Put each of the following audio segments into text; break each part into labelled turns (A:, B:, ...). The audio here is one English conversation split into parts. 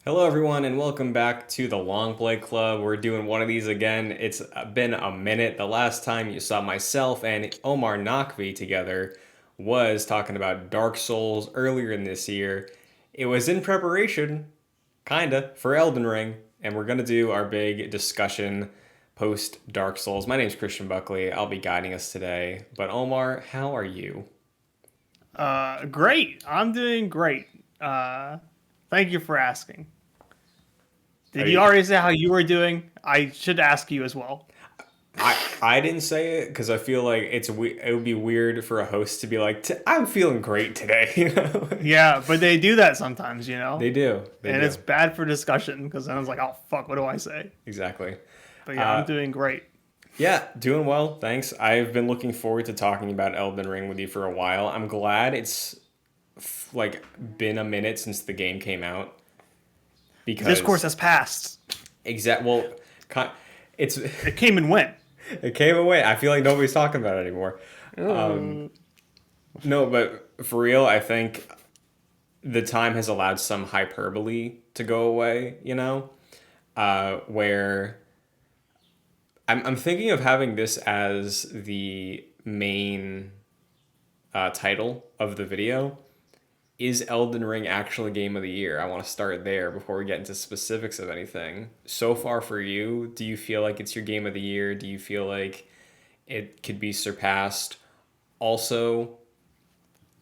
A: Hello, everyone, and welcome back to the Longplay Club. We're doing one of these again. It's been a minute. The last time you saw myself and Omar Nakvi together was talking about Dark Souls earlier in this year. It was in preparation, kinda, for Elden Ring, and we're gonna do our big discussion post Dark Souls. My name's Christian Buckley. I'll be guiding us today. But Omar, how are you?
B: Great. I'm doing great. Uh, Thank you for asking.
A: Are
B: Did you
A: you?
B: already say how you were doing? I should ask you as well.
A: I didn't say it because I feel like it would be weird for a host to be like, I'm feeling great today."
B: Yeah, but they do that sometimes,
A: They do, they
B: and it's
A: do,
B: bad for discussion because then I was like, oh fuck, what do I say?
A: exactly.
B: But yeah, I'm
A: Uh,
B: doing great.
A: yeah, doing well, thanks. I've been looking forward to talking about Elden Ring with you for a while. I'm glad it's like been a minute since the game came out
B: The discourse
A: because
B: has passed.
A: exact well, ki- it's
B: It came and went.
A: it came away. I feel like nobody's talking about it anymore.
B: Uh,
A: No, but for real, I think the time has allowed some hyperbole to go away, where I'm thinking of having this as the main title of the video. Is Elden Ring actually game of the year? I want to start there before we get into specifics of anything. So far for you, do you feel like it's your game of the year? Do you feel like it could be surpassed? Also,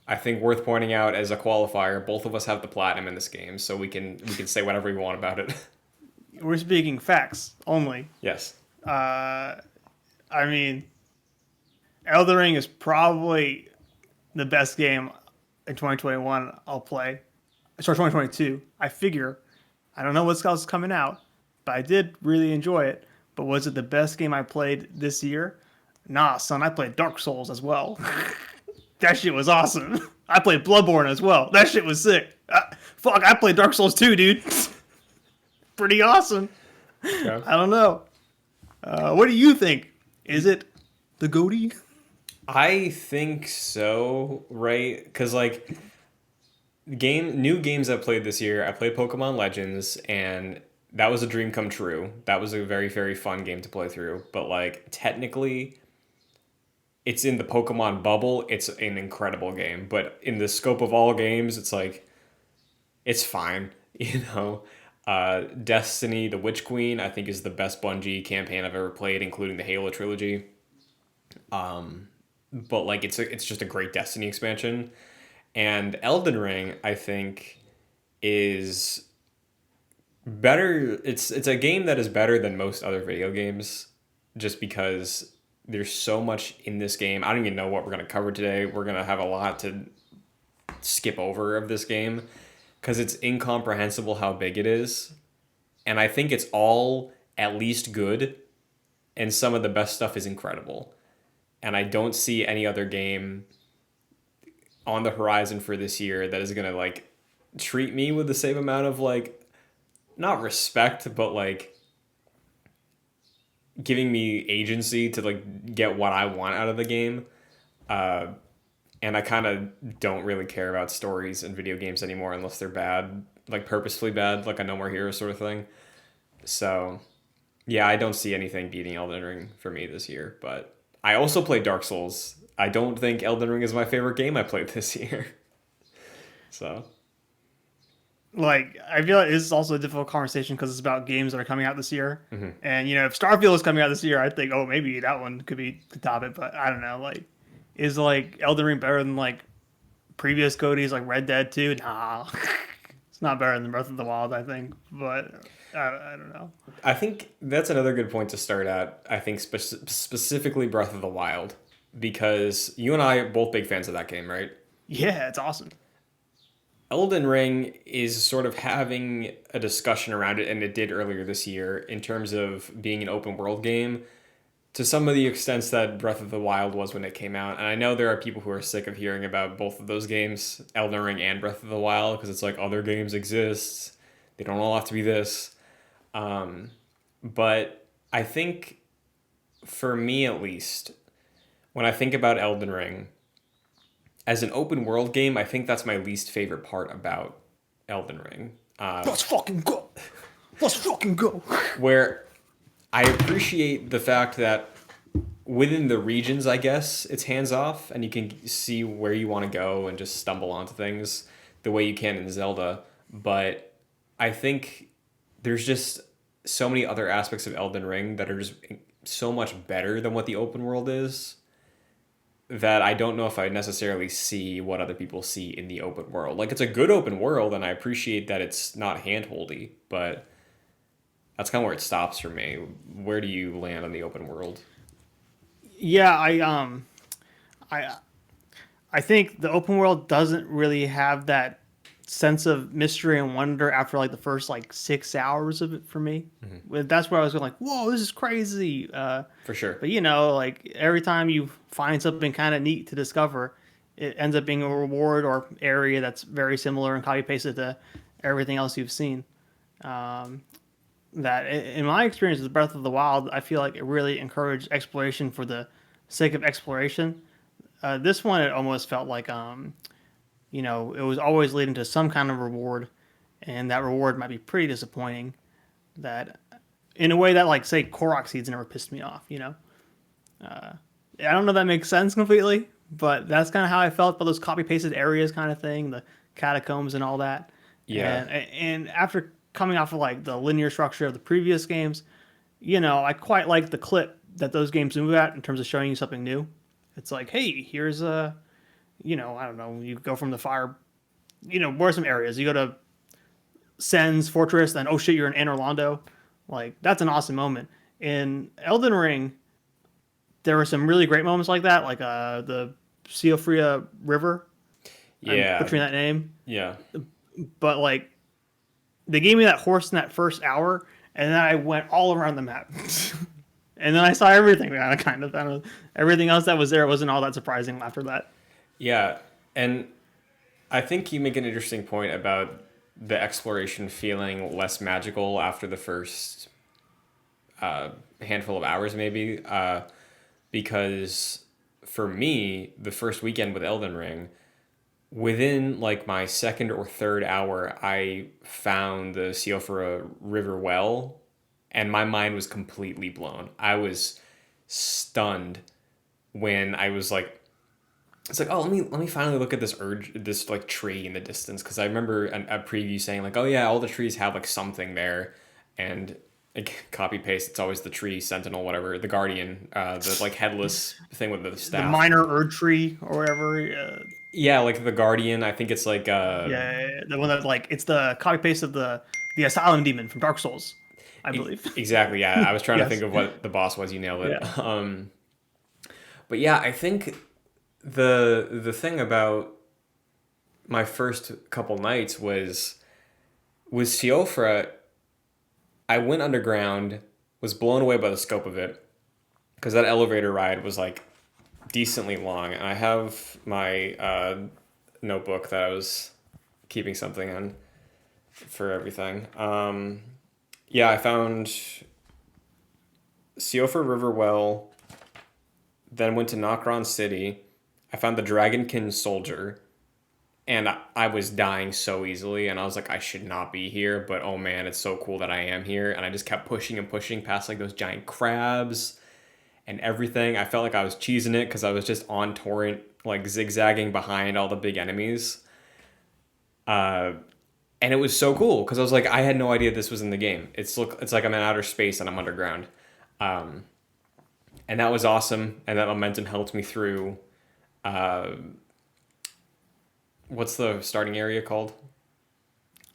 A: I think worth pointing out as a qualifier, both of us have the platinum in this game, so we can say whatever we want about it.
B: we're speaking facts only.
A: Yes.
B: Uh, I mean, Elden Ring is probably the best game in 2021 I'll play. Sorry, 2022. I figure. I don't know what else is coming out, but I did really enjoy it. But was it the best game I played this year? Nah, son, I played Dark Souls as well. That shit was awesome. I played Bloodborne as well. That shit was sick. Fuck, I played Dark Souls too, dude. Pretty awesome.
A: Okay.
B: I don't know. What do you think? Is it the goatee?
A: I think so, right? Because like new games I played this year, I played Pokemon Legends, and that was a dream come true. That was a very very fun game to play through. But like technically, it's in the Pokemon bubble. It's an incredible game, but in the scope of all games, it's like it's fine, you know. Destiny, the Witch Queen, I think is the best Bungie campaign I've ever played, including the Halo trilogy. But like it's just a great Destiny expansion. And Elden Ring, I think, is better. It's a game that is better than most other video games, just because there's so much in this game. I don't even know what we're gonna cover today. We're gonna have a lot to skip over of this game because it's incomprehensible how big it is, and I think it's all at least good, and some of the best stuff is incredible. And I don't see any other game on the horizon for this year that is gonna like treat me with the same amount of like not respect, but like giving me agency to like get what I want out of the game. Uh, and I kind of don't really care about stories in video games anymore unless they're bad, like purposefully bad, like a No More Heroes sort of thing. So yeah, I don't see anything beating Elden Ring for me this year. But I also played Dark Souls. I don't think Elden Ring is my favorite game I played this year. So
B: Like, I feel like this is also a difficult conversation because it's about games that are coming out this year. And if Starfield is coming out this year, I think, oh, maybe that one could top it. But I don't know. Like, is like Elden Ring better than like previous Cody's like Red Dead 2? Nah, it's not better than Breath of the Wild, I think. But I don't know.
A: I think that's another good point to start at. I think specifically Breath of the Wild, because you and I are both big fans of that game, right?
B: Yeah, it's awesome.
A: Elden Ring is sort of having a discussion around it, and it did earlier this year, in terms of being an open world game to some of the extents that Breath of the Wild was when it came out. And I know there are people who are sick of hearing about both of those games, Elden Ring and Breath of the Wild, because it's like other games exist. They don't all have to be this. But I think, for me at least, when I think about Elden Ring, as an open world game, I think that's my least favorite part about Elden Ring.
B: Let's fucking go. Let's fucking go.
A: where I appreciate the fact that within the regions, I guess, it's hands off and you can see where you want to go and just stumble onto things the way you can in Zelda. But I think there's just so many other aspects of Elden Ring that are just so much better than what the open world is that I don't know if I necessarily see what other people see in the open world. Like, it's a good open world and I appreciate that it's not handholdy, but that's kind of where it stops for me. Where do you land on the open world?
B: Yeah, I I think the open world doesn't really have that sense of mystery and wonder after like the first like 6 hours of it for me. That's where I was going like, whoa, this is crazy.
A: For sure.
B: But you know, like every time you find something kind of neat to discover, it ends up being a reward or area that's very similar and copy pasted to everything else you've seen. That in my experience with Breath of the Wild, I feel like it really encouraged exploration for the sake of exploration. This one, it almost felt like it was always leading to some kind of reward, and that reward might be pretty disappointing. That, in a way that, like, say, Korok seeds never pissed me off. I don't know if that makes sense completely, but that's kind of how I felt about those copy pasted areas, kind of thing, the catacombs and all that.
A: Yeah.
B: And after coming off of like the linear structure of the previous games, I quite like the clip that those games move at in terms of showing you something new. It's like, hey, here's I don't know, you go from the fire, where are some areas? You go to Sen's fortress, then oh shit, you're in Anor Londo. Like that's an awesome moment. In Elden Ring, there were some really great moments like that, like the Siofria River. I'm
A: Yeah.
B: butchering that name,
A: Yeah.
B: but like they gave me that horse in that first hour, and then I went all around the map. And then I saw everything, kind of. I don't know, everything else that was there wasn't all that surprising after that.
A: Yeah. And I think you make an interesting point about the exploration feeling less magical after the first handful of hours, maybe. Because for me, the first weekend with Elden Ring, within like my second or third hour, I found the Siofra River well, and my mind was completely blown. I was stunned when I was like, it's like, oh, let me finally look at this like tree in the distance, because I remember a preview saying like, oh yeah, all the trees have like something there, and like copy paste, it's always the tree sentinel, whatever, the guardian, the like headless thing with the
B: The
A: staff.
B: minor Erd tree or whatever.
A: Yeah, like the guardian. I think it's like
B: Yeah, the one that like it's the copy paste of the asylum demon from Dark Souls, I believe.
A: exactly. Yeah, I was trying to think
B: Yes.
A: of what the boss was. You nailed
B: Yeah.
A: it. But yeah, I think the thing about my first couple nights was with Siofra. I went underground, was blown away by the scope of it, because that elevator ride was like decently long, and I have my notebook that I was keeping something on for everything. Yeah, I found Siofra River Well, then went to Nokron City. I found the Dragonkin Soldier, and I was dying so easily, and I was like, I should not be here, but oh man, it's so cool that I am here, and I just kept pushing and pushing past like those giant crabs and everything. I felt like I was cheesing it because I was just on torrent, like zigzagging behind all the big enemies. And it was so cool because I was like, I had no idea this was in the game. It's like I'm in outer space and I'm underground, and that was awesome. And that momentum helped me through. Uh, what's the starting area called?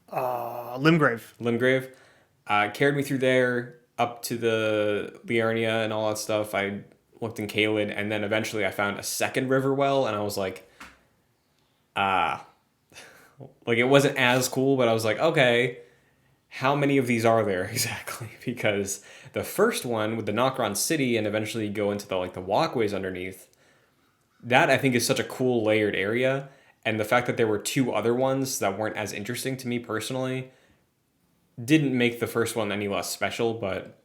B: Limgrave.
A: Limgrave. Carried me through there up to the Liurnia and all that stuff. I looked in Caelid, and then eventually I found a second river well, and I was like, ah, like it wasn't as cool, but I was like, okay, how many of these are there exactly? Because the first one with the Nokron City, and eventually go into the walkways underneath, that I think is such a cool layered area, and the fact that there were two other ones that weren't as interesting to me personally didn't make the first one any less special, but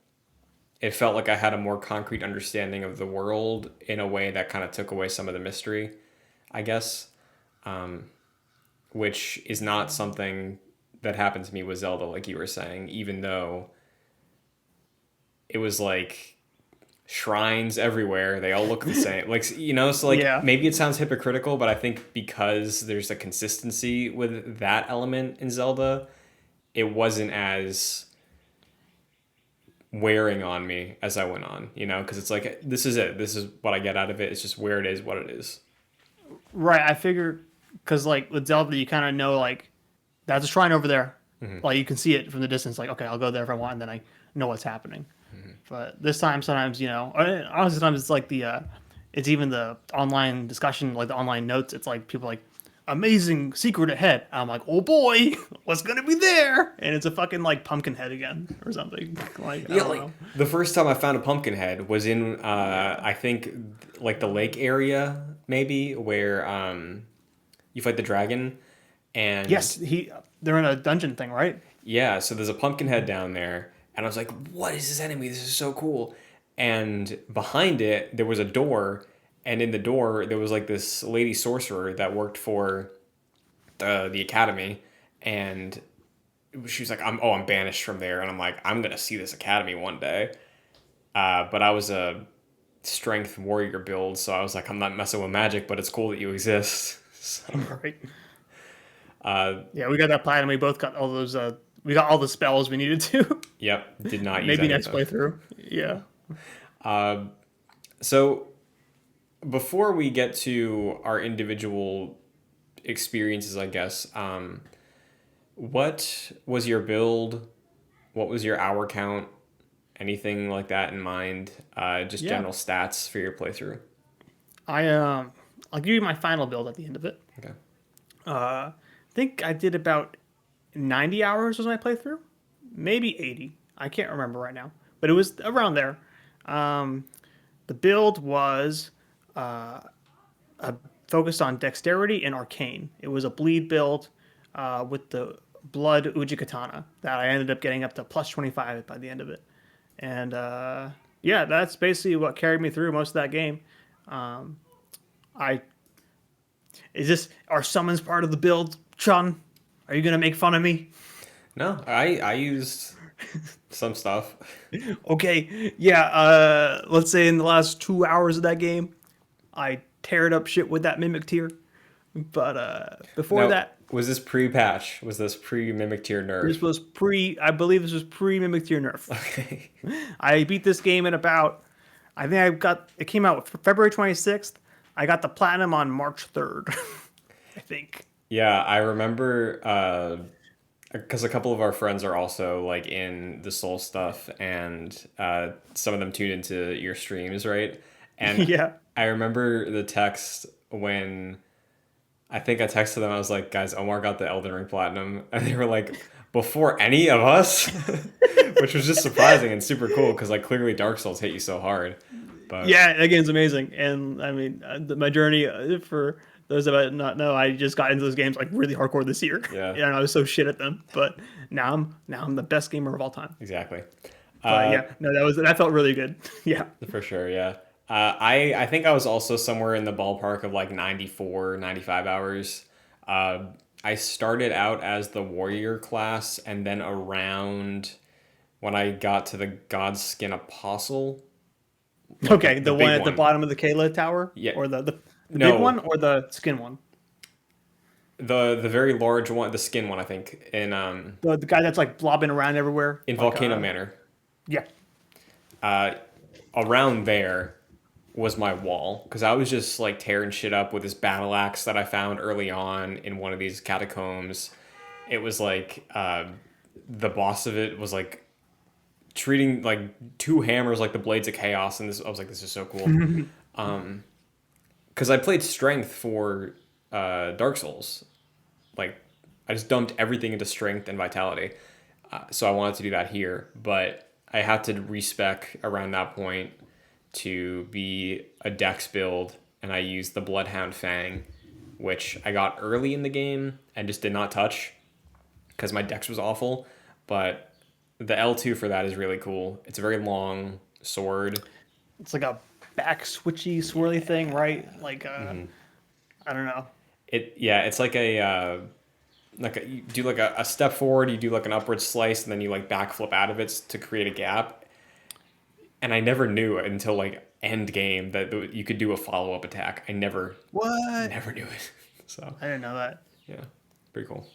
A: it felt like I had a more concrete understanding of the world in a way that kind of took away some of the mystery, I guess, which is not something that happened to me with Zelda, like you were saying, even though it was like shrines everywhere. They all look the same. Like, so like
B: Yeah.
A: maybe it sounds hypocritical, but I think because there's a consistency with that element in Zelda, it wasn't as wearing on me as I went on, because it's like this is it. This is what I get out of it. It's just where it is, what it is.
B: Right. I figure because like with Zelda, you kind of know like that's a shrine over there. Like you can see it from the distance. Like okay, I'll go there if I want, and then I know what's happening. But this time, sometimes honestly, sometimes it's like it's even the online discussion, like the online notes. It's like people like amazing secret ahead. I'm like, oh boy, what's gonna be there? And it's a fucking like pumpkin head again or something. Like I
A: Yeah,
B: don't
A: like
B: know.
A: the first time I found a pumpkin head was in I think like the lake area maybe where you fight the dragon and
B: Yes, they're in a dungeon thing, right?
A: yeah, so there's a pumpkin head down there, and I was like, "What is this enemy? This is so cool!" And behind it, there was a door, and in the door, there was like this lady sorcerer that worked for the academy, and she was like, I'm banished from there," and I'm like, "I'm gonna see this academy one day." But I was a strength warrior build, so I was like, "I'm not messing with magic, but it's cool that you exist." So,
B: Right.
A: uh,
B: Yeah, we got that platinum. We both got all those. We got all the spells we needed to.
A: yep, did not use
B: Maybe
A: any of
B: next
A: them.
B: playthrough. Yeah.
A: So before we get to our individual experiences, I guess, what was your build? What was your hour count? Anything like that in mind? Just
B: Yeah.
A: general stats for your playthrough.
B: I'll give you my final build at the end of it.
A: Okay.
B: I think I did about 90 hours was my playthrough, maybe 80. I can't remember right now, but it was around there. Um, the build was focused on dexterity and arcane. It was a bleed build with the blood Uji Katana that I ended up getting up to plus 25 by the end of it. And yeah, that's basically what carried me through most of that game. I Is this our summons part of the build, Chun? Are you gonna make fun of me?
A: No, I used some stuff.
B: Okay, yeah. Let's say in the last 2 hours of that game, I teared up shit with that mimic tier. But before
A: Now,
B: that,
A: was this pre-patch? Was this pre-mimic tier nerf?
B: this was pre. I believe this was pre mimic tier nerf.
A: Okay.
B: I beat this game in about. I think I got it came out February 26th. I got the platinum on March 3rd. I think.
A: Yeah, I remember because a couple of our friends are also like in the soul stuff, and some of them tune into your streams, right? And
B: Yeah.
A: I remember the text when I think I texted them. I was like, "Guys, Omar got the Elden Ring platinum," and they were like, "Before any of us," which was just surprising and super cool because like clearly Dark Souls hit you so hard. But
B: Yeah, that game's amazing, and I mean, my journey for those that might not know, I just got into those games like really hardcore this year,
A: yeah,
B: and I was so shit at them. But now I'm the best gamer of all time.
A: exactly.
B: But
A: Uh,
B: yeah, no, that felt really good. Yeah,
A: For sure, yeah. I think I was also somewhere in the ballpark of like 94, 95 hours. I started out as the warrior class, and then around when I got to the Godskin Apostle, like
B: okay,
A: the
B: the one
A: big
B: at the
A: one.
B: bottom of the Kayla Tower,
A: Yeah,
B: or the big one,
A: no,
B: or the skin one,
A: the very large one, the skin one, I think,
B: the guy that's like blobbing around everywhere,
A: in
B: like
A: Volcano Manor.
B: yeah,
A: Around there was my wall because I was just like tearing shit up with this battle axe that I found early on in one of these catacombs. It was like the boss of it was like treating like two hammers like the blades of chaos, and this I was like, this is so cool. Because I played strength for Dark Souls, like I just dumped everything into strength and vitality. So I wanted to do that here, but I had to respec around that point to be a dex build, and I used the Bloodhound Fang, which I got early in the game and just did not touch because my dex was awful. But the L2 for that is really cool. It's a very long sword.
B: it's like a back switchy swirly thing, right? Like I don't know.
A: It's like a like you do like a step forward, you do like an upward slice, and then you like backflip out of it to create a gap. And I never knew until like end game that you could do a follow up attack. I
B: What?
A: never knew it. So
B: I didn't know that.
A: yeah, pretty cool.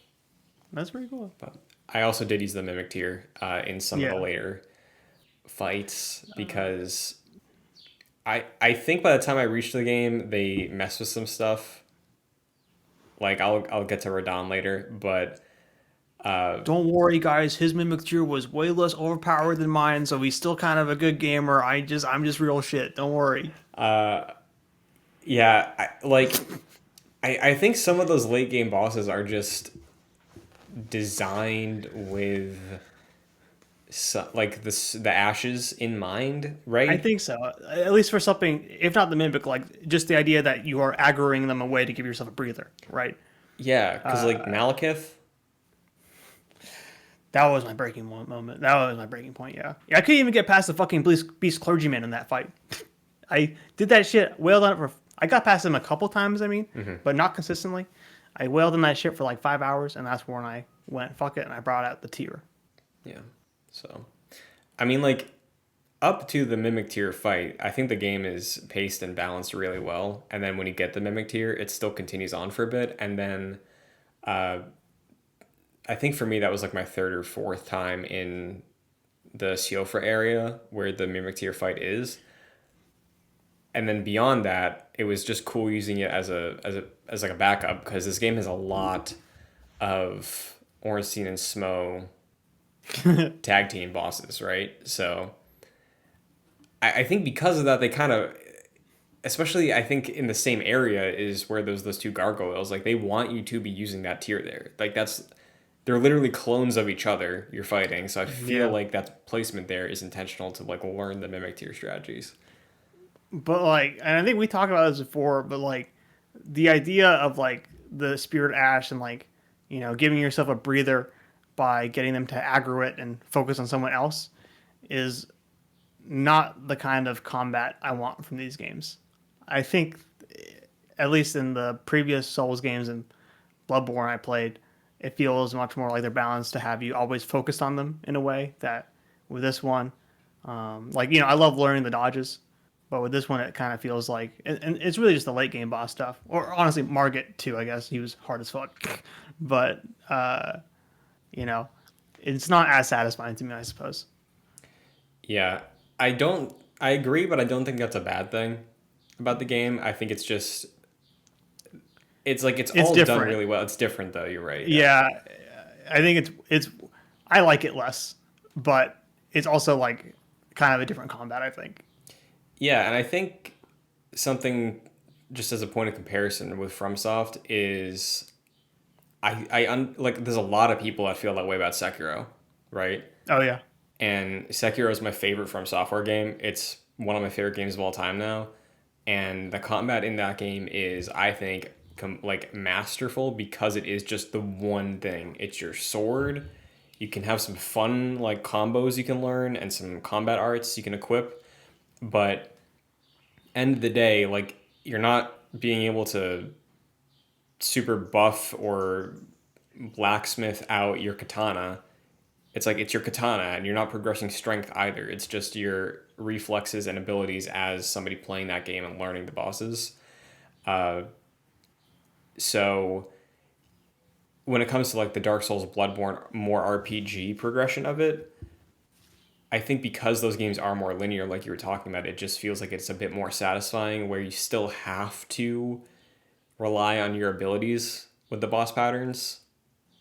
B: That's pretty cool.
A: But I also did use the mimic tier in some of the
B: Yeah.
A: later fights because I think by the time I reached the game, they messed with some stuff. Like I'll get to Radon later, but
B: Don't worry, guys. His mimic tier was way less overpowered than mine, so he's still kind of a good gamer. I'm just real shit. Don't worry.
A: yeah, I think some of those late game bosses are just designed with like the ashes in mind,
B: I
A: right?
B: think so. At least for something, if not the mimic, like just the idea that you are aggroing them away to give yourself a breather, right?
A: Yeah, because like Malekith,
B: That was my moment. That was my breaking point. Yeah. Yeah. I couldn't even get past the fucking beast clergyman in that fight. I did that shit. Wailed on it for. I got past him a couple times. I mean, but not consistently. I wailed on that shit for like 5 hours, and that's when I went fuck it, and I brought out the tier.
A: yeah. So, I mean, like up to the mimic tier fight, I think the game is paced and balanced really well. And then when you get the mimic tier, it still continues on for a bit, and then I think for me that was like my third or fourth time in the Siofra area where the mimic tier fight is. And then beyond that, it was just cool using it as like a backup because this game has a lot of Ornstein and Smo tag team bosses, right? So I think because of that, they kind of, especially I think in the same area is where those two gargoyles, like they want you to be using that tier there. Like they're literally clones of each other you're fighting. So I feel
B: Yeah.
A: like that placement there is intentional to like learn the mimic tier strategies.
B: But like, and I think we talked about this before, but like, the idea of like the spirit ash and like, giving yourself a breather by getting them to aggro it and focus on someone else is not the kind of combat I want from these games. I think, at least in the previous Souls games and Bloodborne I played, it feels much more like they're balanced to have you always focused on them in a way that with this one, like, I love learning the dodges, but with this one, it kind of feels like, and it's really just the late game boss stuff, or honestly, Margit too. I guess he was hard as fuck, but you know, it's not as satisfying to me, I suppose.
A: Yeah, I agree, but I don't think that's a bad thing about the game. I think it's just it's like it's
B: It's
A: all done
B: different.
A: really well. It's different though. You're right. Yeah.
B: Yeah, I think it's I like it less, but it's also like kind of a different combat. I think.
A: Yeah, and I think something just as a point of comparison with FromSoft is like there's a lot of people that feel that way about Sekiro, right?
B: Oh yeah,
A: And Sekiro is my favorite From Software game. It's one of my favorite games of all time now, and the combat in that game is, I think, like masterful because it is just the one thing. It's your sword. You can have some fun like combos you can learn and some combat arts you can equip, but end of the day, like you're not being able to super buff or blacksmith out your katana. It's like it's your katana and you're not progressing strength either. It's just your reflexes and abilities as somebody playing that game and learning the bosses. So when it comes to like the Dark Souls Bloodborne more RPG progression of it, I think because those games are more linear like you were talking about, it just feels like it's a bit more satisfying where you still have to rely on your abilities with the boss patterns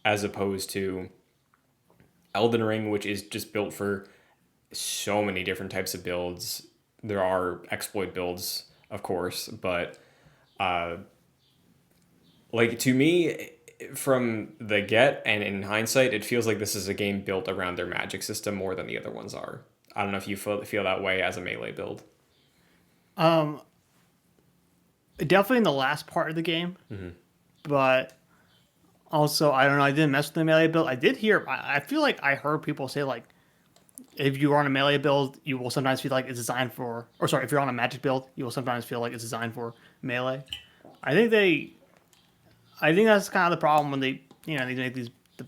A: as opposed to Elden Ring, which is just built for so many different types of builds. There are exploit builds, of course, but like to me, from the get and in hindsight, it feels like this is a game built around their magic system more than the other ones are. I don't know if you feel that way as a melee build.
B: definitely in the last part of the game, but also I don't know. I didn't mess with the melee build. I did hear. I feel like I heard people say like if you are on a melee build, you will sometimes feel like it's designed for, or sorry, if you're on a magic build, you will sometimes feel like it's designed for melee. I think they, I think that's kind of the problem when they they make these the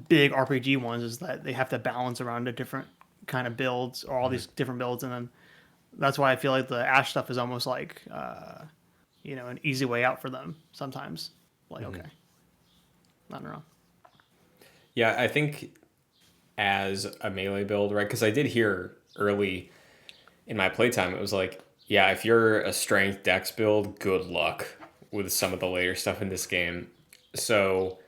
B: big RPG ones is that they have to balance around the different kind of builds or all these different builds, and then that's why I feel like the Ash stuff is almost like an easy way out for them sometimes. Like, okay, nothing wrong.
A: Yeah, I think as a melee build, right? Because I did hear early in my playtime, it was like, yeah, if you're a strength dex build, good luck with some of the later stuff in this game. So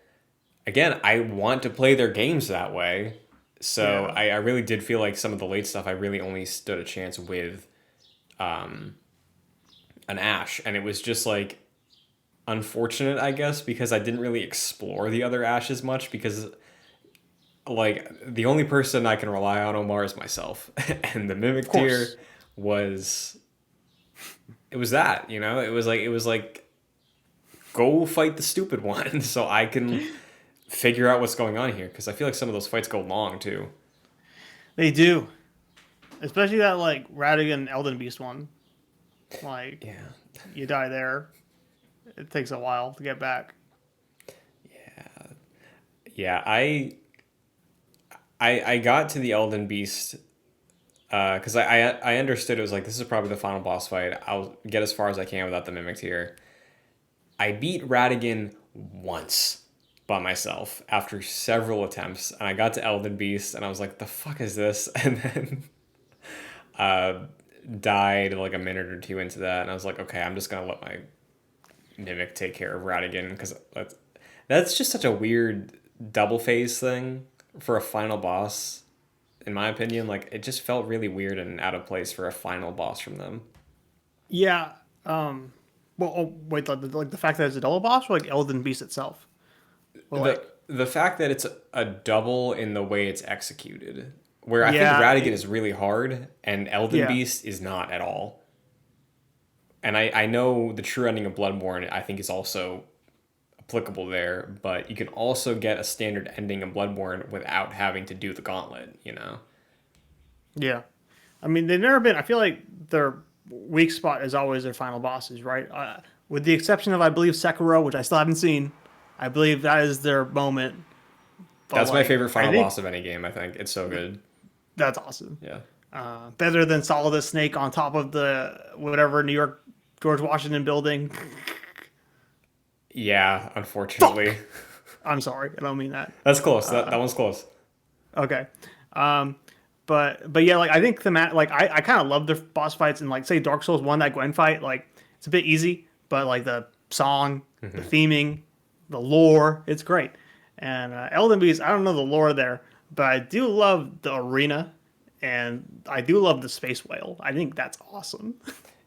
A: again, I want to play their games that way. So
B: Yeah,
A: I really did feel like some of the late stuff, I really only stood a chance with an Ash. And it was just like unfortunate, I guess, because I didn't really explore the other Ashes much because like the only person I can rely on Omar is myself. And the
B: of
A: Mimic
B: course.
A: tier was it was that, you know? It was like go fight the stupid one so I can figure out what's going on here because I feel like some of those fights go long too.
B: They do, especially that like Radigan Elden Beast one. Like,
A: Yeah.
B: you die there, it takes a while to get back.
A: Yeah, I got to the Elden Beast because I understood it was like this is probably the final boss fight. I'll get as far as I can without the mimics here. I beat Radigan once by myself after several attempts, and I got to Elden Beast, and I was like, "The fuck is this?" And then uh, died like a minute or two into that, and I was like, "Okay, I'm just gonna let my mimic take care of Radigan because that's just such a weird double phase thing for a final boss." In my opinion, like it just felt really weird and out of place for a final boss from them.
B: Yeah. Well, oh, wait, like the fact that it's a double boss, or like Elden Beast itself, or
A: the
B: like,
A: the fact that it's a double in the way it's executed, where I think
B: yeah,
A: Radigan is really hard and Elden
B: yeah,
A: Beast is not at all. And I know the true ending of Bloodborne I think is also applicable there, but you can also get a standard ending of Bloodborne without having to do the gauntlet, you know?
B: yeah. I mean, they've never been. I feel like their weak spot is always their final bosses, right? With the exception of, I believe, Sekiro, which I still haven't seen. I believe that is their moment. But
A: That's my
B: like,
A: favorite
B: I
A: final
B: think
A: boss of any game, I think. It's so good.
B: that's awesome.
A: Yeah.
B: Better than Solid Snake on top of the whatever New York George Washington building.
A: Yeah, unfortunately.
B: Fuck. I'm sorry, I don't mean that.
A: That's close. That one's close.
B: Okay. Um, but yeah, like I think like I kind of love the boss fights and like say Dark Souls one, that Gwen fight, like it's a bit easy, but like the song, the theming, the lore, it's great. And Elden Beast, I don't know the lore there, but I do love the arena, and I do love the space whale. I think that's awesome.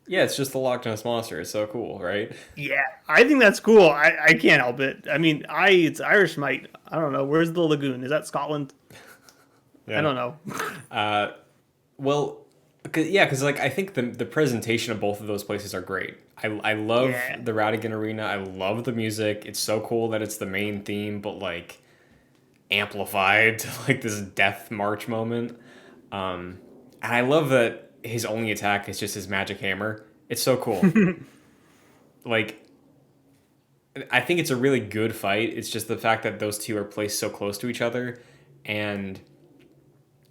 A: Yeah, it's just the Loch Ness monster. It's so cool, right?
B: Yeah, I think that's cool. I can't help it. I mean, it's Irish Mite. I don't know. Where's the lagoon? Is that Scotland? I
A: Yeah.
B: don't know.
A: Well, yeah, because like I think the presentation of both of those places are great. I love
B: Yeah.
A: the Radigan Arena. I love the music. It's so cool that it's the main theme, but like amplified to like this death march moment. And I love that his only attack is just his magic hammer. It's so cool. Like I think it's a really good fight. It's just the fact that those two are placed so close to each other, and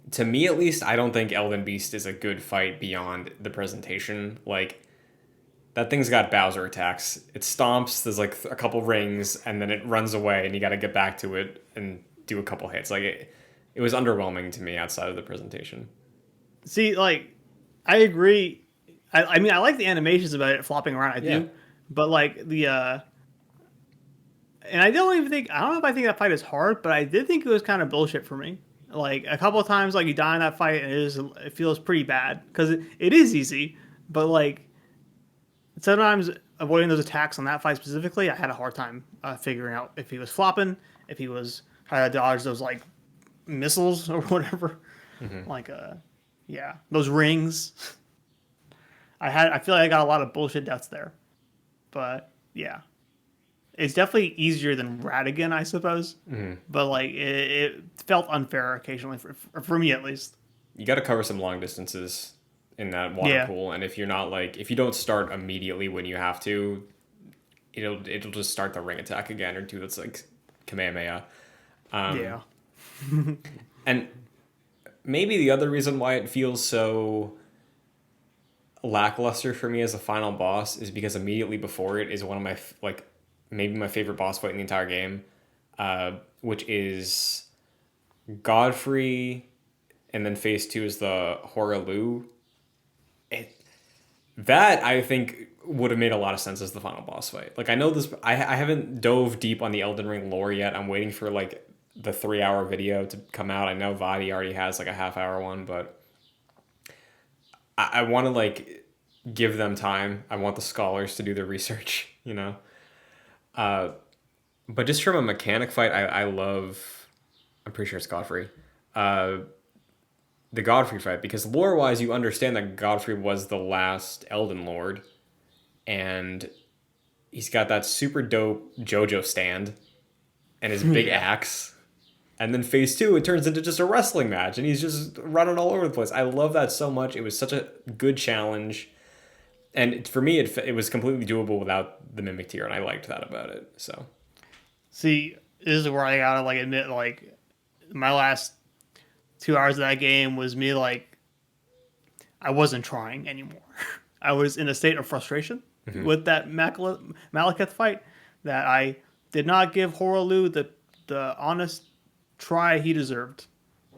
A: to me at least, I don't think Elden Beast is a good fight beyond the presentation. Like that thing's got Bowser attacks. It stomps. There's like a couple rings, and then it runs away, and you got to get back to it and do a couple hits. Like it was underwhelming to me outside of the presentation.
B: See, like, I agree. I mean, I like the animations about it flopping around. I
A: Yeah,
B: do, but like and I don't even think I don't know if I think that fight is hard, but I did think it was kind of bullshit for me. Like a couple of times, like you die in that fight, and it feels pretty bad because it is easy, but like sometimes avoiding those attacks on that fight specifically, I had a hard time figuring out if he was flopping, if he was how to dodge those like missiles or whatever. Like yeah, those rings. I feel like I got a lot of bullshit deaths there, but yeah, it's definitely easier than Radigan, I suppose. But like it felt unfair occasionally for me at least.
A: you got to cover some long distances in that water
B: Yeah,
A: pool, and if you're not like if you don't start immediately when you have to, it'll just start the ring attack again or two. It's like Kamehameha.
B: Yeah.
A: And maybe the other reason why it feels so lackluster for me as a final boss is because immediately before it is one of my like maybe my favorite boss fight in the entire game, which is Godfrey, and then phase two is the Horalu. It, that I think would have made a lot of sense as the final boss fight. Like I know this, I haven't dove deep on the Elden Ring lore yet. I'm waiting for like the 3 hour video to come out. I know Vadi already has like a half-hour one, but I want to like give them time. I want the scholars to do their research, you know. Uh, but just from a mechanic fight, I love. I'm pretty sure it's Godfrey. Uh, the Godfrey fight because lore wise, you understand that Godfrey was the last Elden Lord, and he's got that super dope JoJo stand and his big
B: Yeah.
A: axe. And then phase two, it turns into just a wrestling match, and he's just running all over the place. I love that so much. It was such a good challenge, and for me, it was completely doable without the mimic tier, and I liked that about it. So
B: See, this is where I gotta like admit, like my last 2 hours of that game was me like I wasn't trying anymore. I was in a state of frustration with that Malekith fight that I did not give Horalu the honest try he deserved.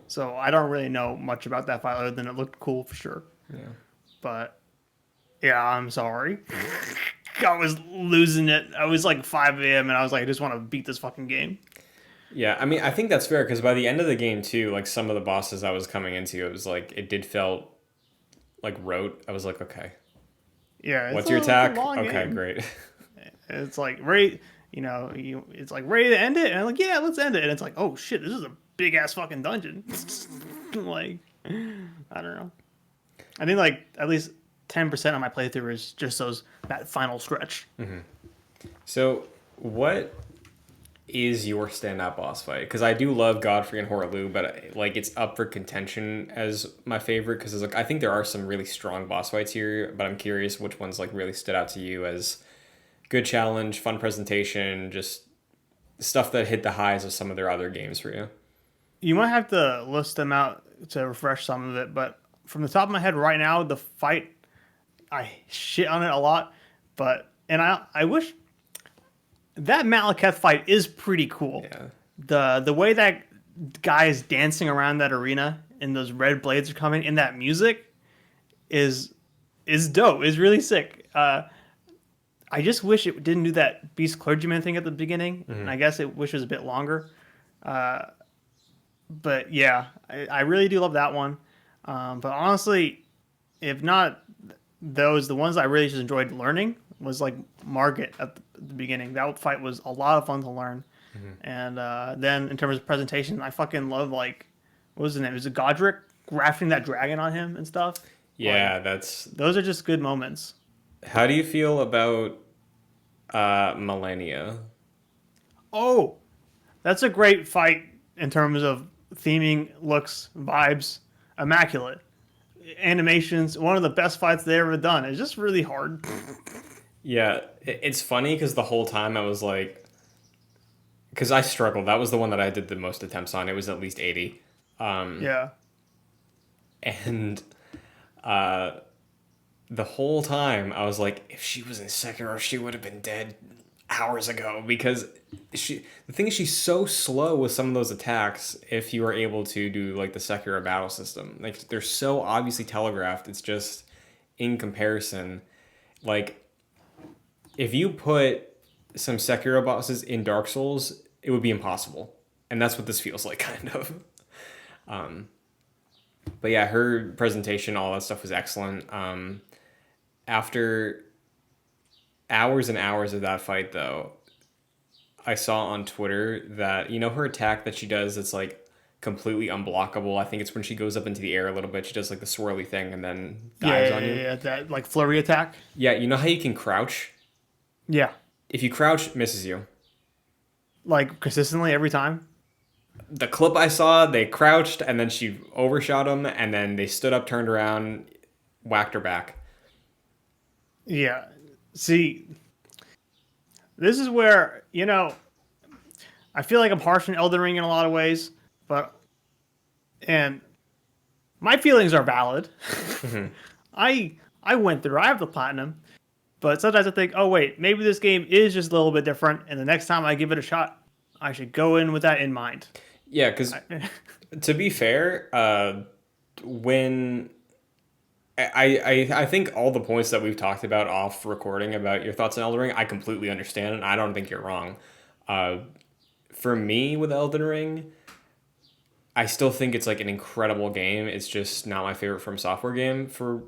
B: So I don't really know much about that fight other than it looked cool for sure.
A: yeah,
B: But yeah, I'm sorry. I was losing it. I was like 5 a.m. and I was like, I just want to beat this fucking game.
A: yeah. I mean, I think that's fair because by the end of the game too, like some of the bosses I was coming into, it was like it did felt like rote. I was like, okay,
B: Yeah,
A: what's your
B: it's a
A: attack?
B: long
A: Okay,
B: game.
A: great.
B: It's like ready, it's like ready to end it, and I'm like, yeah, let's end it. And it's like, oh shit, this is a big ass fucking dungeon. Like, I don't know. I think like at least 10% of my playthrough is just that final stretch.
A: So, what is your standout boss fight? Because I do love Godfrey and Horalu, but like it's up for contention as my favorite. Because like I think there are some really strong boss fights here, but I'm curious which ones like really stood out to you as good challenge, fun presentation, just stuff that hit the highs of some of their other games for you.
B: You might have to list them out to refresh some of it, but from the top of my head right now, the fight I shit on it a lot, but and I wish that Malekith fight is pretty cool.
A: Yeah,
B: The way that guy is dancing around that arena and those red blades are coming and that music is dope. Is really sick. I just wish it didn't do that beast clergyman thing at the beginning. And I guess it wish it was a bit longer. But yeah, I really do love that one. But honestly, if not those, the ones I really just enjoyed learning was like Margit at the beginning. That fight was a lot of fun to learn. And then in terms of presentation, I fucking love like what was his name? Is it Godric grafting that dragon on him and stuff?
A: yeah.
B: Like
A: That's
B: those are just good moments.
A: how do you feel about Millennia?
B: Oh, that's a great fight in terms of theming, looks, vibes, immaculate. Animations, one of the best fights they ever done. It's just really hard.
A: Yeah, it's funny because the whole time I was like, because I struggled. That was the one that I did the most attempts on. It was at least 80.
B: Yeah.
A: And uh, the whole time I was like, if she was in Sekiro, she would have been dead hours ago because the thing is she's so slow with some of those attacks if you are able to do like the Sekiro battle system. Like they're so obviously telegraphed. It's just in comparison. Like if you put some Sekiro bosses in Dark Souls, it would be impossible. And that's what this feels like kind of. But yeah, her presentation, all that stuff was excellent. After hours and hours of that fight, though, I saw on Twitter that, you know, her attack that she does, it's like completely unblockable. I think it's when she goes up into the air a little bit, she does like the swirly thing and then dives on you.
B: Yeah. That like flurry attack.
A: Yeah, you know how you can crouch?
B: Yeah.
A: If you crouch, it misses you.
B: Like consistently every time.
A: The clip I saw, they crouched and then she overshot them and then they stood up, turned around, whacked her back.
B: Yeah. See, this is where, I feel like I'm harsh on Elden Ring in a lot of ways, but and my feelings are valid.
A: Hmm.
B: I went through. I have the platinum, but sometimes I think, oh wait, maybe this game is just a little bit different, and the next time I give it a shot, I should go in with that in mind.
A: Yeah, because
B: I,
A: to be fair, when I think all the points that we've talked about off recording about your thoughts on Elden Ring, I completely understand, and I don't think you're wrong. Uh, for me with Elden Ring, I still think it's like an incredible game. It's just not my favorite From Software game for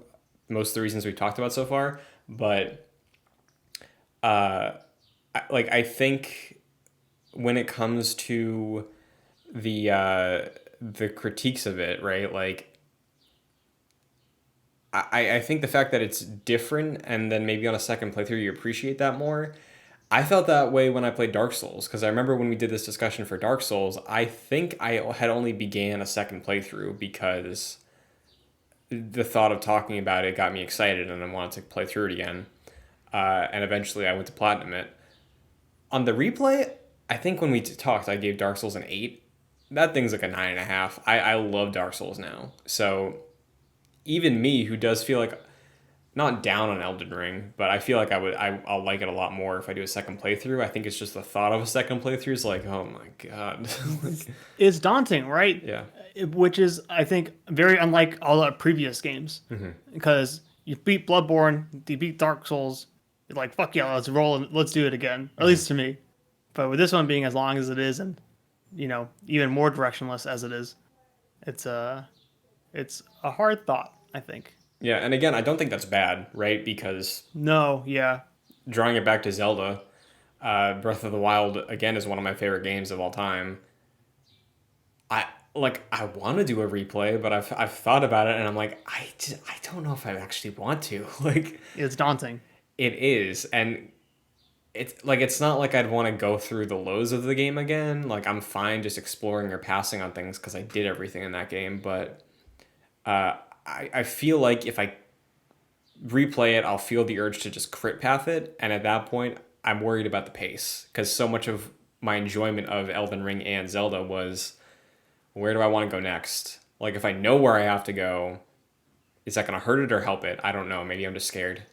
A: most of the reasons we've talked about so far. But I think when it comes to the critiques of it, right? Like I think the fact that it's different and then maybe on a second playthrough you appreciate that more. I felt that way when I played Dark Souls because I remember when we did this discussion for Dark Souls, I think I had only began a second playthrough because the thought of talking about it got me excited and I wanted to play through it again. And eventually I went to platinum it. On the replay, I think when we talked, I gave Dark Souls an 8. That thing's like a 9.5. I love Dark Souls now. So even me, who does feel like not down on Elden Ring, but I feel like I'll like it a lot more if I do a second playthrough. I think it's just the thought of a second playthrough is like, oh my god. Like,
B: it's daunting, right?
A: yeah.
B: Which is, I think, very unlike all the previous games, because you beat Bloodborne, you beat Dark Souls, you're like, fuck yeah, let's roll and let's do it again. Or at least to me. But with this one being as long as it is, and even more directionless as it is, it's a it's a hard thought, I think.
A: Yeah, and again, I don't think that's bad, right? Because
B: No, yeah,
A: drawing it back to Zelda, Breath of the Wild again is one of my favorite games of all time. I I want to do a replay, but I've thought about it and I'm like I don't know if I actually want to. Like
B: it's daunting.
A: it is, and it's not like I'd want to go through the lows of the game again. Like I'm fine just exploring or passing on things because I did everything in that game. But I feel like if I replay it, I'll feel the urge to just crit path it, and at that point, I'm worried about the pace because so much of my enjoyment of Elden Ring and Zelda was where do I want to go next? Like if I know where I have to go, is that going to hurt it or help it? I don't know. Maybe I'm just scared.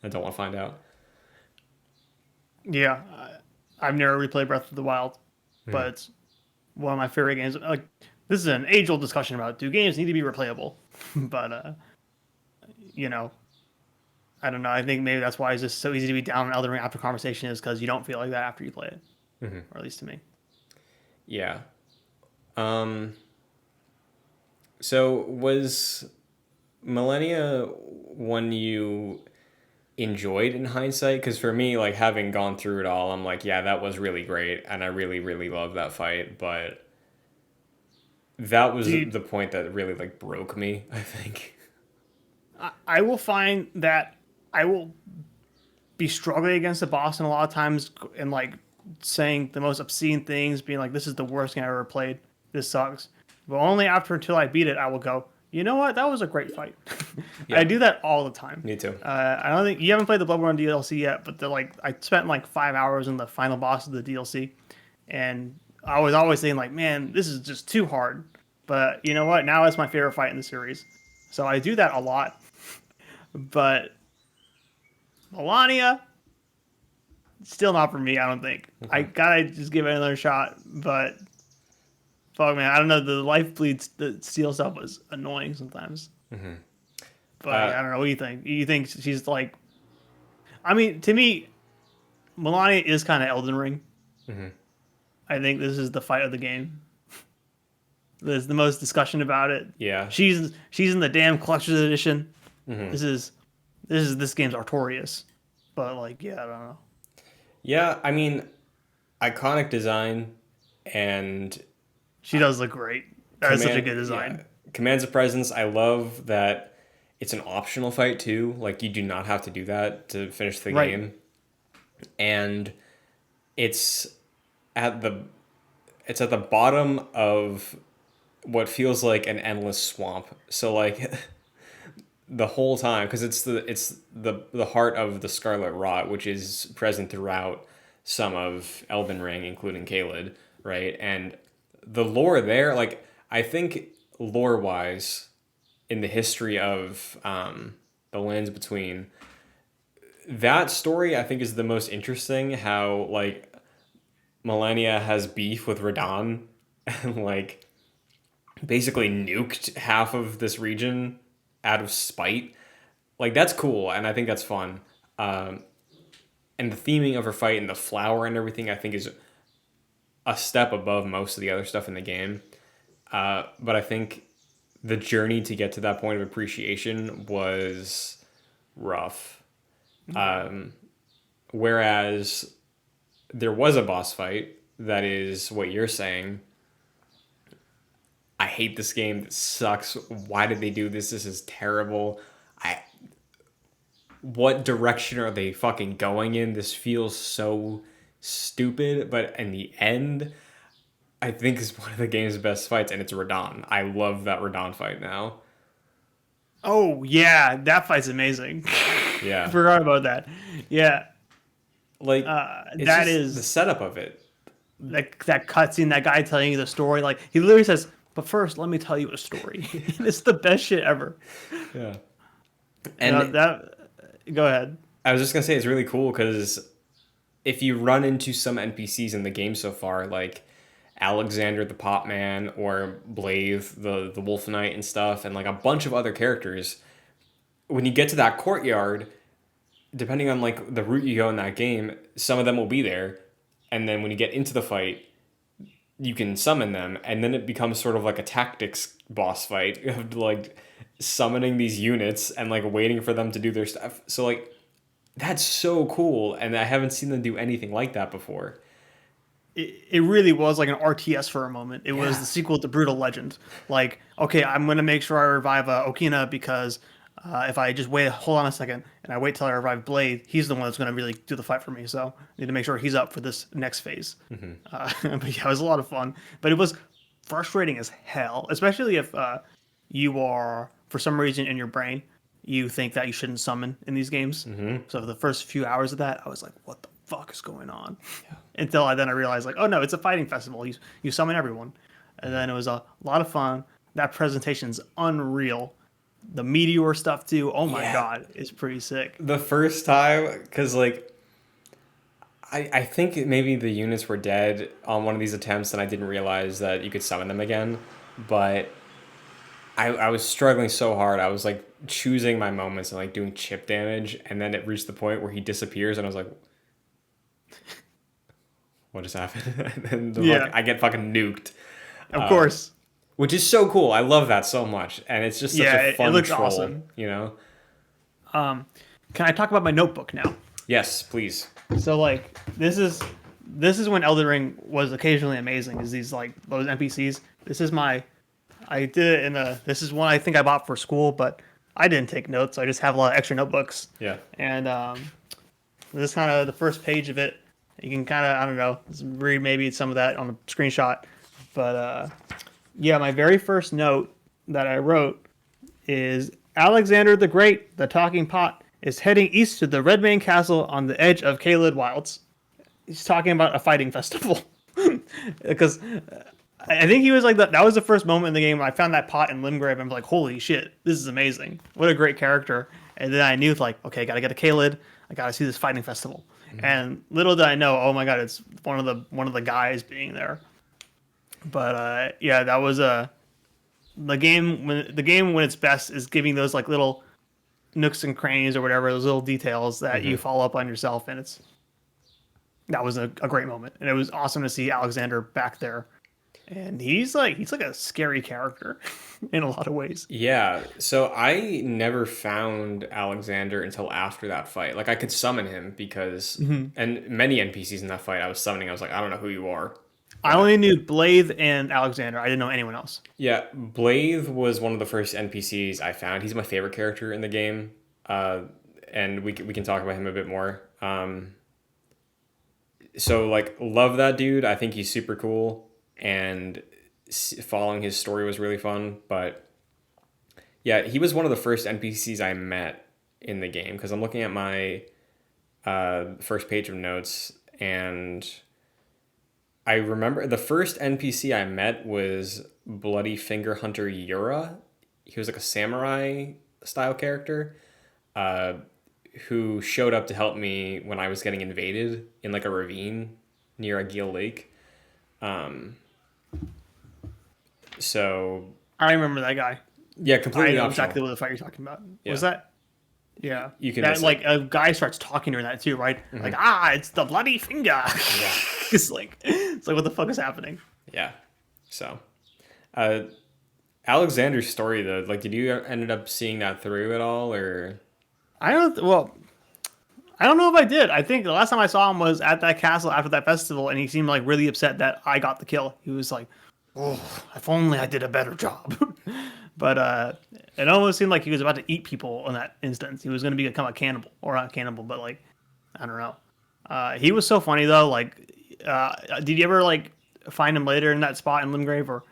A: I don't want to find out.
B: Yeah, I've never replayed Breath of the Wild, but it's one of my favorite games. Like this is an age-old discussion about do games need to be replayable, but you know, I don't know. I think maybe that's why it's just so easy to be down on Elden Ring after conversation is because you don't feel like that after you play it, or at least to me.
A: Yeah. Um. So was Millennia one you enjoyed in hindsight? Because for me, like having gone through it all, I'm like, yeah, that was really great, and I really, really love that fight. But that was
B: Dude,
A: the point that really like broke me. I think.
B: I will find that I will be struggling against the boss and a lot of times and like saying the most obscene things, being like, "This is the worst game I ever played. This sucks." But only after until I beat it, I will go, "You know what? That was a great fight." I
A: Yeah,
B: do that all the time.
A: me too.
B: I don't think you haven't played the Bloodborne DLC yet, but I spent like 5 hours in the final boss of the DLC, and I was always saying like, "Man, this is just too hard." But you know what? Now it's my favorite fight in the series, so I do that a lot. But Melania, still not for me. I don't think. I gotta just give it another shot. But fuck, man, I don't know. The life bleeds, the steel stuff was annoying sometimes. But
A: Uh,
B: I don't know. What do you think? You think she's like? I mean, to me, Melania is kind of Elden Ring. I think this is the fight of the game. There's the most discussion about it.
A: yeah.
B: She's in the damn collector's edition. This is this game's Artorias. But like, yeah, I don't know.
A: Yeah, I mean, iconic design and
B: She does look great. That is such a good
A: yeah,
B: design.
A: commands of presence. I love that it's an optional fight too. Like you do not have to do that to finish the
B: Right.
A: game, and it's at the it's at the bottom of what feels like an endless swamp. So like the whole time because it's the heart of the Scarlet Rot, which is present throughout. some of Elden Ring, including Caelid, right? And the lore there, like I think lore wise, in the history of the lands between, that story I think is the most interesting. How like Melania has beef with Radahn and like basically nuked half of this region out of spite. Like that's cool, and I think that's fun. Um, and the theming of her fight and the flower and everything, I think, is a step above most of the other stuff in the game. But I think the journey to get to that point of appreciation was rough. Um, Whereas there was a boss fight that is what you're saying. I hate this game. This sucks. Why did they do this? This is terrible. I What direction are they fucking going in? This feels so stupid, but in the end, I think is one of the game's best fights, and it's Radahn. I love that Radahn fight now.
B: Oh yeah, that fight's amazing. I
A: Yeah,
B: forgot about that. Yeah,
A: like it's
B: that
A: just the
B: is
A: setup of it.
B: that cutscene. That guy telling you the story. Like he literally says, "But first, let me tell you a story." It's the best shit ever.
A: Yeah,
B: You know
A: and
B: that. Go ahead.
A: I was just gonna say it's really cool because if you run into some NPCs in the game so far, like Alexander the Pop Man or Blaive the Wolf Knight and stuff, and like a bunch of other characters, when you get to that courtyard, depending on like the route you go in that game, some of them will be there, and then when you get into the fight, you can summon them, and then it becomes sort of like a tactics boss fight of like summoning these units and like waiting for them to do their stuff. So like that's so cool, and I haven't seen them do anything like that before.
B: It really was like an RTS for a moment. It was
A: Yeah.
B: the sequel to Brutal Legend. Like, okay, I'm gonna make sure I revive Okina because if I just wait, hold on a second, and I wait till I revive Blade, he's the one that's gonna really do the fight for me. So I need to make sure he's up for this next phase. But yeah, it was a lot of fun. But it was frustrating as hell, especially if you are for some reason in your brain you think that you shouldn't summon in these games. So for the first few hours of that, I was like, what the fuck is going on? Until I realized like, oh no, it's a fighting festival. You summon everyone, and then it was a lot of fun. That presentation's unreal. The meteor stuff too. Oh my
A: Yeah.
B: god, it's pretty sick.
A: The first time, because like I think maybe the units were dead on one of these attempts, and I didn't realize that you could summon them again. But I was struggling so hard. I was like choosing my moments and like doing chip damage, and then it reached the point where he disappears, and I was like, "What just happened?" And then
B: Yeah,
A: I get fucking nuked,
B: of course.
A: which is so cool. I love that so much, and it's just such
B: Yeah,
A: a
B: it
A: fun
B: looks
A: troll,
B: awesome.
A: you know?
B: Can I talk about my notebook now?
A: Yes, please.
B: So like this is when Elden Ring was occasionally amazing. Is these like those NPCs? This is my I did it in a this is one I think I bought for school, but I didn't take notes. I just have a lot of extra notebooks.
A: Yeah.
B: And this is kind of the first page of it. You can kind of I don't know read maybe some of that on the screenshot, but yeah, my very first note that I wrote is Alexander the Great, the talking pot, is heading east to the Redmane Castle on the edge of Caelid Wilds. He's talking about a fighting festival. Because I think he was like that was the first moment in the game when I found that pot in Limgrave and I was like, holy shit, this is amazing. What a great character. And then I knew like, okay, gotta get to Caelid. I gotta see this fighting festival. And little did I know, oh my god, it's one of the guys being there. But yeah, that was the game when it's best is giving those like little nooks and crannies or whatever, those little details that you follow up on yourself, and that was a great moment, and it was awesome to see Alexander back there, and he's like a scary character in a lot of ways.
A: Yeah, so I never found Alexander until after that fight. Like I could summon him because, and many NPCs in that fight I was summoning, I was like, I don't know who you are.
B: I only knew Blaive and Alexander. I didn't know anyone else.
A: Yeah, Blaive was one of the first NPCs I found. He's my favorite character in the game, and we can talk about him a bit more. So like, love that dude. I think he's super cool, and following his story was really fun. But yeah, he was one of the first NPCs I met in the game because I'm looking at my first page of notes, And I remember the first NPC I met was Bloody Finger Hunter Yura. He was like a samurai style character uh, who showed up to help me when I was getting invaded in like a ravine near a Gil Lake. Um, so
B: I remember that guy.
A: yeah,
B: I
A: completely
B: know
A: optional.
B: exactly what the fight you're talking about.
A: Yeah,
B: Was that? Yeah.
A: you can
B: That
A: miss it.
B: like a guy starts talking during that too, right? Like, it's the bloody finger.
A: Yeah,
B: It's like what the fuck is happening?
A: yeah. So uh, Alexander's story though, like, did you ended up seeing that through at all, or
B: I don't. Well, I don't know if I did. I think the last time I saw him was at that castle after that festival, and he seemed like really upset that I got the kill. He was like, "Oh, if only I did a better job." But it almost seemed like he was about to eat people in that instance. He was going to become a cannibal, or not cannibal, but like I don't know. He was so funny though. Like, did you ever like find him later in that spot in Limgrave, or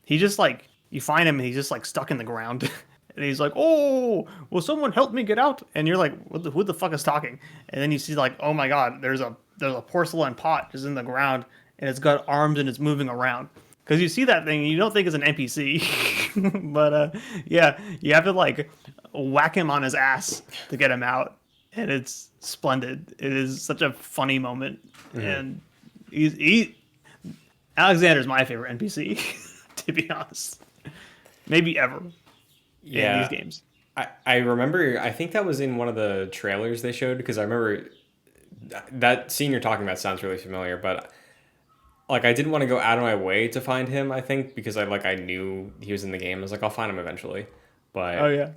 B: he just like you find him and he's just like stuck in the ground, and he's like, "Oh, will someone help me get out?" And you're like, who the fuck is talking?" And then you see like, "Oh my god, there's a porcelain pot just in the ground, and it's got arms and it's moving around." Because you see that thing, and you don't think it's an NPC, but yeah, you have to like whack him on his ass to get him out, and it's splendid. It is such a funny moment, and he Alexander's my favorite NPC, to be honest. Maybe ever in these
A: yeah.
B: games.
A: I remember. I think that was in one of the trailers they showed because I remember that scene you're talking about sounds really familiar, but like I didn't want to go out of my way to find him. I think because I knew he was in the game. I was like, I'll find him eventually.
B: Oh
A: But
B: yeah.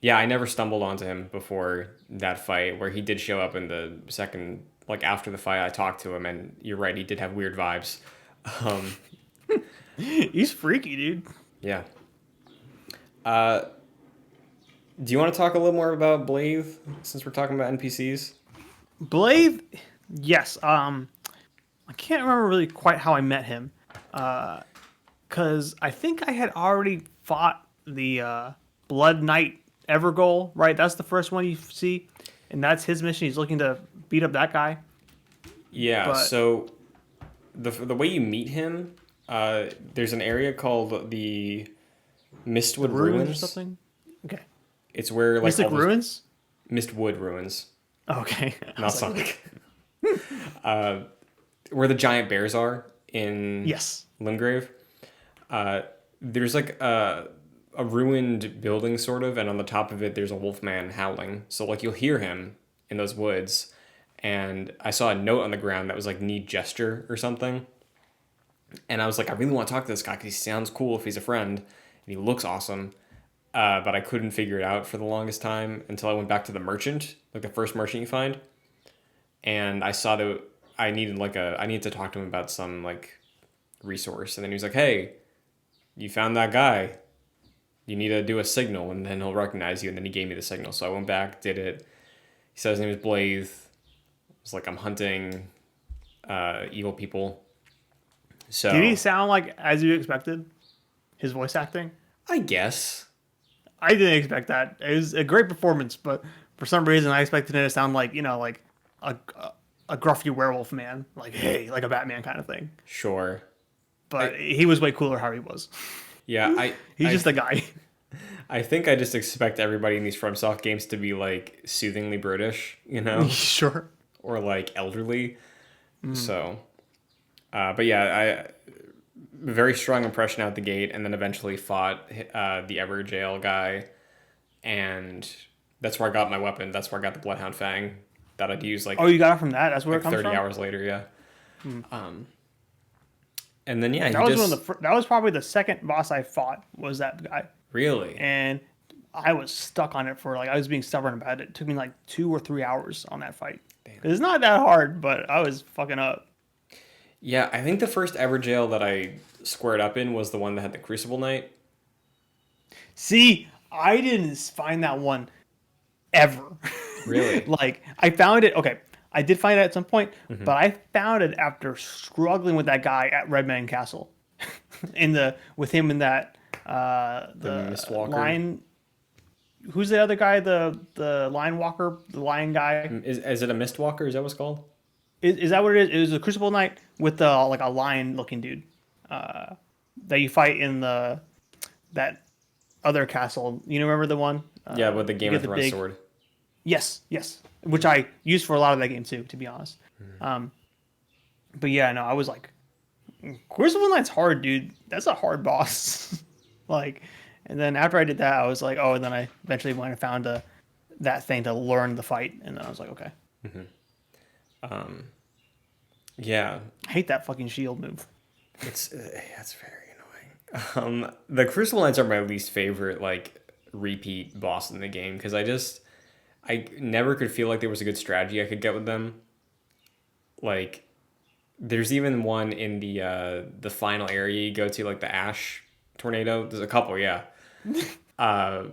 A: yeah, I never stumbled onto him before that fight where he did show up in the second. Like after the fight, I talked to him, and you're right, he did have weird vibes. Um,
B: He's freaky, dude.
A: yeah. Uh, do you want to talk a little more about Blade since we're talking about NPCs?
B: Blade, yes. I can't remember really quite how I met him, because I think I had already fought the Blood Knight Evergoal. Right, that's the first one you see, and that's his mission. He's looking to beat up that guy.
A: Yeah.
B: But
A: So the way you meet him, there's an area called the
B: the
A: Mistwood
B: ruins or
A: Ruins.
B: something. Okay,
A: It's where like
B: Mystic
A: all those
B: Ruins.
A: Mistwood Ruins,
B: Okay, I
A: not
B: was like,
A: Sonic. Where the giant bears are in
B: yes.
A: Limgrave. Uh, there's like a ruined building sort of, and on the top of it there's a wolf man howling. So like you'll hear him in those woods, and I saw a note on the ground that was like need gesture or something, and I was like I really want to talk to this guy because he sounds cool if he's a friend, and he looks awesome. But I couldn't figure it out for the longest time until I went back to the merchant, like the first merchant you find, and I saw that I needed to talk to him about some like resource, and then he was like, "Hey, you found that guy. You need to do a signal, and then he'll recognize you." And then he gave me the signal, so I went back, did it. He said his name was Blaze. I was like, "I'm hunting evil people."
B: Did he
A: So
B: sound like as you expected? His voice acting?
A: I guess,
B: I didn't expect that. It was a great performance, but for some reason I expected it to sound like like a gruffy werewolf man, like hey, like a Batman kind of thing.
A: sure. I
B: But he was way cooler how he was.
A: yeah,
B: He's just a guy.
A: I think I just expect everybody in these FromSoft games to be like soothingly British, you know,
B: Sure.
A: or like elderly. So, but yeah, I very strong impression out the gate, and then eventually fought the Everjail guy, and that's where I got my weapon. That's where I got the Bloodhound Fang that I'd use
B: Oh, you got it from that? That's where it
A: like
B: comes
A: 30
B: from.
A: hours later. Yeah. And then yeah,
B: That
A: he
B: was one
A: just
B: of the. That was probably the second boss I fought. Was that guy?
A: really.
B: And I was stuck on it for like I was being stubborn about it. It took me like 2 or 3 hours on that fight. It's not that hard, but I was fucking up.
A: Yeah, I think the first Everjail that I squared up in was the one that had the Crucible Knight.
B: See, I didn't find that one ever.
A: Really?
B: Like I found it. Okay, I did find it at some point, but I found it after struggling with that guy at Redman Castle, in the with him in that the
A: Mistwalker.
B: line. Who's the other guy? The line walker, the lion guy.
A: Is it a Mistwalker? Is that what it's called?
B: Is that what it is? It was a Crucible Knight with like a lion looking dude that you fight in the that other castle. You remember the one?
A: Yeah, with the
B: You
A: Game of
B: get the
A: Thrones
B: big.
A: sword.
B: Yes, yes. Which I used for a lot of that game too, to be honest. Um, but yeah, no, I was like, Crucible Knight's hard, dude. That's a hard boss. Like, and then after I did that, I was like, oh, and then I eventually went and found that thing to learn the fight, and then I was like, okay,
A: Um, yeah,
B: I hate that fucking shield move.
A: it's that's very annoying. The Crucible Knights are my least favorite like repeat boss in the game because I never could feel like there was a good strategy I could get with them. Like there's even one in the final area you go to, like the Ash tornado. There's a couple, yeah. Uh,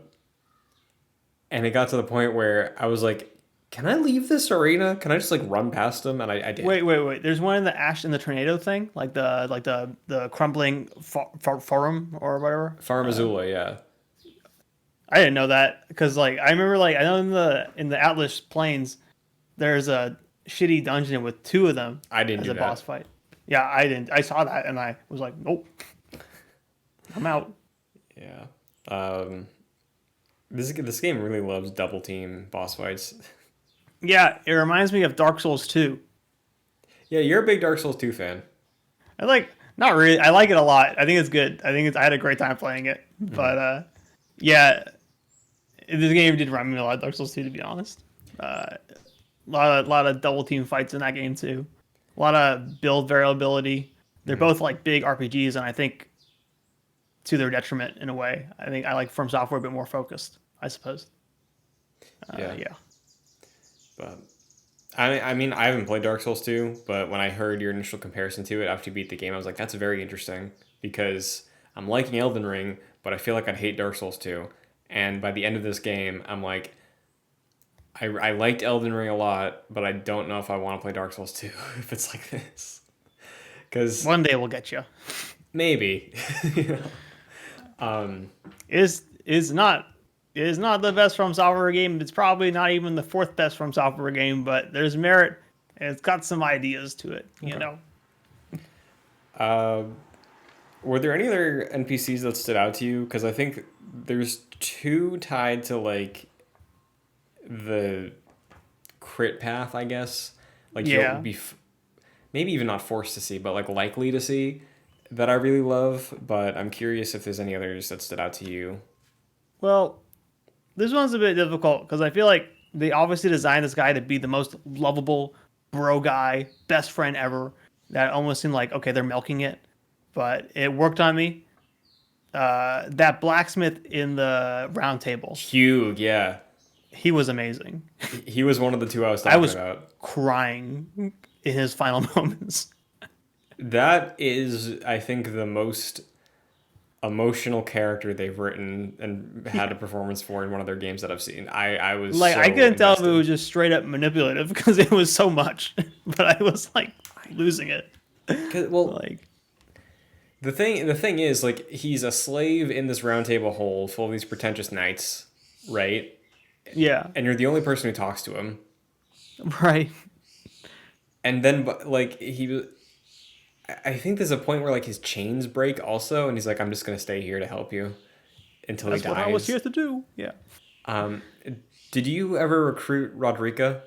A: and it got to the point where I was like, "Can I leave this arena? Can I just like run past them?" And I did.
B: Wait. There's one in the Ash and the Tornado thing, like the crumbling forum or whatever.
A: Farm Azula, yeah,
B: I didn't know that because like I remember like I know in the Atlas Plains there's a shitty dungeon with two of them
A: I didn't
B: as
A: do
B: a boss
A: that.
B: fight. Yeah, I didn't. I saw that and I was like, nope, I'm out.
A: Yeah. Um, this game really loves double team boss fights.
B: Yeah, it reminds me of Dark Souls 2.
A: Yeah, you're a big Dark Souls 2 fan.
B: I like not really. I like it a lot. I think it's good. I had a great time playing it.
A: Mm-hmm.
B: But yeah, this game did remind me a lot of Dark Souls 2 to be honest. A lot of double team fights in that game too. A lot of build variability. They're
A: Mm-hmm.
B: both like big RPGs, and I think to their detriment in a way. I think I like From Software a bit more focused, I suppose.
A: Yeah,
B: Yeah.
A: but I mean, I haven't played Dark Souls 2, but when I heard your initial comparison to it after you beat the game, I was like, that's very interesting because I'm liking Elden Ring, but I feel like I'd hate Dark Souls 2. And by the end of this game, I'm like, I liked Elden Ring a lot, but I don't know if I want to play Dark Souls 2 if it's like this. Because
B: One day we'll get you.
A: maybe. You know? Um,
B: Is not is not the best From Software game. It's probably not even the fourth best From Software game, but there's merit and it's got some ideas to it. You
A: okay.
B: know.
A: Uh, were there any other NPCs that stood out to you? Because I think there's two tied to like the crit path, I guess. Like you'll
B: Yeah.
A: be maybe even not forced to see, but like likely to see that I really love. But I'm curious if there's any others that stood out to you.
B: Well, this one's a bit difficult because I feel like they obviously designed this guy to be the most lovable bro guy, best friend ever. That almost seemed like okay, they're milking it, but it worked on me. That blacksmith in the round table,
A: Hugh, yeah,
B: he was amazing.
A: he was one of the two I was
B: I
A: talking
B: was
A: about.
B: crying in his final moments.
A: That is, I think, the most emotional character they've written and had a performance for in one of their games that I've seen. I was
B: Like
A: so
B: I couldn't tell if it
A: invested.
B: was just straight up manipulative because it was so much, but I was like losing it.
A: Well,
B: Like
A: the thing is, like, he's a slave in this round table hole full of these pretentious knights, right?
B: yeah,
A: And you're the only person who talks to him.
B: right.
A: And then, like, I think there's a point where like his chains break also, and he's like, "I'm just gonna stay here to help you until he
B: That's what I was
A: dies."
B: here to do. Yeah.
A: Um, did you ever recruit Rodrika?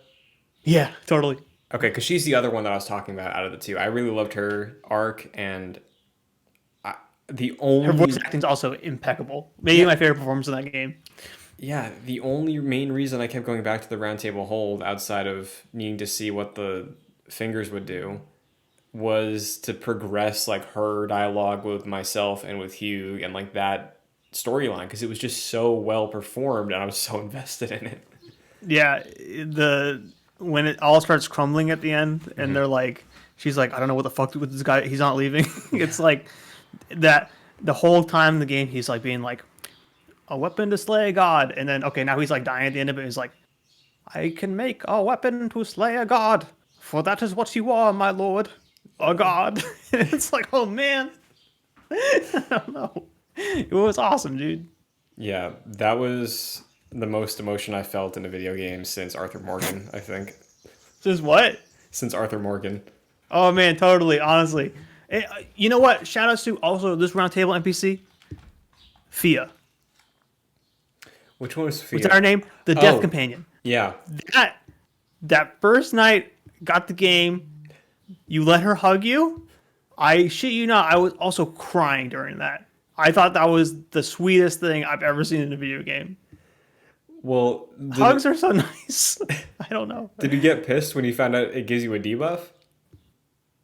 B: Yeah, totally.
A: Okay, because she's the other one that I was talking about out of the two. I really loved her arc, and the
B: Her voice
A: only
B: acting's also impeccable. Maybe
A: yeah
B: my favorite performance in that game.
A: yeah the only main reason I kept going back to the round table hold outside of needing to see what the fingers would do was to progress like her dialogue with myself and with Hugh and like that storyline because it was just so well performed and I was so invested in it.
B: Yeah, the when it all starts crumbling at the end, and
A: Hmm.
B: they're like, she's like, I don't know what the fuck with this guy. He's not leaving. It's like that the whole time in the game. He's like being like a weapon to slay a god, and then okay, now he's like dying at the end of it. He's like, I can make a weapon to slay a god, for that is what you are, my lord, a god. It's like, oh man, I don't know. It was awesome, dude.
A: Yeah, that was the most emotion I felt in a video game since Arthur Morgan, I think.
B: Just what?
A: since Arthur Morgan.
B: Oh man, totally. Honestly, you know what? Shout outs to also this roundtable NPC, Fia.
A: Which one was
B: What's
A: Sophia?
B: her name? The Death
A: Oh,
B: Companion.
A: yeah.
B: That that first night, got the game. You let her hug you. I shit you not. I was also crying during that. I thought that was the sweetest thing I've ever seen in a video game.
A: Well,
B: Hugs are so nice. I don't know.
A: did you get pissed when you found out it gives you a debuff?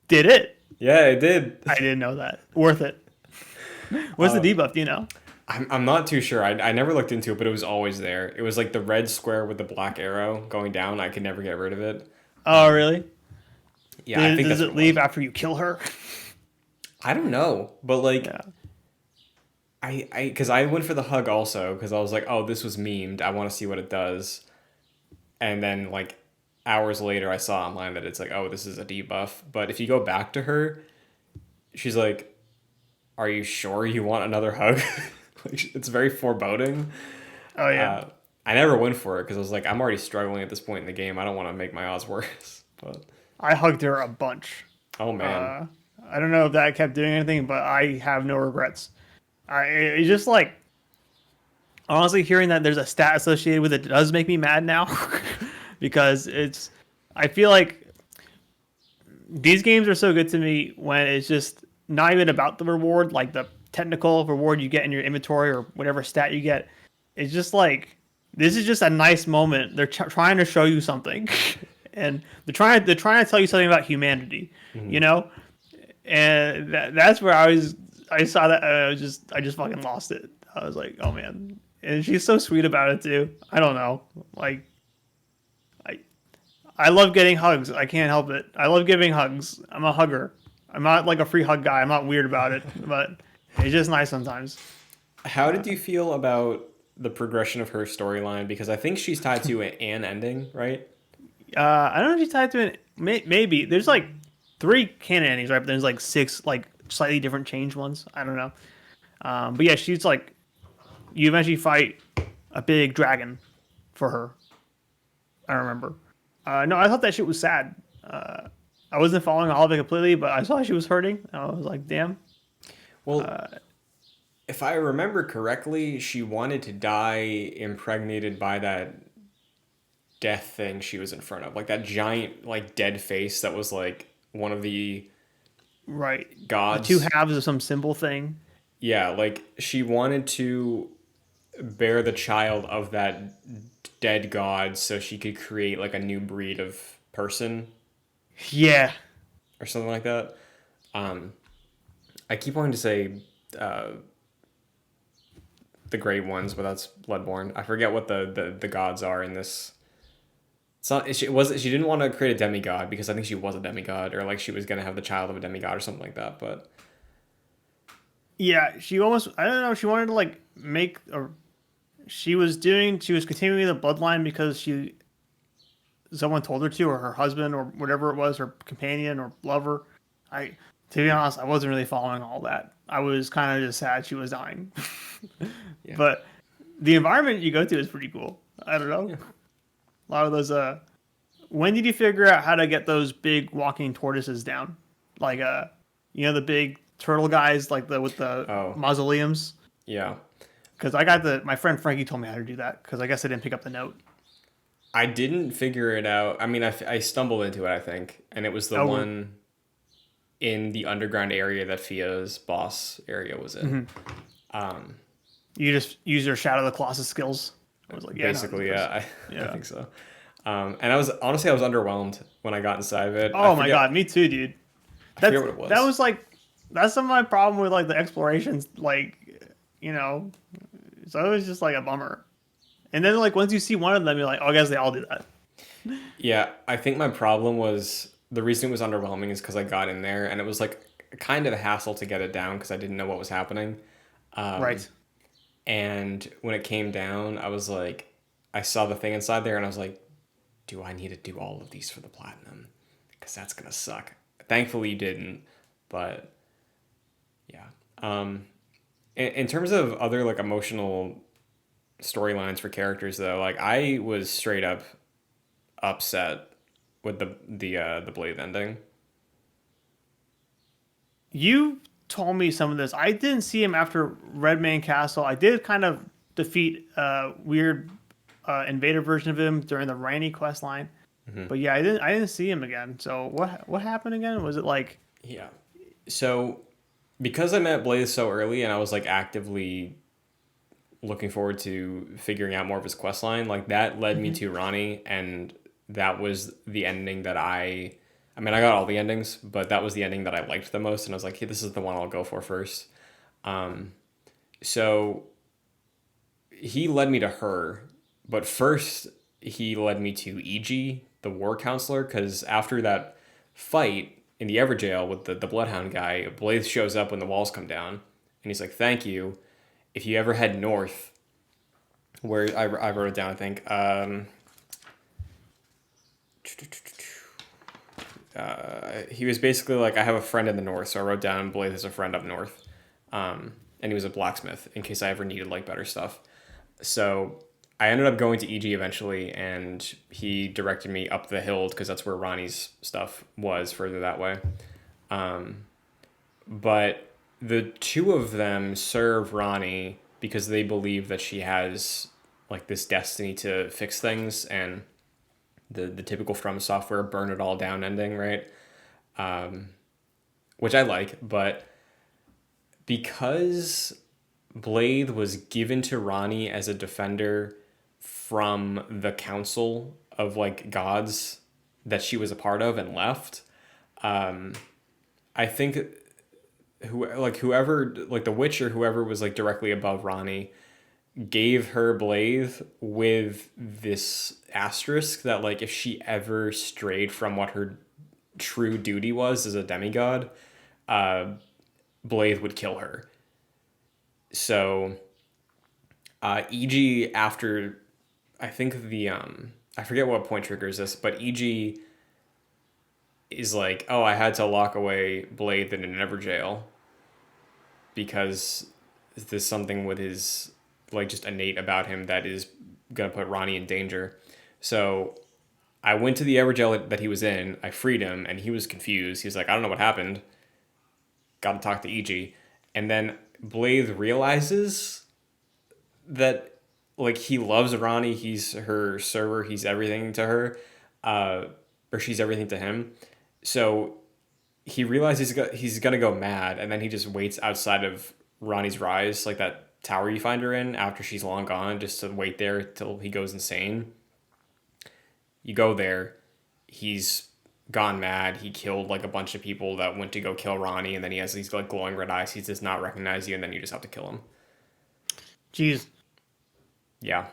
B: Did it?
A: Yeah, it did.
B: I didn't know that. Worth it. What's the debuff? Do you know?
A: I'm not too sure. I never looked into it, but it was always there. It was like the red square with the black arrow going down. I could never get rid of it.
B: Oh, really?
A: Yeah, I think
B: Does
A: that's what
B: it
A: it
B: leave
A: was.
B: after you kill her?
A: I don't know, but like
B: Yeah.
A: because I went for the hug also because I was like, oh, this was memed. I want to see what it does. And then like hours later, I saw online that it's like, oh, this is a debuff. But if you go back to her, she's like, are you sure you want another hug? Like, it's very foreboding.
B: Oh yeah.
A: Uh, I never went for it because I was like, I'm already struggling at this point in the game. I don't want to make my odds worse. But
B: I hugged her a bunch.
A: oh man,
B: I don't know if that kept doing anything, but I have no regrets. It's just like honestly hearing that there's a stat associated with it does make me mad now because it's. I feel like these games are so good to me when it's just not even about the reward, like the technical reward you get in your inventory or whatever stat you get. It's just like this is just a nice moment. They're trying to show you something, and they're trying to tell you something about humanity, you know. And that's where I saw that I just fucking lost it. I was like, oh man, and she's so sweet about it too. I don't know, like I I love getting hugs. I can't help it. I love giving hugs. I'm a hugger. I'm not like a free hug guy. I'm not weird about it, but it's just nice sometimes.
A: how did you feel about the progression of her storyline? Because I think she's tied to an ending, right?
B: I don't know if she's tied to it. Maybe there's like three canon endings, right? But there's like six like slightly different changed ones. I don't know. But yeah, she's like you eventually fight a big dragon for her. I remember. No, I thought that shit was sad. I wasn't following all of it completely, but I saw she was hurting. I was like, damn.
A: Well, if I remember correctly, she wanted to die impregnated by that death thing she was in front of, like that giant, like dead face that was like one of the
B: Right. The two
A: gods.
B: halves of some symbol thing.
A: Yeah, like she wanted to bear the child of that dead god so she could create like a new breed of person
B: Yeah.
A: or something like that. Um, I keep wanting to say uh, the great ones, but that's Bloodborne. I forget what the gods are in this. It's not. She didn't want to create a demigod because I think she was a demigod, or like she was gonna have the child of a demigod or something like that. But
B: Yeah. She almost, I don't know, she wanted to like make, or she was continuing the bloodline because someone told her to, or her husband, or whatever it was, her companion or lover. I, to be honest, I wasn't really following all that. I was kind of just sad she was dying.
A: yeah,
B: But the environment you go to is pretty cool. I don't know.
A: yeah.
B: A lot of those. When did you figure out how to get those big walking tortoises down? Like the big turtle guys, like the with the
A: Oh,
B: mausoleums.
A: yeah.
B: Because I got my friend Frankie told me how to do that. Because I guess I didn't pick up the note.
A: I didn't figure it out. I mean, I stumbled into it, I think, and it was the
B: Oh,
A: one in the underground area that Fia's boss area was in. Um,
B: you just use your Shadow of the Colossus skills. I was like, yeah, no,
A: basically, yeah, I
B: yeah.
A: think so. And I was underwhelmed when I got inside of it.
B: Oh my god, me too, dude.
A: I
B: That's
A: forget what it was.
B: that was like that's some of my problem with like the explorations, like you know. So it was just like a bummer. And then like once you see one of them, you're like, oh, I guess they all do that.
A: Yeah, I think my problem was the reason it was underwhelming is because I got in there and it was like kind of a hassle to get it down because I didn't know what was happening. Um,
B: Right.
A: and when it came down, I was like, I saw the thing inside there and I was like, do I need to do all of these for the platinum? Because that's gonna suck. Thankfully, you didn't, but yeah. In terms of other like emotional storylines for characters though, like I was straight up upset with the Blade ending.
B: You told me some of this. I didn't see him after Redman Castle. I did kind of defeat a weird invader version of him during the Rainy quest line. But yeah, I didn't see him again. So what happened again? Was it like
A: Yeah. So because I met Blaze so early and I was like actively looking forward to figuring out more of his quest line, like that led me to Ronnie, and that was the ending that I mean, I got all the endings, but that was the ending that I liked the most, and I was like, hey, this is the one I'll go for first. So he led me to her, but first he led me to EG, the war counselor, because after that fight in the Everjail with the Bloodhound guy, Blaze shows up when the walls come down, and he's like, thank you. If you ever head north, where I wrote it down, I think. He was basically like, I have a friend in the north, so I wrote down Blaze has a friend up north, and he was a blacksmith in case I ever needed like better stuff. So I ended up going to EG eventually, and he directed me up the hill because that's where Ronnie's stuff was further that way. But the two of them serve Ronnie because they believe that she has like this destiny to fix things, and the typical From Software burn it all down ending, right? Which I like, but because Blade was given to Ronnie as a defender from the council of like gods that she was a part of and left, I think whoever like the Witcher, whoever was like directly above Ronnie, gave her Blade with this asterisk that like if she ever strayed from what her true duty was as a demigod, Blade would kill her. So EG after I think the I forget what point triggers this, but EG is like, oh, I had to lock away Blade in an Everjail because there's something with his like just innate about him that is gonna put Ronnie in danger. So I went to the Everjail that he was in, I freed him, and he was confused. He was like, I don't know what happened. Gotta talk to EG. And then Blade realizes that like he loves Ronnie, he's her server, he's everything to her, or she's everything to him. So he realizes he's gonna go mad, and then he just waits outside of Ronnie's Rise, like that tower you find her in after she's long gone, just to wait there till he goes insane. You go there, he's gone mad. He killed like a bunch of people that went to go kill Ronnie, and then he has these like glowing red eyes. He does not recognize you, and then you just have to kill him.
B: Jeez.
A: Yeah,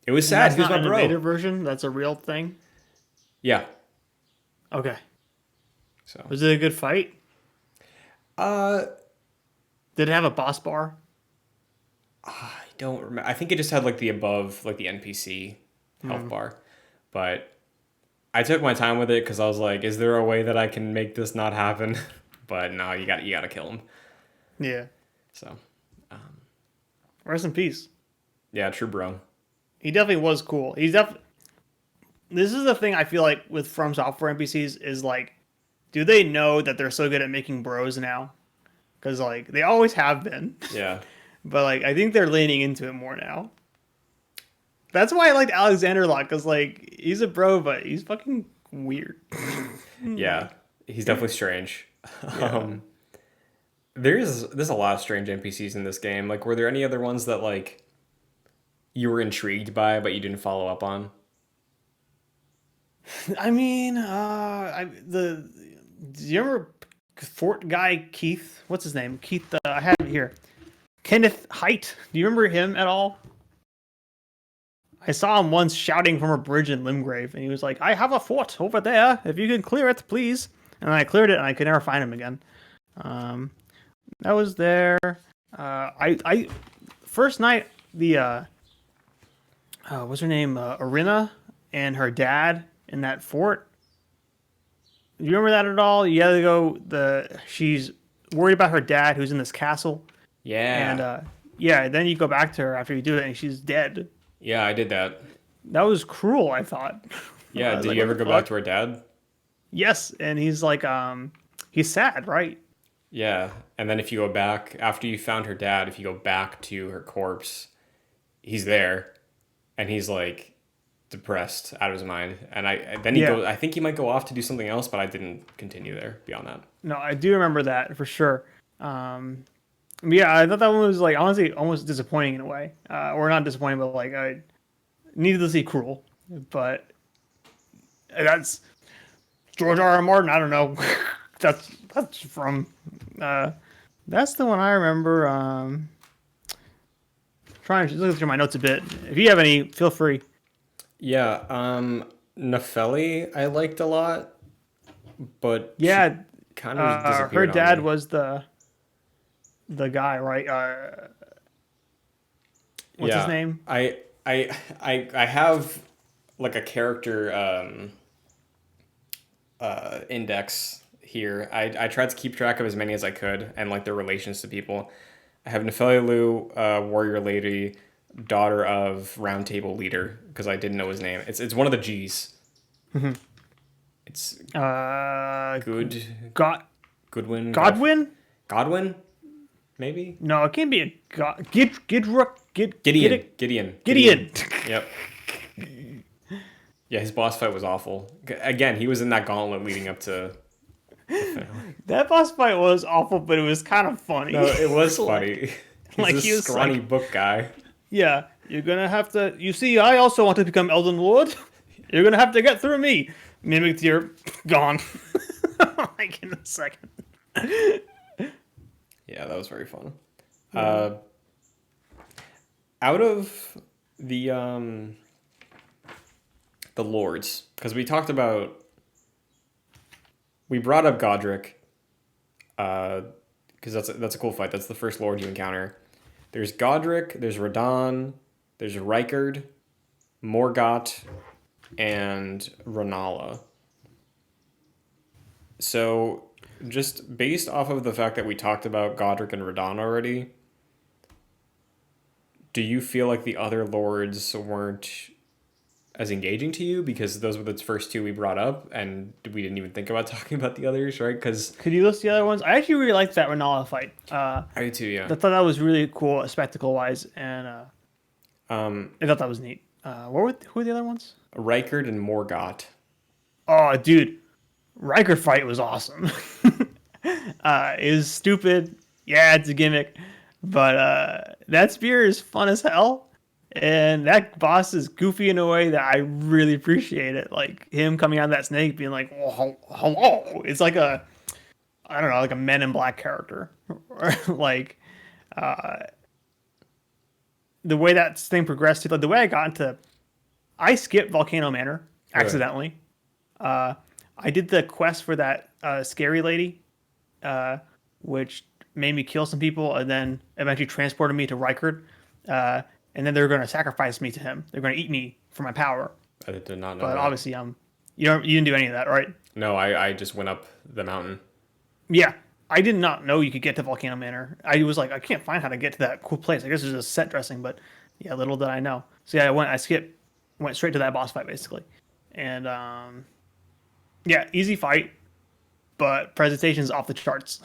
A: it was
B: And
A: sad.
B: that's
A: He was
B: not
A: my
B: an
A: bro.
B: invader version? That's a real thing?
A: Yeah.
B: Okay.
A: So.
B: Was it a good fight?
A: Uh,
B: Did it have a boss bar?
A: I don't remember. I think it just had like the above, like the NPC health bar, but I took my time with it because I was like, is there a way that I can make this not happen? But no, you got to kill him.
B: Yeah.
A: So.
B: Rest in peace.
A: Yeah, true, bro.
B: He definitely was cool. He's definitely. This is the thing I feel like with From Software NPCs is like, do they know that they're so good at making bros now? Because like they always have been,
A: Yeah.
B: but like I think they're leaning into it more now. That's why I liked Alexander a lot, because like he's a bro, but he's fucking weird.
A: Yeah, he's definitely strange. Um, there's a lot of strange NPCs in this game. Like, were there any other ones that like you were intrigued by but you didn't follow up on?
B: I mean, do you remember Fort guy Keith? What's his name? Keith. I have it here. Kenneth Height. Do you remember him at all? I saw him once shouting from a bridge in Limgrave, and he was like, "I have a fort over there. If you can clear it, please." And I cleared it, and I could never find him again. That was there. I first night what's her name? Arina and her dad in that fort. Do you remember that at all? You had to go. She's worried about her dad, who's in this castle,
A: Yeah.
B: and yeah, then you go back to her after you do it, and she's dead.
A: Yeah, I did that.
B: That was cruel, I thought.
A: Yeah,
B: I was
A: did
B: like,
A: you
B: what
A: ever
B: the
A: go back
B: fuck?
A: to her dad?
B: Yes, and he's like he's sad, right?
A: Yeah, and then if you go back after you found her dad, if you go back to her corpse, he's there, and he's like depressed out of his mind. And then he
B: Yeah.
A: goes. I think he might go off to do something else, but I didn't continue there beyond that.
B: No, I do remember that for sure. Yeah, I thought that one was like honestly almost disappointing in a way, or not disappointing, but like I needlessly cruel. But that's George R. R. Martin. I don't know. that's from. Uh, that's the one I remember. Trying to look through my notes a bit. If you have any, feel free.
A: Yeah, Nefeli I liked a lot, but she
B: Yeah,
A: kind of just
B: her
A: disappeared on
B: dad
A: me.
B: was the guy, right? What's his
A: Yeah,
B: name?
A: I have like a character index here. I tried to keep track of as many as I could and like their relations to people. I have Nefelilu, warrior lady, daughter of round table leader because I didn't know his name. It's one of the G's. It's
B: Uh,
A: good
B: God
A: Goodwin
B: Godwin?
A: Godwin maybe
B: No, it can't be a God. Gidrook.
A: Gideon Gideon
B: Gideon.
A: Yep. Yeah, his boss fight was awful. Again, he was in that gauntlet leading up to the finale.
B: That boss fight was awful, but it was kind of funny.
A: No, it was
B: like,
A: funny. He's
B: like
A: this
B: he was
A: scrawny
B: like,
A: book guy.
B: yeah, you're gonna have to. You see, I also want to become Elden Lord. You're gonna have to get through me. Mimic Tear gone. Like in a second.
A: Yeah, that was very fun.
B: Yeah.
A: Out of the lords, because we brought up Godric, because that's a cool fight. That's the first lord you encounter. There's Godric, there's Radahn, there's Rykard, Morgott, and Renala. So, just based off of the fact that we talked about Godric and Radahn already, do you feel like the other lords weren't as engaging to you because those were the first two we brought up and we didn't even think about talking about the others, right? Because
B: Could you list the other ones? I actually really liked that Renala fight.
A: I do too, yeah.
B: I thought that was really cool, spectacle wise, and I thought that was neat. Who were the other ones?
A: Rykard and Morgott.
B: Oh, dude, Riker fight was awesome. It was stupid. Yeah, it's a gimmick, but that spear is fun as hell. And that boss is goofy in a way that I really appreciate it. Like him coming out of that snake, being like, "Well, hello." It's like I don't know, like a Men in Black character. Like the way that thing progressed, like the way I got into, I skipped Volcano Manor accidentally. I did the quest for that scary lady, which made me kill some people, and then eventually transported me to Rykard. And then they're going to sacrifice me to him. They're going to eat me for my power.
A: I did not know
B: But
A: that.
B: obviously, you didn't do any of that, right?
A: No, I just went up the mountain.
B: Yeah, I did not know you could get to Volcano Manor. I was like, I can't find how to get to that cool place. I guess it's just set dressing, but yeah, little did I know. So yeah, I skipped, went straight to that boss fight basically, and yeah, easy fight, but presentation's off the charts.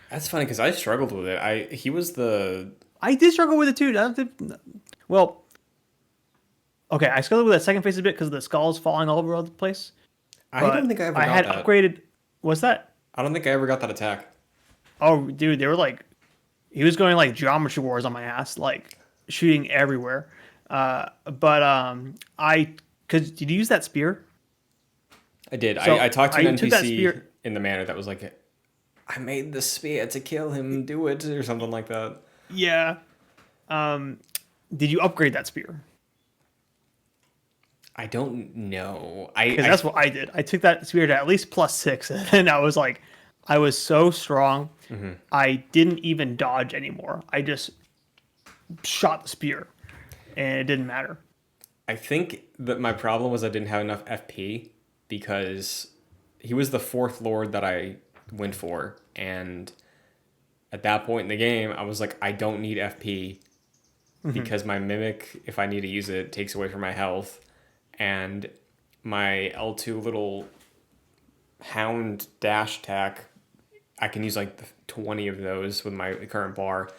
A: That's funny because I struggled with it. He was the
B: I did struggle with it too. Well, okay, I struggled with that second phase a bit because the skulls falling all over the place.
A: I
B: But
A: don't think I ever
B: I
A: got
B: had
A: that.
B: upgraded. What's that?
A: I don't think I ever got that attack.
B: Oh, dude, they were like, he was going like geometry wars on my ass, like shooting everywhere. But did you use that spear?
A: I did.
B: So
A: I talked to an
B: I took that
A: NPC
B: spear.
A: in the manor that was like, I made the spear to kill him, do it, or something like that.
B: Yeah. Did you upgrade that spear?
A: I don't know.
B: Because that's what I did. I took that spear to at least +6, and then I was like, I was so strong. I didn't even dodge anymore. I just shot the spear, and it didn't matter.
A: I think that my problem was I didn't have enough FP because he was the fourth lord that I went for, and at that point in the game, I was like, I don't need FP because my mimic, if I need to use it, takes away from my health, and my L2 little Hound dash attack, I can use like 20 of those with my current bar,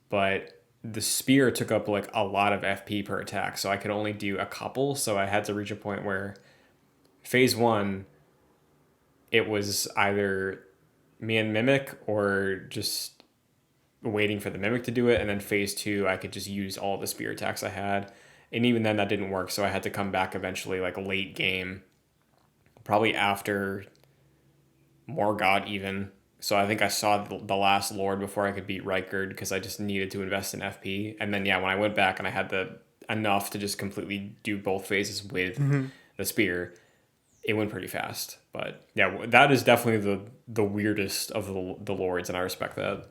A: but the spear took up like a lot of FP per attack, so I could only do a couple. So I had to reach a point where phase one, it was either me and Mimic or just waiting for the Mimic to do it. And then phase two, I could just use all the spear attacks I had. And even then, that didn't work. So I had to come back eventually, like late game, probably after Morgott even. So I think I saw the last Lord before I could beat Rykard because I just needed to invest in FP. And then yeah, when I went back and I had the enough to just completely do both phases with
B: Mm-hmm.
A: the spear, it went pretty fast. But yeah, that is definitely the weirdest of the lords, and I respect that.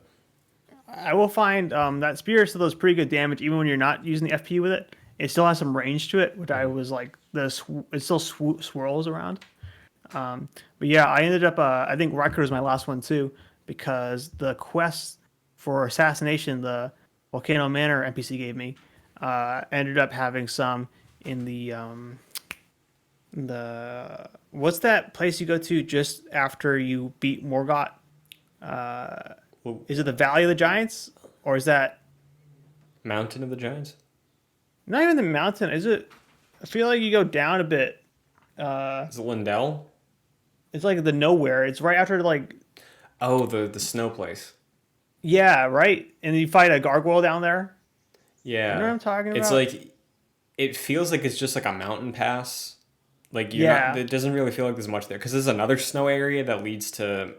B: I will find that spear still does pretty good damage even when you're not using the FP with it. It still has some range to it, which I was like it still swirls around. But yeah, I ended up. I think Riker was my last one too, because the quest for assassination, the Volcano Manor NPC gave me, ended up having some in the what's that place you go to just after you beat Morgott?
A: Well,
B: Is it the Valley of the Giants, or is that
A: Mountain of the Giants?
B: not even the mountain? Is it? I feel like you go down a bit.
A: Is it Lindell?
B: It's like the nowhere. It's right after like
A: Oh, the snow place.
B: yeah, right. And you fight a gargoyle down there. You know what
A: Yeah.
B: I'm talking
A: It's
B: about?
A: like it feels like it's just like a mountain pass. Like you're not.
B: Yeah,
A: It doesn't really feel like there's much there because there's another snow area that leads to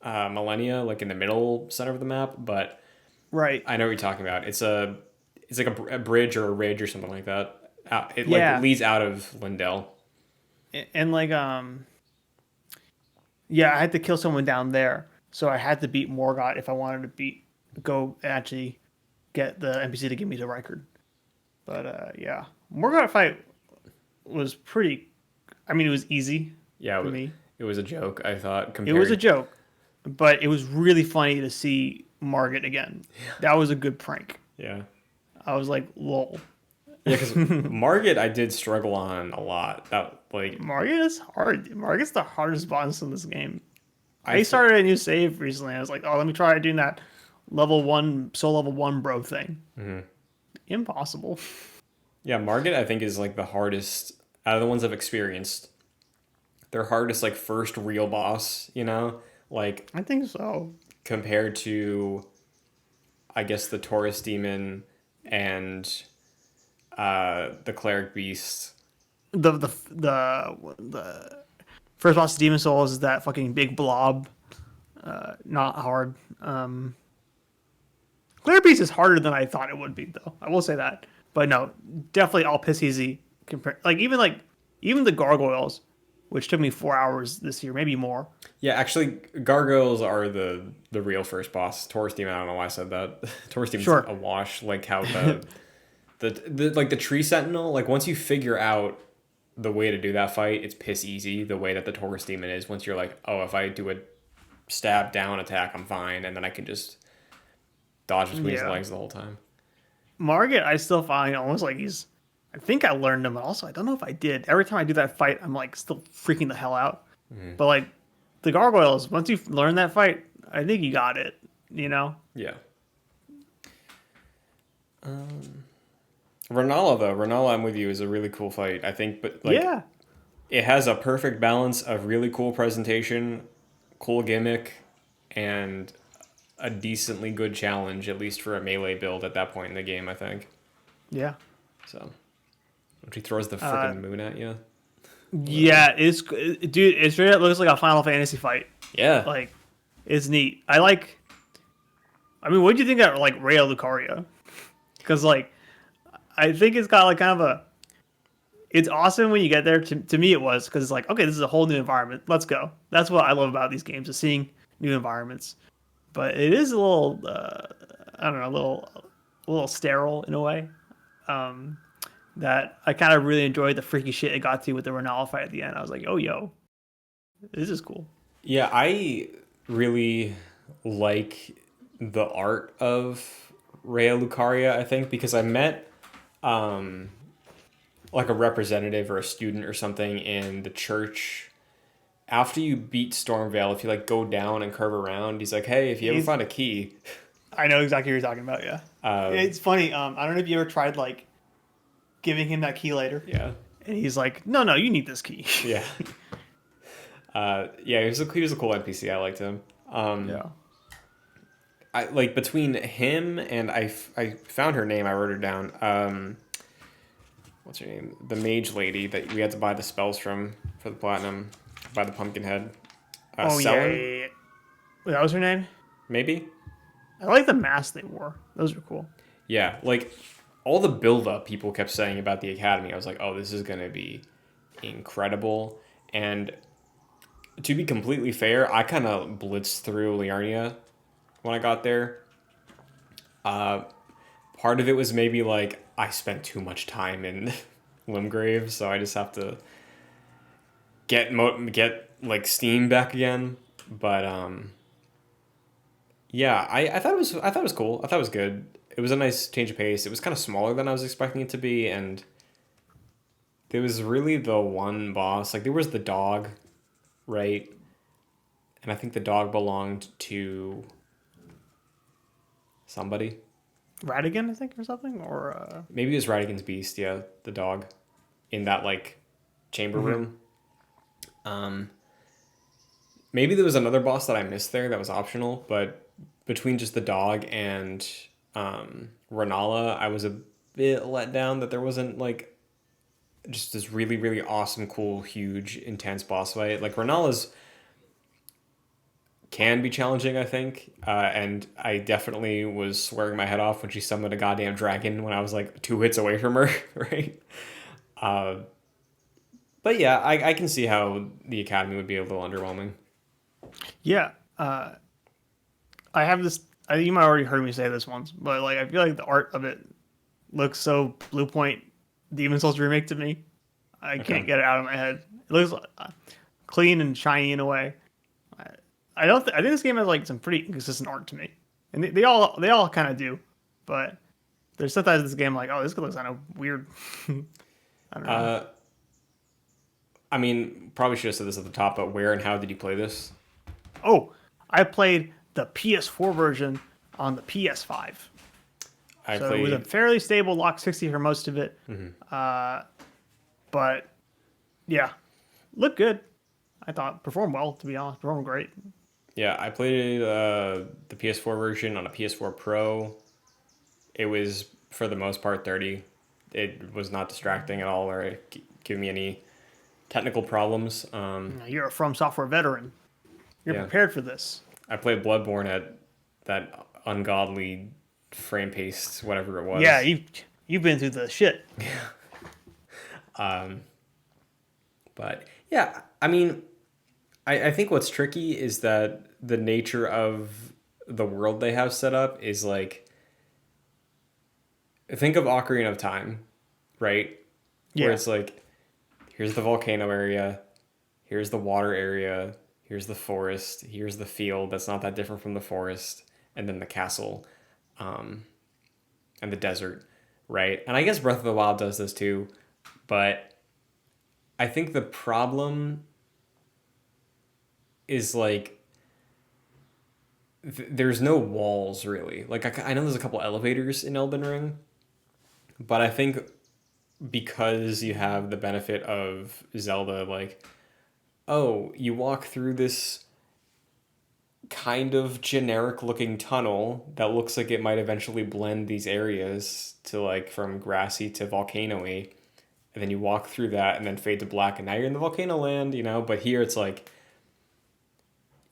A: Millennia, like in the middle center of the map. But
B: right.
A: I know what you're talking about. It's like a bridge or a ridge or something like that. It like
B: Yeah,
A: leads out of Lindell.
B: and like yeah, I had to kill someone down there, so I had to beat Morgott if I wanted to go actually get the NPC to give me the Rykard. But yeah, Morgott fight was pretty. I mean, it was easy
A: Yeah,
B: for me.
A: it was a joke. I thought
B: It was a
A: compared.
B: joke, but it was really funny to see Margit again. That was a good prank.
A: Yeah,
B: I was like, lol.
A: yeah, because Margit I did struggle on a lot. That like
B: Margit is hard. Margit's the hardest boss in this game.
A: I
B: I
A: th-
B: started a new save recently. I was like, oh, let me try doing that level 1 bro thing. Impossible.
A: yeah, Margit I think is like the hardest out of the ones I've experienced. Their hardest like first real boss, like
B: I think so.
A: compared to I guess the Taurus demon and the cleric beast.
B: The first boss of Demon Souls is that fucking big blob. Not hard. Clear Beast is harder than I thought it would be, though. I will say that. But no, definitely all piss easy. Even the gargoyles, which took me 4 hours this year, maybe more.
A: Yeah, actually, gargoyles are the real first boss. Taurus demon, I don't know why I said that. Taurus demon's
B: Sure.
A: a wash. Like how the tree sentinel. Like once you figure out the way to do that fight, it's piss easy. The way that the Taurus demon is, once you're like, oh, if I do a stab down attack, I'm fine, and then I can just dodge between his
B: Yeah.
A: legs the whole time.
B: Margit, I still find almost like he's. I think I learned him, but also I don't know if I did. Every time I do that fight, I'm like still freaking the hell out. But like the gargoyles, once you learn that fight, I think you got it. You know?
A: Yeah. Renala though, Renala, I'm with you, is a really cool fight. I think, but like
B: Yeah.
A: it has a perfect balance of really cool presentation, cool gimmick, and a decently good challenge, at least for a melee build at that point in the game, I think.
B: Yeah.
A: So, when he throws the
B: Uh,
A: freaking moon at you.
B: yeah. Dude. It straight up looks like a Final Fantasy fight.
A: Yeah.
B: Like, it's neat. I like. I mean, what do you think of like Rail Lucaria? Because like, I think it's got like kind of a. It's awesome when you get there. To me, it was because it's like, okay, this is a whole new environment. Let's go. That's what I love about these games: is seeing new environments. But it is a little, I don't know, a little sterile in a way. Um, that I kind of really enjoyed the freaky shit it got to with the Renala fight at the end. I was like, oh, yo, this is cool.
A: Yeah, I really like the art of Rhea Lucaria, I think, because I met like a representative or a student or something in the church after you beat Stormveil, if you like go down and curve around, he's like, "Hey, if you ever
B: He's,
A: find a key,
B: I know exactly what you're talking about. Yeah,
A: uh,
B: it's funny. I don't know if you ever tried like giving him that key later,
A: yeah,
B: and he's like, "No, no, you need this key."
A: yeah, yeah." He was a cool NPC. I liked him.
B: Yeah.
A: I like between him and I found her name. I wrote her down. What's her name? The mage lady that we had to buy the spells from for the platinum, by the pumpkin head.
B: Oh yeah,
A: Selin,
B: yeah, yeah. That was her name.
A: maybe.
B: I like the masks they wore. Those are cool.
A: Yeah, like all the build up people kept saying about the academy. I was like, oh, this is gonna be incredible. And to be completely fair, I kind of blitzed through Liarnia when I got there. Uh, Part of it was maybe like I spent too much time in Limgrave, so I just have to get like steam back again. But yeah, I thought it was cool. I thought it was good. It was a nice change of pace. It was kind of smaller than I was expecting it to be, and there was really the one boss. Like there was the dog, right? And I think the dog belonged to somebody.
B: Radigan, I think, or something, or
A: Maybe it was Radigan's beast. Yeah, the dog in that like chamber room. Um, Maybe there was another boss that I missed there that was optional, but between just the dog and Renala, I was a bit let down that there wasn't like just this really, really awesome, cool, huge, intense boss fight. Like Renala's can be challenging, I think, and I definitely was swearing my head off when she summoned a goddamn dragon when I was like 2 hits away from her, right? Uh, but yeah, I can see how the academy would be a little underwhelming.
B: yeah. I have this. You might already heard me say this once, but like I feel like the art of it looks so Blue Point Demon Souls remake to me. I can't
A: Okay.
B: get it out of my head. It looks clean and shiny in a way. I don't. I think this game has like some pretty inconsistent art to me, and they all kind of do. But there's sometimes this game like, oh, this looks kind of weird. I don't know.
A: Uh, I mean, probably should have said this at the top, but where and how did you play this?
B: Oh, I played the PS4 version on the PS5,
A: I
B: so it was a
A: played.
B: fairly stable lock 60 for most of it. But yeah, looked good. I thought performed well. To be honest, performed great.
A: Yeah, I played the PS4 version on a PS4 Pro. It was for the most part 30. It was not distracting at all or give me any technical problems.
B: You're a From Software veteran. You're
A: Yeah,
B: prepared for this.
A: I played Bloodborne at that ungodly frame pace, whatever it
B: Yeah,
A: was.
B: you've been through the shit.
A: But yeah, I mean, I think what's tricky is that the nature of the world they have set up is like, think of Ocarina of Time, right? Where
B: Yeah,
A: it's like, here's the volcano area, here's the water area, here's the forest, here's the field that's not that different from the forest, and then the castle, um, and the desert, right? And I guess Breath of the Wild does this too, but I think the problem is like there's no walls really. Like I know there's a couple elevators in Elden Ring, but I think because you have the benefit of Zelda, like, oh, you walk through this kind of generic looking tunnel that looks like it might eventually blend these areas to like from grassy to volcano-y, and then you walk through that and then fade to black and now you're in the volcano land, you know. But here it's like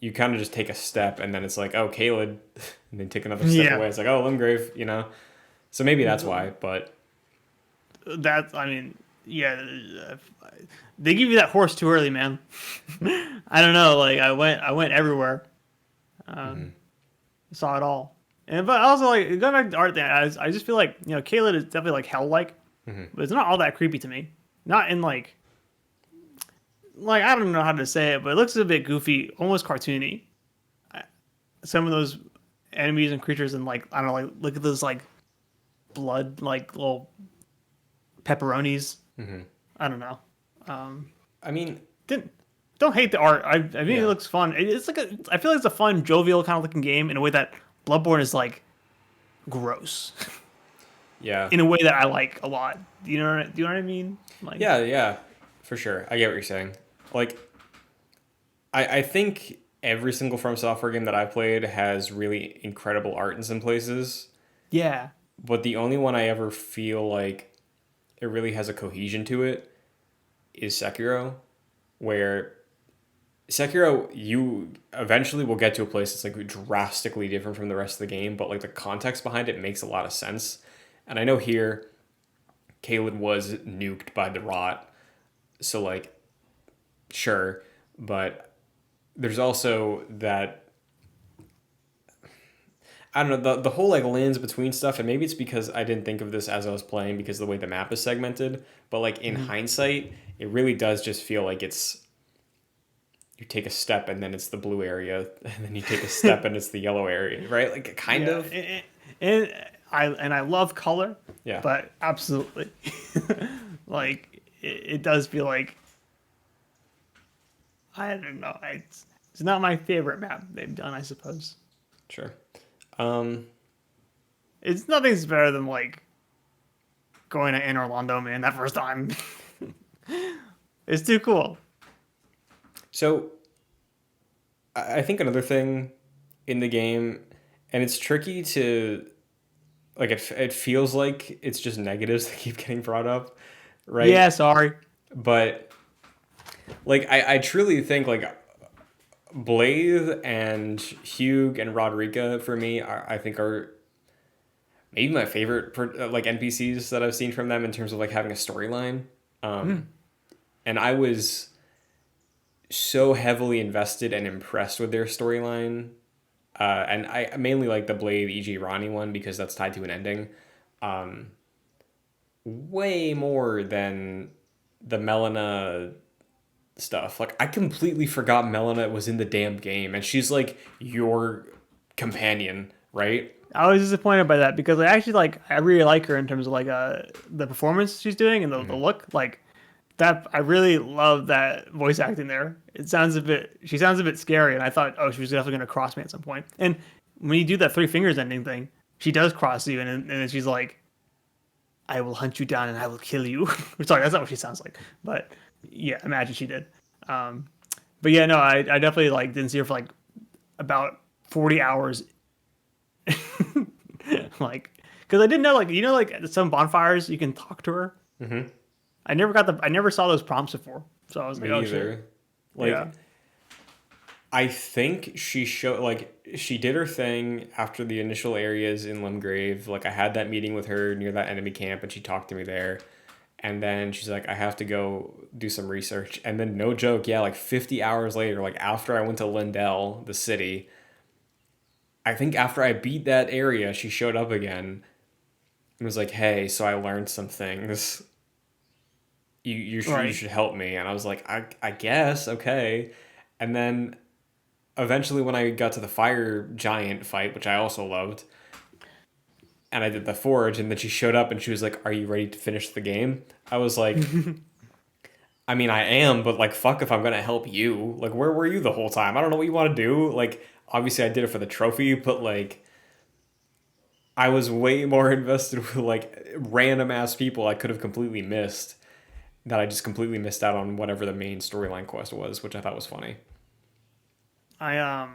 A: you kind of just take a step and then it's like, oh, Caled, and then take another step
B: yeah.
A: away, it's like, oh, Limgrave, you know. So maybe that's why. But
B: That I mean, yeah. They give you that horse too early, man. I don't know. Like I went everywhere. Saw it all. And but also like going back to the art thing, I just feel like Caled is definitely like hell like, but it's not all that creepy to me. Not in like I don't know how to say it, but it looks a bit goofy, almost cartoony. Some of those enemies and creatures and like I don't know, like look at those like blood like little pepperonis. I don't know.
A: I mean,
B: Didn't don't hate the art. I think it
A: Yeah.
B: looks fun. It's like I feel like it's a fun, jovial kind of looking game in a way that Bloodborne is like gross
A: Yeah.
B: in a way that I like a lot. Do you know what I mean? Like,
A: Yeah, yeah. For sure. I get what you're saying. Like I think every single From Software game that I've played has really incredible art in some places,
B: yeah,
A: but the only one I ever feel like it really has a cohesion to it is Sekiro, where Sekiro, you eventually will get to a place that's like drastically different from the rest of the game, but like the context behind it makes a lot of sense. And I know here, Kalen was nuked by the rot, so like, sure, but there's also that I don't know the whole like lands between stuff, and maybe it's because I didn't think of this as I was playing because of the way the map is segmented. But like in
B: hmm
A: hindsight, it really does just feel like it's you take a step and then it's the blue area, and then you take a step and it's the yellow area, right? Like kind
B: yeah.
A: of,
B: I love color,
A: yeah,
B: but absolutely, like it does feel like I don't know. It's not my favorite map they've done, I suppose.
A: sure. Um,
B: It's nothing's better than like going to Anne Orlando, man, that first time. It's too cool.
A: so I think another thing in the game, and it's tricky to like it feels like it's just negatives that keep getting brought up, right?
B: Yeah, sorry.
A: But like I truly think like Blythe and Hugh and Rodrika for me I think are maybe my favorite like NPCs that I've seen from them in terms of like having a storyline.
B: Hmm.
A: And I was so heavily invested and impressed with their storyline. And I mainly like the Blade E.G. Ronnie one because that's tied to an ending. Um, way more than the Melina stuff. Like I completely forgot Melina was in the damn game, and she's like your companion, right?
B: I was disappointed by that because I really like her in terms of like the performance she's doing and the
A: Mm-hmm.
B: look like that. I really love that voice acting there. She sounds a bit scary, and I thought, oh, she was definitely going to cross me at some point. And when you do that three fingers ending thing, she does cross you, and then she's like, I will hunt you down and I will kill you. Sorry, that's not what she sounds like, but yeah, imagine she did. Um, but yeah, no, I definitely like didn't see her for like about 40 hours. Like, because I didn't know, like, like some bonfires you can talk to her.
A: Mm-hmm.
B: I never saw those prompts before, so I was like,
A: Me
B: oh shit,
A: either.
B: yeah.
A: Like I think she did her thing after the initial areas in Limgrave. Like I had that meeting with her near that enemy camp, and she talked to me there. And then she's like, I have to go do some research. And then no joke, yeah, like 50 hours later, like after I went to Lindell, the city, I think after I beat that area, she showed up again and was like, hey, so I learned some things. You
B: Right.
A: should help me. And I was like, I guess, okay. And then eventually when I got to the fire giant fight, which I also loved, and I did the forge, and then she showed up and she was like, are you ready to finish the game? I was like, I mean, I am, but like, fuck if I'm gonna help you. Like, where were you the whole time? I don't know what you want to do. Like, obviously, I did it for the trophy, but like, I was way more invested with like random ass people I could have completely missed that I just completely missed out on whatever the main storyline quest was, which I thought was funny.
B: I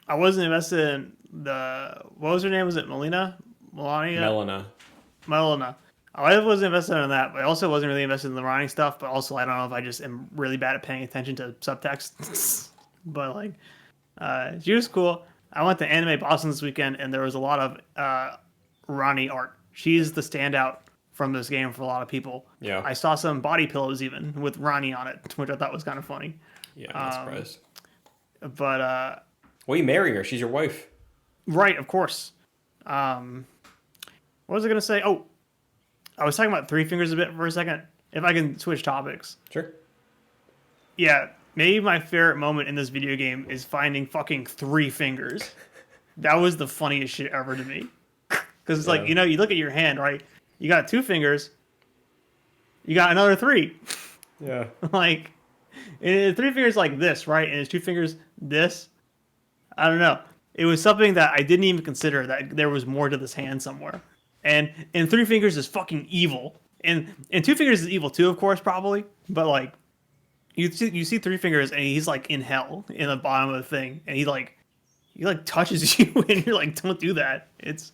B: I wasn't invested in the what was her name? Was it Melania?
A: Melina.
B: Melina. I wasn't invested in that, but I also wasn't really invested in the writing stuff. But also, I don't know if I just am really bad at paying attention to subtext. But like, she was cool. I went to Anime Boston this weekend, and there was a lot of Ronnie art. She's the standout from this game for a lot of people.
A: Yeah.
B: I saw some body pillows even with Ronnie on it, which I thought was kind of funny.
A: Yeah, I'm not
B: Um,
A: surprised.
B: but
A: Well, you marry her. She's your wife.
B: right, of course. Um, what was I gonna say? Oh, I was talking about Three Fingers a bit for a second. If I can switch topics,
A: Sure.
B: yeah, maybe my favorite moment in this video game is finding fucking Three Fingers. That was the funniest shit ever to me. Because it's like
A: Yeah.
B: you look at your hand, right? You got two fingers. You got another three.
A: Yeah.
B: Like, And three fingers like this, right? And his two fingers this. I don't know. It was something that I didn't even consider that there was more to this hand somewhere. And three fingers is fucking evil. And two fingers is evil too, of course, probably. But like you see three fingers and he's like in hell in the bottom of the thing, and he like touches you and you're like, don't do that. It's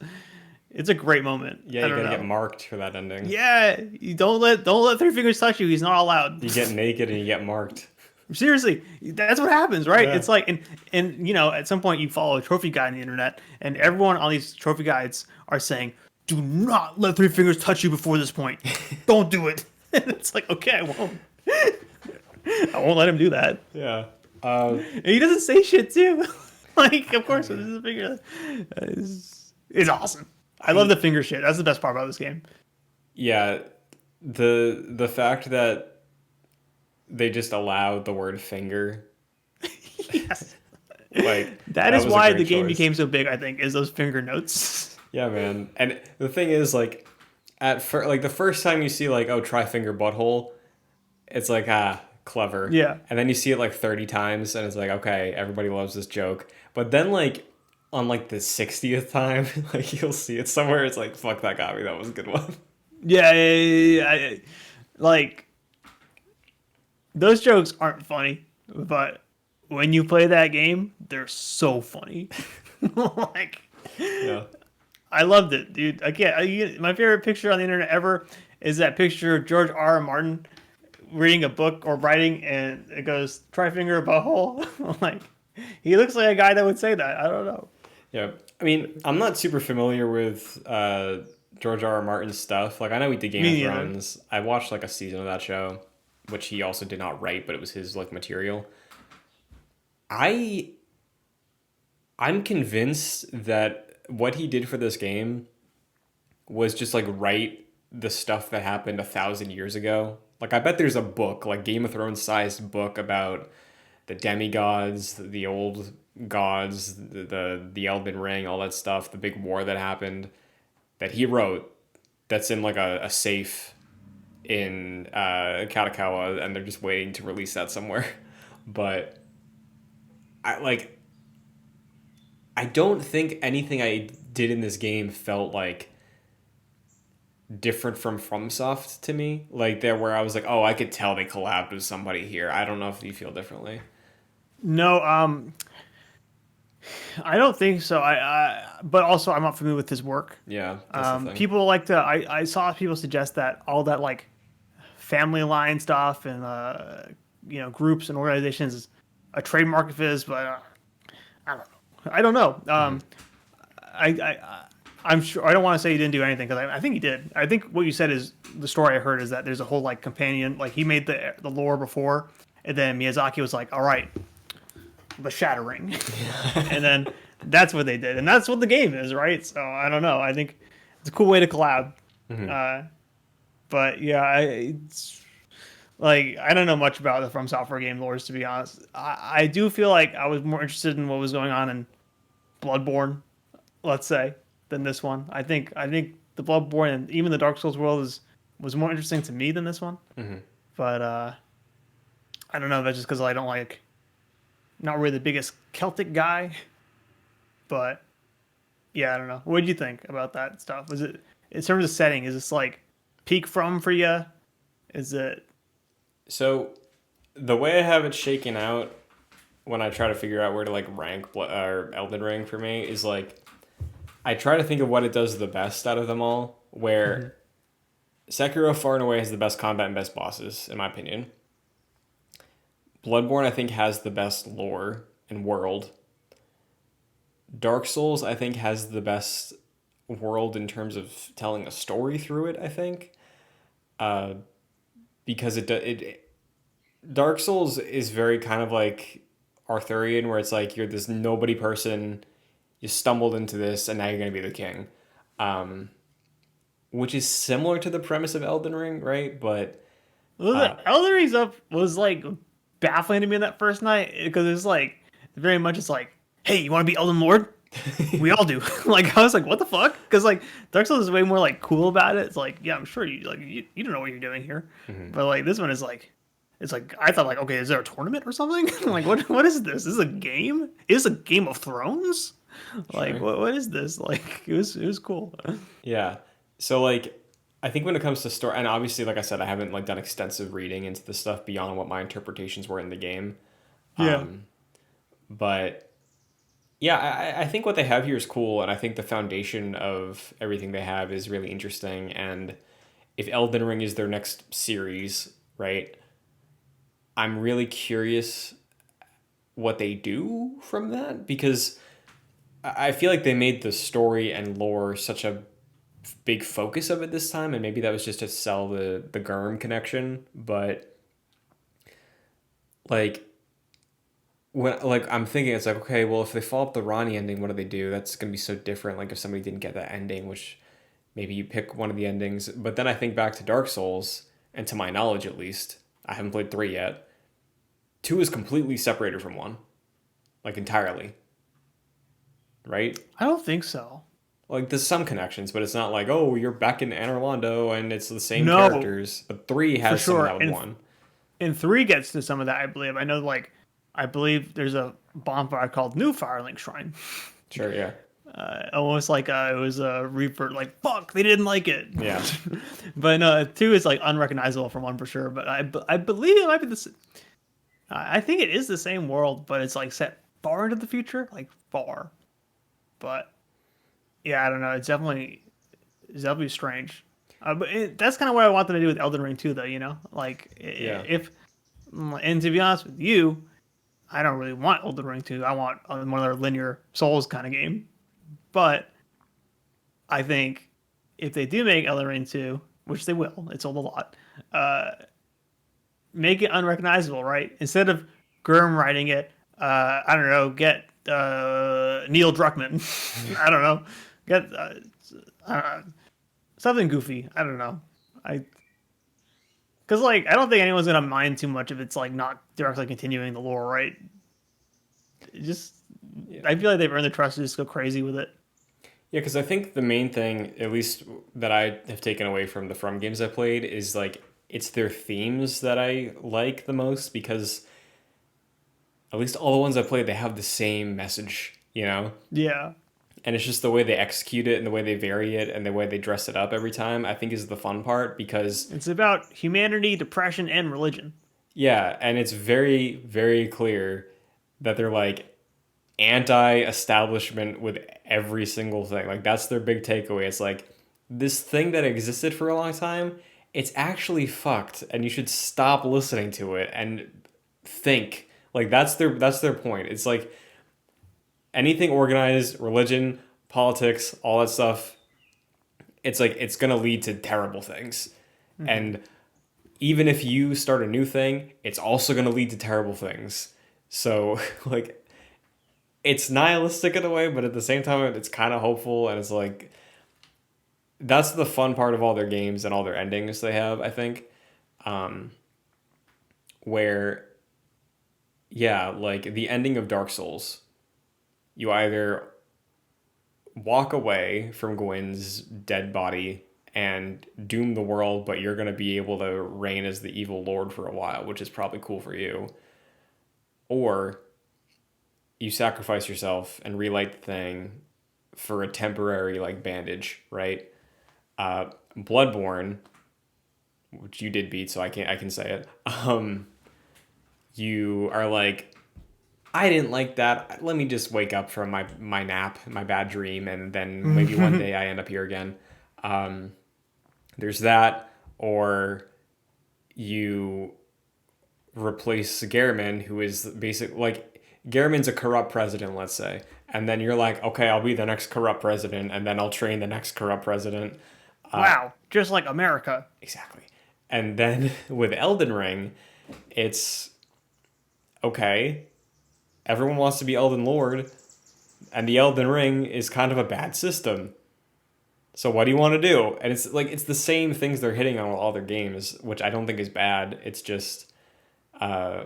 B: a great moment.
A: Yeah,
B: I
A: you
B: don't
A: gotta
B: know.
A: get marked for that ending.
B: Yeah, you don't let three fingers touch you. He's not allowed.
A: You get naked and you get marked.
B: Seriously, that's what happens, right?
A: Yeah.
B: It's like, and at some point you follow a trophy guide on the internet, and everyone on these trophy guides are saying, "Do not let three fingers touch you before this point. Don't do it." And it's like, okay, I won't. I won't let him do that.
A: Yeah.
B: And he doesn't say shit too. Like, of course, this is a finger. It's awesome. I love the finger shit. That's the best part about this game.
A: Yeah. The fact that they just allowed the word finger.
B: Yes.
A: Like
B: That is
A: was a
B: why
A: great
B: the game
A: choice.
B: became so big, I think, is those finger notes.
A: Yeah, man. And the thing is, like, like the first time you see like, oh, try finger butthole, it's like clever.
B: Yeah.
A: And then you see it like 30 times, and it's like, okay, everybody loves this joke. But then like on like the 60th time, like you'll see it somewhere. It's like, fuck, that got me. That was a good one.
B: Yeah. Like, those jokes aren't funny, but when you play that game, they're so funny. Like,
A: Yeah.
B: I loved it, dude. My favorite picture on the internet ever is that picture of George R. R. Martin reading a book or writing, and it goes, try finger butthole. Like, he looks like a guy that would say that. I don't know.
A: Yeah. I mean, I'm not super familiar with George R. R. Martin's stuff. Like, I know he did Game
B: Me
A: of
B: neither.
A: Thrones. I watched like a season of that show, which he also did not write, but it was his like material. I'm convinced that what he did for this game was just like write the stuff that happened 1,000 years ago. Like, I bet there's a book, like Game of Thrones sized book about the demigods, the old gods, the Elden Ring, all that stuff, the big war that happened that he wrote. That's in like a safe in Katakawa, and they're just waiting to release that somewhere. But I don't think anything I did in this game felt like different from FromSoft to me. Like there, where I was like, oh, I could tell they collabed with somebody here. I don't know if you feel differently.
B: No, I don't think so. But also I'm not familiar with his work.
A: Yeah, that's the thing.
B: People like to. I saw people suggest that all that like family line stuff and groups and organizations is a trademark of his, but I don't know. I don't know. I'm sure. I don't want to say he didn't do anything because I think he did. I think what you said is the story I heard is that there's a whole like companion. Like he made the lore before, and then Miyazaki was like, "All right, the Shattering," and then that's what they did, and that's what the game is, right? So I don't know. I think it's a cool way to collab. But yeah, it's like I don't know much about the From Software game lores, to be honest. I do feel like I was more interested in what was going on in Bloodborne, let's say, than this one. I think the Bloodborne and even the Dark Souls world was more interesting to me than this one. But I don't know. That's just because I don't like, not really the biggest Celtic guy. But yeah, I don't know. What did you think about that stuff? Was it, in terms of setting, is this like peak From for you? Is it?
A: So the way I have it shaken out when I try to figure out where to like rank or Elden Ring for me is like I try to think of what it does the best out of them all. Where Sekiro far and away has the best combat and best bosses, in my opinion. Bloodborne, I think, has the best lore and world. Dark Souls, I think, has the best world in terms of telling a story through it, I think. Because Dark Souls is very kind of like Arthurian, where it's like you're this nobody person, you stumbled into this, and now you're going to be the king. Which is similar to the premise of Elden Ring, right? But
B: Elden Ring's up was like baffling to me that first night because it's like very much it's like, hey, you want to be Elden Lord? We all do. Like I was like, what the fuck? Because like Dark Souls is way more like cool about it. It's like, yeah, I'm sure you don't know what you're doing here, but like this one is like, It's like I thought like, okay, is there a tournament or something? Like what is this? Is this a game? Is this a Game of Thrones? Like
A: Sure.
B: what is this? Like it was cool.
A: Yeah. So like I think when it comes to story, and obviously like I said, I haven't like done extensive reading into the stuff beyond what my interpretations were in the game.
B: Yeah.
A: Um, but yeah, I think what they have here is cool, and I think the foundation of everything they have is really interesting. And if Elden Ring is their next series, right? I'm really curious what they do from that because I feel like they made the story and lore such a big focus of it this time, and maybe that was just to sell the Germ connection. But like when like I'm thinking, it's like okay, well if they follow up the Ronnie ending, what do they do? That's gonna be so different. Like if somebody didn't get that ending, which maybe you pick one of the endings. But then I think back to Dark Souls, and to my knowledge at least, I haven't played three yet. Two is completely separated from one, like entirely, right?
B: I don't think so.
A: Like there's some connections, but it's not like oh you're back in Anor Londo and it's the same
B: No,
A: characters. But three
B: for
A: has some of
B: sure.
A: that with
B: And
A: one.
B: three gets to some of that, I believe. I know like I believe there's a bonfire called New Firelink Shrine.
A: Sure, yeah,
B: Almost like it was a Reaper, like fuck, they didn't like it.
A: yeah,
B: But two is like unrecognizable from one for sure. But I believe it might be this. I think it is the same world, but it's like set far into the future, like far. But yeah, I don't know. It's definitely strange. But that's kind of what I want them to do with Elden Ring too, though. Like
A: yeah,
B: if and to be honest with you, I don't really want Elden Ring 2. I want another linear Souls kind of game. But I think if they do make Elden Ring 2, which they will, it's sold a lot, make it unrecognizable, right? Instead of Gurm writing it, I don't know, get Neil Druckmann. I don't know. Get something goofy. I don't know. I Because like I don't think anyone's gonna mind too much if it's like not directly continuing the lore, right? It just
A: yeah.
B: I feel like they've earned the trust to just go crazy with it.
A: Yeah, because I think the main thing, at least that I have taken away from the From games I played, is like it's their themes that I like the most because at least all the ones I played, they have the same message, you know?
B: Yeah,
A: And it's just the way they execute it and the way they vary it and the way they dress it up every time, I think is the fun part because,
B: it's about humanity, depression, and religion.
A: yeah, and it's very, very clear that they're like anti-establishment with every single thing. Like that's their big takeaway. It's like this thing that existed for a long time, it's actually fucked and you should stop listening to it and think. Like that's their point. It's like anything organized, religion, politics, all that stuff, it's like it's going to lead to terrible things.
B: Hmm.
A: And even if you start a new thing, it's also going to lead to terrible things. So like it's nihilistic in a way, but at the same time, it's kind of hopeful, and it's like that's the fun part of all their games and all their endings they have. I think, um, where yeah, like the ending of Dark Souls, you either walk away from Gwyn's dead body and doom the world, but you're gonna be able to reign as the evil lord for a while, which is probably cool for you, or you sacrifice yourself and relight the thing for a temporary like bandage, right? Bloodborne, which you did beat, so I can say it. You are like, I didn't like that. Let me just wake up from my nap, my bad dream, and then maybe one day I end up here again. Um, there's that, or you replace Gehrman, who is basic like Gehrman's a corrupt president, let's say, and then you're like, okay, I'll be the next corrupt president, and then I'll train the next corrupt president.
B: Wow, just like America.
A: Exactly. And then with Elden Ring, it's okay. Everyone wants to be Elden Lord, and the Elden Ring is kind of a bad system. So what do you want to do? And it's like it's the same things they're hitting on with all their games, which I don't think is bad. It's just uh,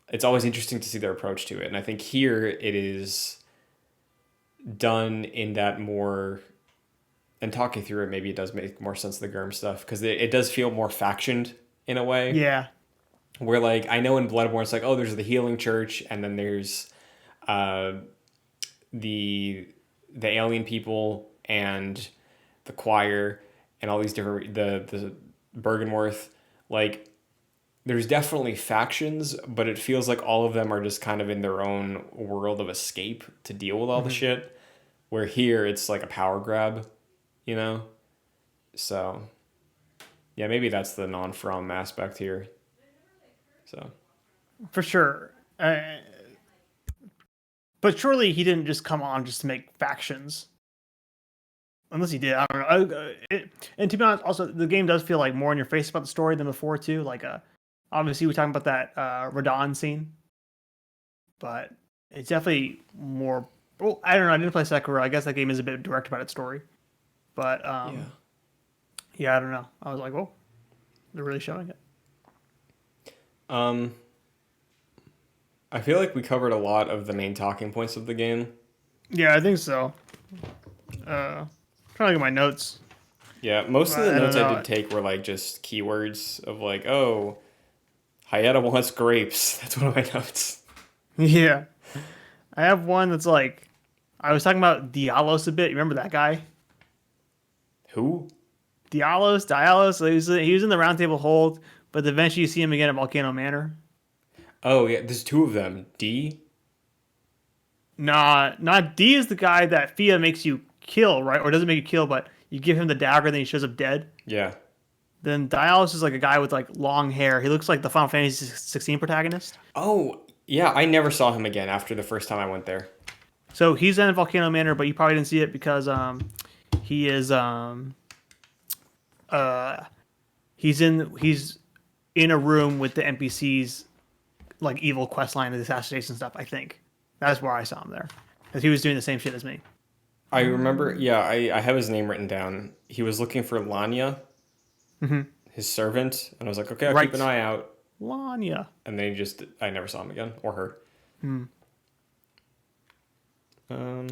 A: it's always interesting to see their approach to it. And I think here it is done in that more and talking through it, maybe it does make more sense the Germ stuff because it does feel more factioned in a way.
B: Yeah,
A: Where like I know in Bloodborne it's like, oh, there's the healing church, and then there's uh, the alien people and the choir and all these different the Bergenworth. Like there's definitely factions, but it feels like all of them are just kind of in their own world of escape to deal with all the
B: Hmm.
A: shit. Where here it's like a power grab, you know? So yeah, maybe that's the non-from aspect here. So
B: For sure. But surely he didn't just come on just to make factions. Unless he did, I don't know. And to be honest, also the game does feel like more in your face about the story than before too. Like, obviously we're talking about that Radon scene, but it's definitely more. Well, I don't know. I didn't play Sekiro. I guess that game is a bit direct about its story, but
A: yeah.
B: yeah, I don't know. I was like, oh, they're really showing it.
A: Um, I feel like we covered a lot of the main talking points of the game.
B: Yeah, I think so. Trying to look at my notes,
A: Yeah, most of
B: but
A: the
B: I don't
A: notes I
B: know.
A: did take were like just keywords of like, oh, Hayata wants grapes. That's one of my notes.
B: Yeah, I have one that's like, I was talking about Dialos a bit. You remember that guy?
A: Who?
B: Dialos. He was in the Round Table Hold, but eventually you see him again at Volcano Manor.
A: Oh yeah, there's two of them. D.
B: Nah, not D is the guy that Fia makes you kill, right? Or doesn't make you kill, but you give him the dagger, then he shows up dead.
A: Yeah.
B: Then Dialos is like a guy with like long hair. He looks like the Final Fantasy 16 protagonist.
A: Oh yeah, I never saw him again after the first time I went there.
B: So he's in Volcano Manor, but you probably didn't see it because he is uh he's in a room with the NPCs, like evil quest line and assassination stuff. I think that's where I saw him there because he was doing the same shit as me.
A: I remember. Yeah, I have his name written down. He was looking for Lanya,
B: Hmm.
A: his servant, and I was like, okay, I'll keep an
B: Right,
A: eye out.
B: Lanya.
A: And then I never saw him again or her.
B: Hmm.
A: Um,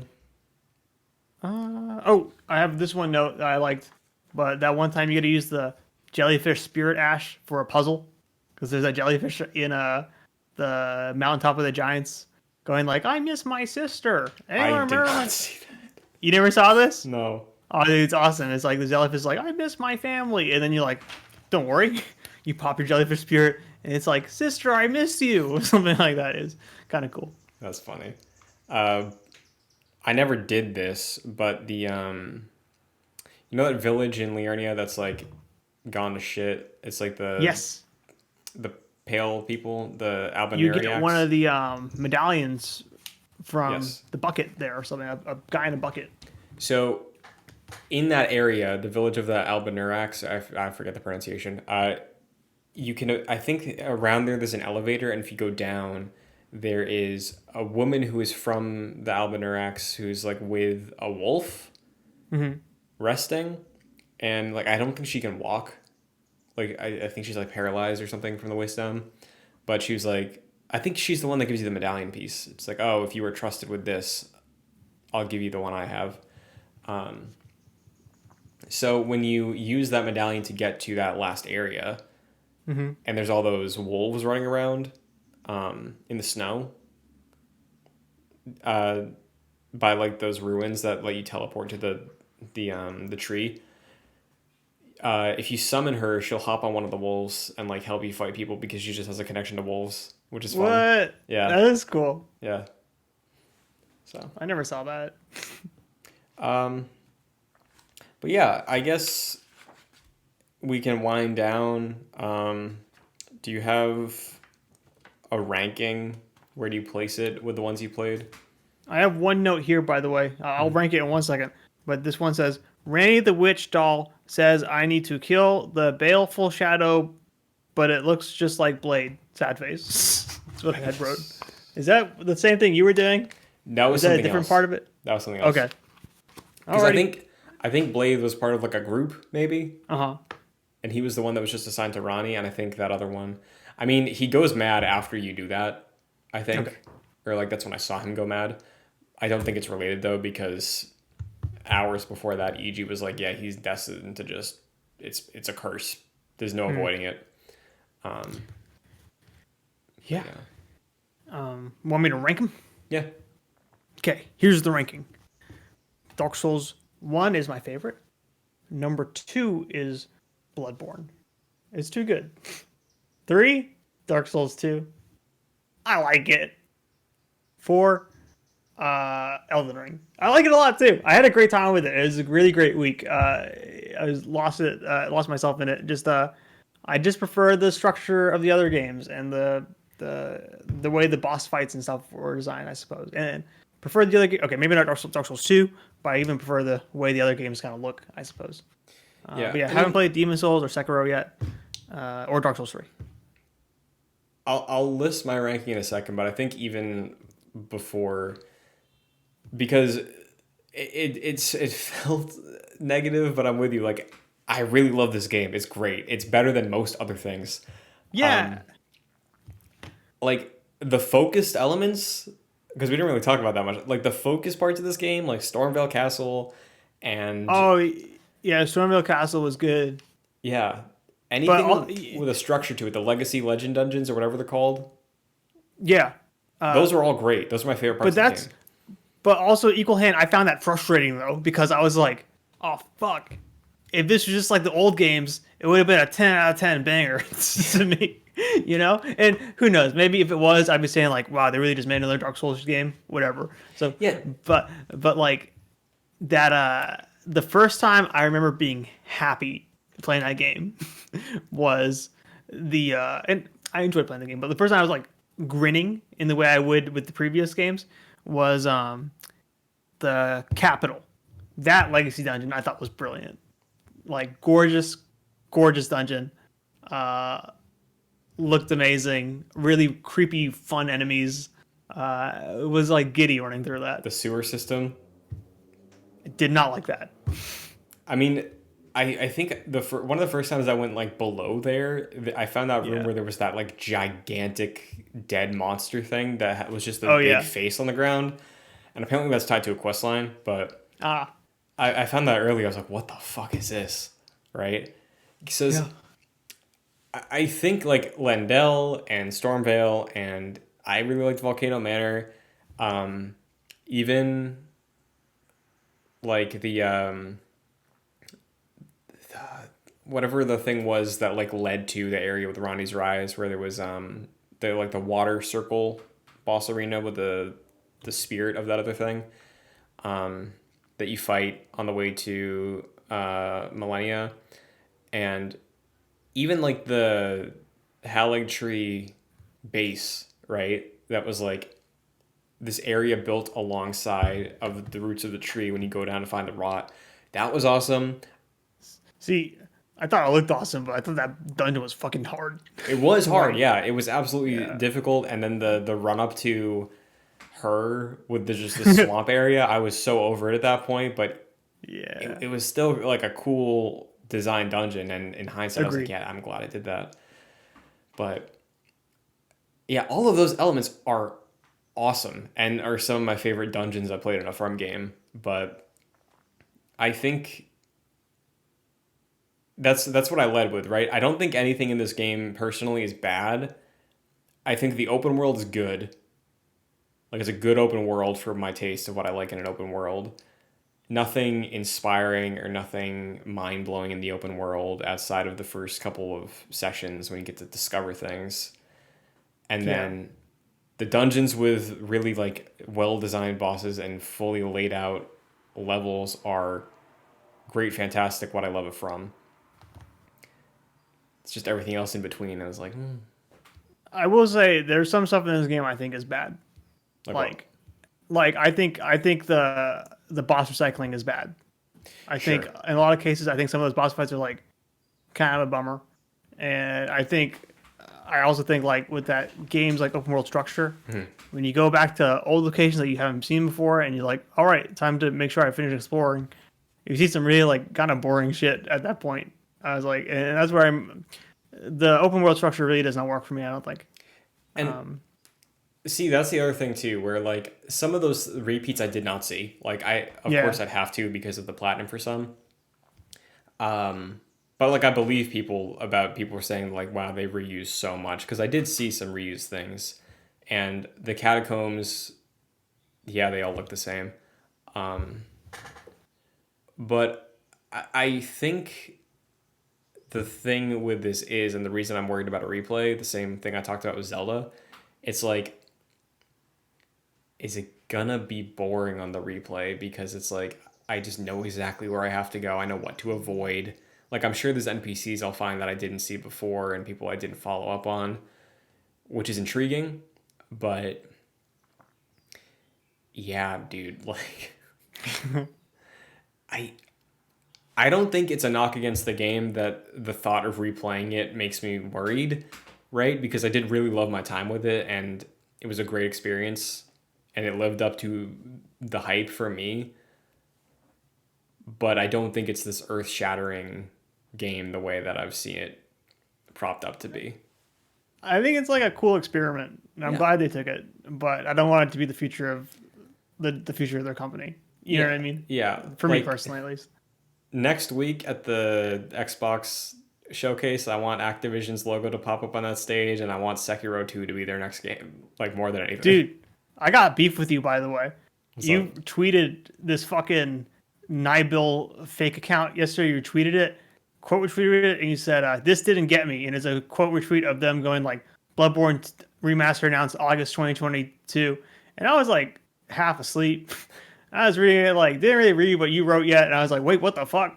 B: Oh, I have this one note that I liked, but that one time you got to use the jellyfish spirit ash for a puzzle because there's that jellyfish in the mountaintop of the giants going like, "I miss my sister."
A: I
B: Anyone
A: did
B: remember
A: not
B: my?
A: see that.
B: You never saw this?
A: No.
B: Oh, dude, it's awesome. It's like the jellyfish is like, "I miss my family," and then you're like, "Don't worry," you pop your jellyfish spirit, and it's like, "Sister, I miss you," or something like that. Is kind of cool.
A: That's funny. Uh, I never did this, but you know that village in Liurnia that's like gone to shit. It's like
B: Yes,
A: the pale people, the
B: you get one
A: Albinariacs.
B: of the medallions from
A: Yes.
B: the bucket there or something. A guy in a bucket.
A: So in that area, the village of the Albinurax, I forget the pronunciation. You can I think around there's an elevator, and if you go down, there is a woman who is from the Albinurax who's like with a wolf
B: Hmm.
A: resting, and like I don't think she can walk. Like I think she's like paralyzed or something from the waist down. But she was like, I think she's the one that gives you the medallion piece. It's like, oh, if you were trusted with this, I'll give you the one I have. Um, so when you use that medallion to get to that last area,
B: Hmm.
A: and there's all those wolves running around in the snow, uh, by like those ruins that let you teleport to the tree. If you summon her, she'll hop on one of the wolves and like help you fight people because she just has a connection to wolves, which is fun.
B: What?
A: Yeah,
B: That is cool.
A: yeah. So,
B: I never saw that.
A: um, but yeah, I guess we can wind down. Do you have a ranking? Where do you place it with the ones you played?
B: I have one note here, by the way. I'll
A: Mhm.
B: rank it in 1 second. But this one says Randy the Witch Doll says I need to kill the baleful shadow, but it looks just like Blade. Sad face. That's what I had wrote. Is that the same thing you were doing?
A: That
B: Is
A: was
B: that a
A: something
B: different
A: else.
B: part of it?
A: That was something else.
B: Okay.
A: Because I
B: Alrighty.
A: think I think Blade was part of like a group maybe,
B: Uh huh.
A: and he was the one that was just assigned to Ronnie, and I think that other one. I mean, he goes mad after you do that. I
B: Okay.
A: think, or like that's when I saw him go mad. I don't think it's related though because hours before that, EG was like, yeah, he's destined to just it's a curse. There's no
B: Hmm.
A: avoiding it. Um,
B: Yeah.
A: yeah.
B: Want me to rank them?
A: Yeah.
B: Okay, here's the ranking. Dark Souls 1 is my favorite. Number 2 is Bloodborne. It's too good. 3, Dark Souls 2. I like it. 4, Elden Ring. I like it a lot too. I had a great time with it. It was a really great week. Lost myself in it. I just prefer the structure of the other games and the way the boss fights and stuff were designed, I suppose. And prefer the other. Okay, maybe not Dark Souls 2, but I even prefer the way the other games kind of look, I suppose.
A: Yeah.
B: But yeah,
A: I
B: haven't
A: mean,
B: played Demon Souls or Sekiro yet, or Dark Souls 3.
A: I'll list my ranking in a second, but I think even before, because it felt negative, but I'm with you. Like, I really love this game. It's great. It's better than most other things.
B: Yeah.
A: Like the focused elements, because we didn't really talk about that much. Like the focus parts of this game, like Stormvale Castle, and
B: Oh, yeah. Stormville Castle was good,
A: yeah,
B: but
A: anything with a structure to it, the Legacy Legend dungeons or whatever they're called,
B: yeah.
A: those are all great. Those are my favorite
B: But
A: parts of the game.
B: also equal hand, I found that frustrating though because I was like, oh fuck, if this was just like the old games, it would have been a 10 out of 10 banger to me, you know. And who knows? Maybe if it was, I'd be saying like, wow, they really just made another Dark Souls game, whatever. So,
A: Yeah,
B: but like that, the first time I remember being happy playing that game was and I enjoyed playing the game, but the first time I was like grinning in the way I would with the previous games was the Capital. That Legacy dungeon I thought was brilliant. Like gorgeous, gorgeous dungeon. Looked amazing. Really creepy, fun enemies. It was like giddy running through that.
A: the sewer system.
B: I did not like that.
A: I mean, I think one of the first times I went like below there, I found that room
B: Yeah.
A: where there was that like gigantic dead monster thing that was just a
B: Oh
A: big
B: yeah.
A: face on the ground, and apparently that's tied to a quest line. But
B: Ah.
A: I found that early. I was like, what the fuck is this? Right? He says,
B: Yeah.
A: I think like Lendell and Stormvale, and I really liked Volcano Manor. Even like the whatever the thing was that like led to the area with Ronnie's Rise, where there was the water circle boss arena with the spirit of that other thing that you fight on the way to Millennia, and even like the Halig Tree base, right? That was like this area built alongside of the roots of the tree when you go down to find the rot. That was awesome.
B: See, I thought it looked awesome, but I thought that dungeon was fucking hard.
A: It was hard,
B: Like,
A: yeah. It was absolutely
B: yeah.
A: difficult, and then the run up to her with just the swamp area, I was so over it at that point. But
B: Yeah.
A: it was still like a cool design dungeon, and in hindsight, I was like,
B: Agreed.
A: yeah, I'm glad I did that. But yeah, all of those elements are awesome and are some of my favorite dungeons I played in a farm game. But I think that's what I led with, right? I don't think anything in this game personally is bad. I think the open world is good. Like it's a good open world for my taste of what I like in an open world. Nothing inspiring or nothing mind blowing in the open world outside of the first couple of sessions when you get to discover things. And
B: Yeah.
A: then the dungeons with really like well designed bosses and fully laid out levels are great, fantastic, what I love it from. It's just everything else in between. I was like,
B: I will say there's some stuff in this game I think is bad.
A: like what?
B: Like I think the boss recycling is bad. I think
A: Sure.
B: in a lot of cases I think some of those boss fights are like kind of a bummer. And I also think like with that game's like open world structure, when you go back to old locations that you haven't seen before and you're like, all right, time to make sure I finish exploring. You see some really like kind of boring shit at that point. I was like, and that's where the open world structure really does not work for me, I don't think.
A: And see, that's the other thing too, where like some of those repeats I did not see. Like of
B: Yeah.
A: course I'd have to because of the platinum for some. But But like I believe people were saying like wow they reused so much because I did see some reused things, and the catacombs, yeah, they all look the same. Um, but I think the thing with this is, and the reason I'm worried about a replay, the same thing I talked about with Zelda, it's like, is it gonna be boring on the replay? Because it's like, I just know exactly where I have to go. I know what to avoid. Like, I'm sure there's NPCs I'll find that I didn't see before and people I didn't follow up on, which is intriguing. But yeah, dude, like, I I don't think it's a knock against the game that the thought of replaying it makes me worried, right? Because I did really love my time with it and it was a great experience and it lived up to the hype for me. But I don't think it's this earth shattering game the way that I've seen it propped up to be.
B: I think it's like a cool experiment, and I'm
A: Yeah.
B: glad they took it. But I don't want it to be the future of the future of their company. You know what I
A: Yeah.
B: mean?
A: Yeah.
B: For me
A: Like
B: personally, at least.
A: next week at the Xbox showcase, I want Activision's logo to pop up on that stage and I want Sekiro 2 to be their next game, like more than anything.
B: Dude, I got beef with you, by the way.
A: So
B: You tweeted this fucking Nibil fake account yesterday. You retweeted it, quote retweeted it, and you said, "This didn't get me." And it's a quote retweet of them going like, "Bloodborne remaster announced August 2022," and I was like half asleep. I was reading it like didn't really read what you wrote yet, and I was like, "Wait, what the fuck?"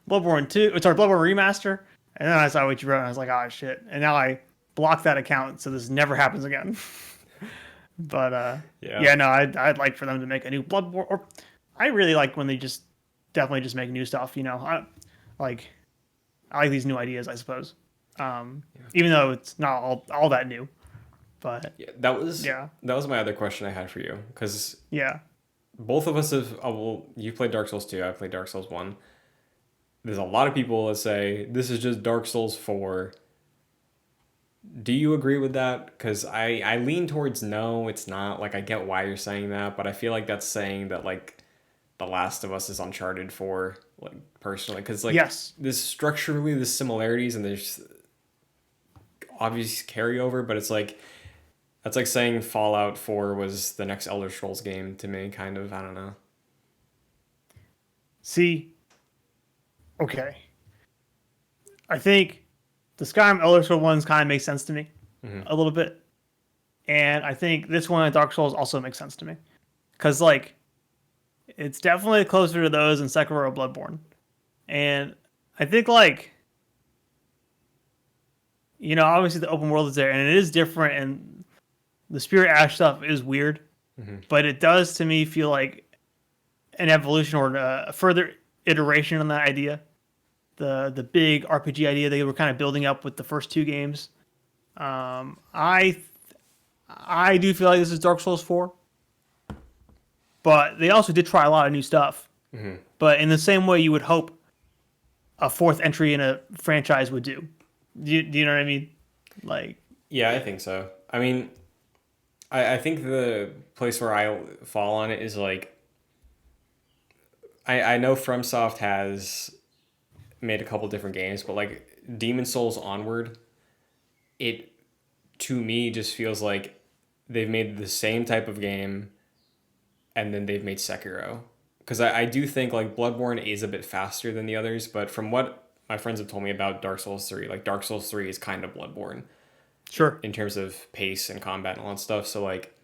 B: Bloodborne 2, sorry, Bloodborne remaster, and then I saw what you wrote, and I was like, "Oh shit!" And now I blocked that account so this never happens again. But
A: yeah.
B: yeah, no, I'd like for them to make a new Bloodborne. Or I really like when they just definitely just make new stuff. You know, like I like these new ideas, I suppose. Even though it's not all that new, but
A: Yeah, that was
B: yeah,
A: that was my other question I had for you because
B: yeah,
A: both of us have. Oh, well, you played Dark Souls 2. I played Dark Souls 1. There's a lot of people that say this is just Dark Souls 4. Do you agree with that? Because I lean towards no, it's not. Like I get why you're saying that, but I feel like that's saying that like The Last of Us is Uncharted 4, like personally, because like
B: yes.
A: there's structurally the similarities and there's obvious carryover, but it's like that's like saying Fallout 4 was the next Elder Scrolls game to me, kind of. I don't know.
B: See, okay, I think the Skyrim Elder Scrolls ones kind of makes sense to me
A: Hmm.
B: a little bit, and I think this one, Dark Souls, also makes sense to me because like it's definitely closer to those than Sekiro or Bloodborne, and I think like obviously the open world is there and it is different and the Spirit Ash stuff is weird,
A: Hmm.
B: but it does to me feel like an evolution or a further iteration on that idea. The big RPG idea they were kind of building up with the first two games. I do feel like this is Dark Souls 4, but they also did try a lot of new stuff.
A: Hmm.
B: But in the same way you would hope a fourth entry in a franchise would do. Do you know what I mean? Like,
A: Yeah, I think so. I mean, I think the place where I fall on it is like I know FromSoft has made a couple different games, but like Demon Souls Onward, it to me just feels like they've made the same type of game and then they've made Sekiro. Because I do think like Bloodborne is a bit faster than the others, but from what my friends have told me about Dark Souls 3, like Dark Souls 3 is kind of Bloodborne
B: sure.
A: in terms of pace and combat and all that stuff. So like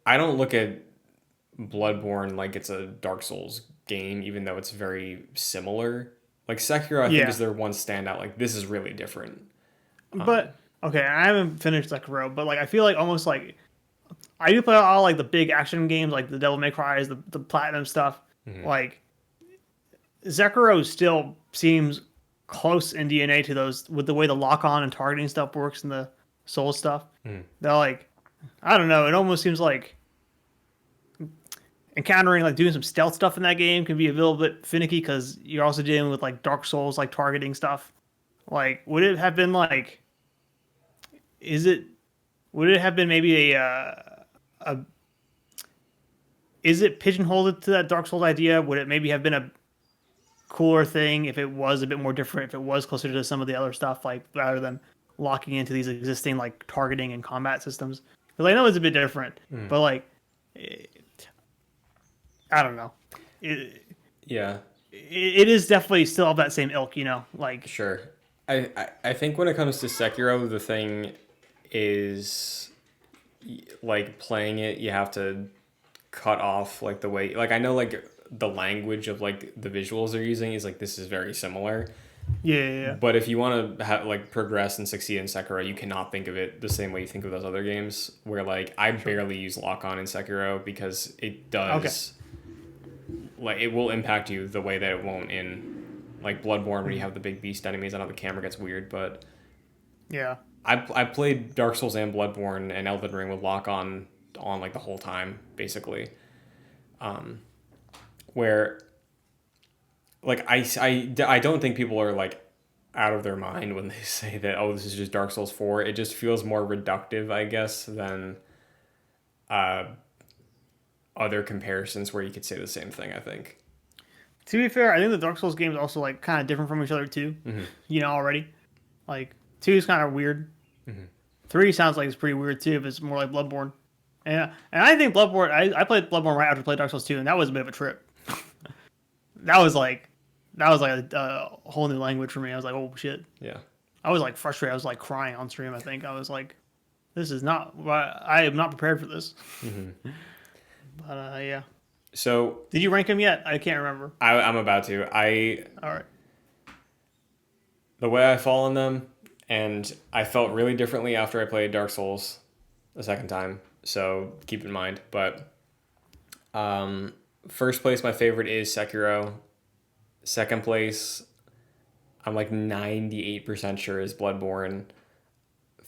A: I don't look at Bloodborne like it's a Dark Souls game, even though it's very similar. Like Sekiro, I think
B: Yeah.
A: is their one standout. Like this is really different. Um,
B: But okay, I haven't finished Sekiro, but like I feel like almost like I do play all like the big action games, like the Devil May Cry's, the platinum stuff.
A: mhm.
B: Like Sekiro still seems close in DNA to those with the way the lock on and targeting stuff works and the soul stuff.
A: Mhm.
B: They're like, I don't know. It almost seems like encountering like doing some stealth stuff in that game can be a little bit finicky because you're also dealing with like Dark Souls like targeting stuff. Like, would it have been like? Is it? Would it have been maybe a is it pigeonholed to that Dark Souls idea? Would it maybe have been a cooler thing if it was a bit more different, if it was closer to some of the other stuff, like rather than locking into these existing like targeting and combat systems. Because I know it's a bit different, but like I don't know. It,
A: Yeah,
B: it is definitely still of that same ilk, you know. Like
A: sure. I think when it comes to Sekiro, the thing is like playing it, you have to cut off like the way like I know like the language of like the visuals they're using is like this is very similar.
B: yeah.
A: But if you want to like progress and succeed in Sekiro, you cannot think of it the same way you think of those other games. Where like I barely use lock on in Sekiro because it
B: Okay.
A: does like it will impact you the way that it won't in like Bloodborne where you have the big beast enemies. I know the camera gets weird, but
B: Yeah.
A: I played Dark Souls and Bloodborne and Elden Ring with lock on like the whole time basically. Where like I don't think people are like out of their mind when they say that oh this is just Dark Souls 4. It just feels more reductive I guess than uh other comparisons where you could say the same thing I think.
B: To be fair, I think the Dark Souls games also like kind of different from each other too. You know already. Like two is kind of weird. Three sounds like it's pretty weird too, but it's more like Bloodborne. And I think Bloodborne. I played Bloodborne right after I played Dark Souls 2, and that was a bit of a trip. that was like a whole new language for me. I was like, oh shit.
A: Yeah.
B: I was like frustrated. I was like crying on stream. I think I was like, this is not. I am not prepared for this. But yeah.
A: So
B: Did you rank him yet? I can't remember.
A: I'm about to.
B: All right.
A: The way I fall in them, and I felt really differently after I played Dark Souls the second time. So keep in mind. But first place, my favorite is Sekiro. Second place, I'm like 98% sure is Bloodborne.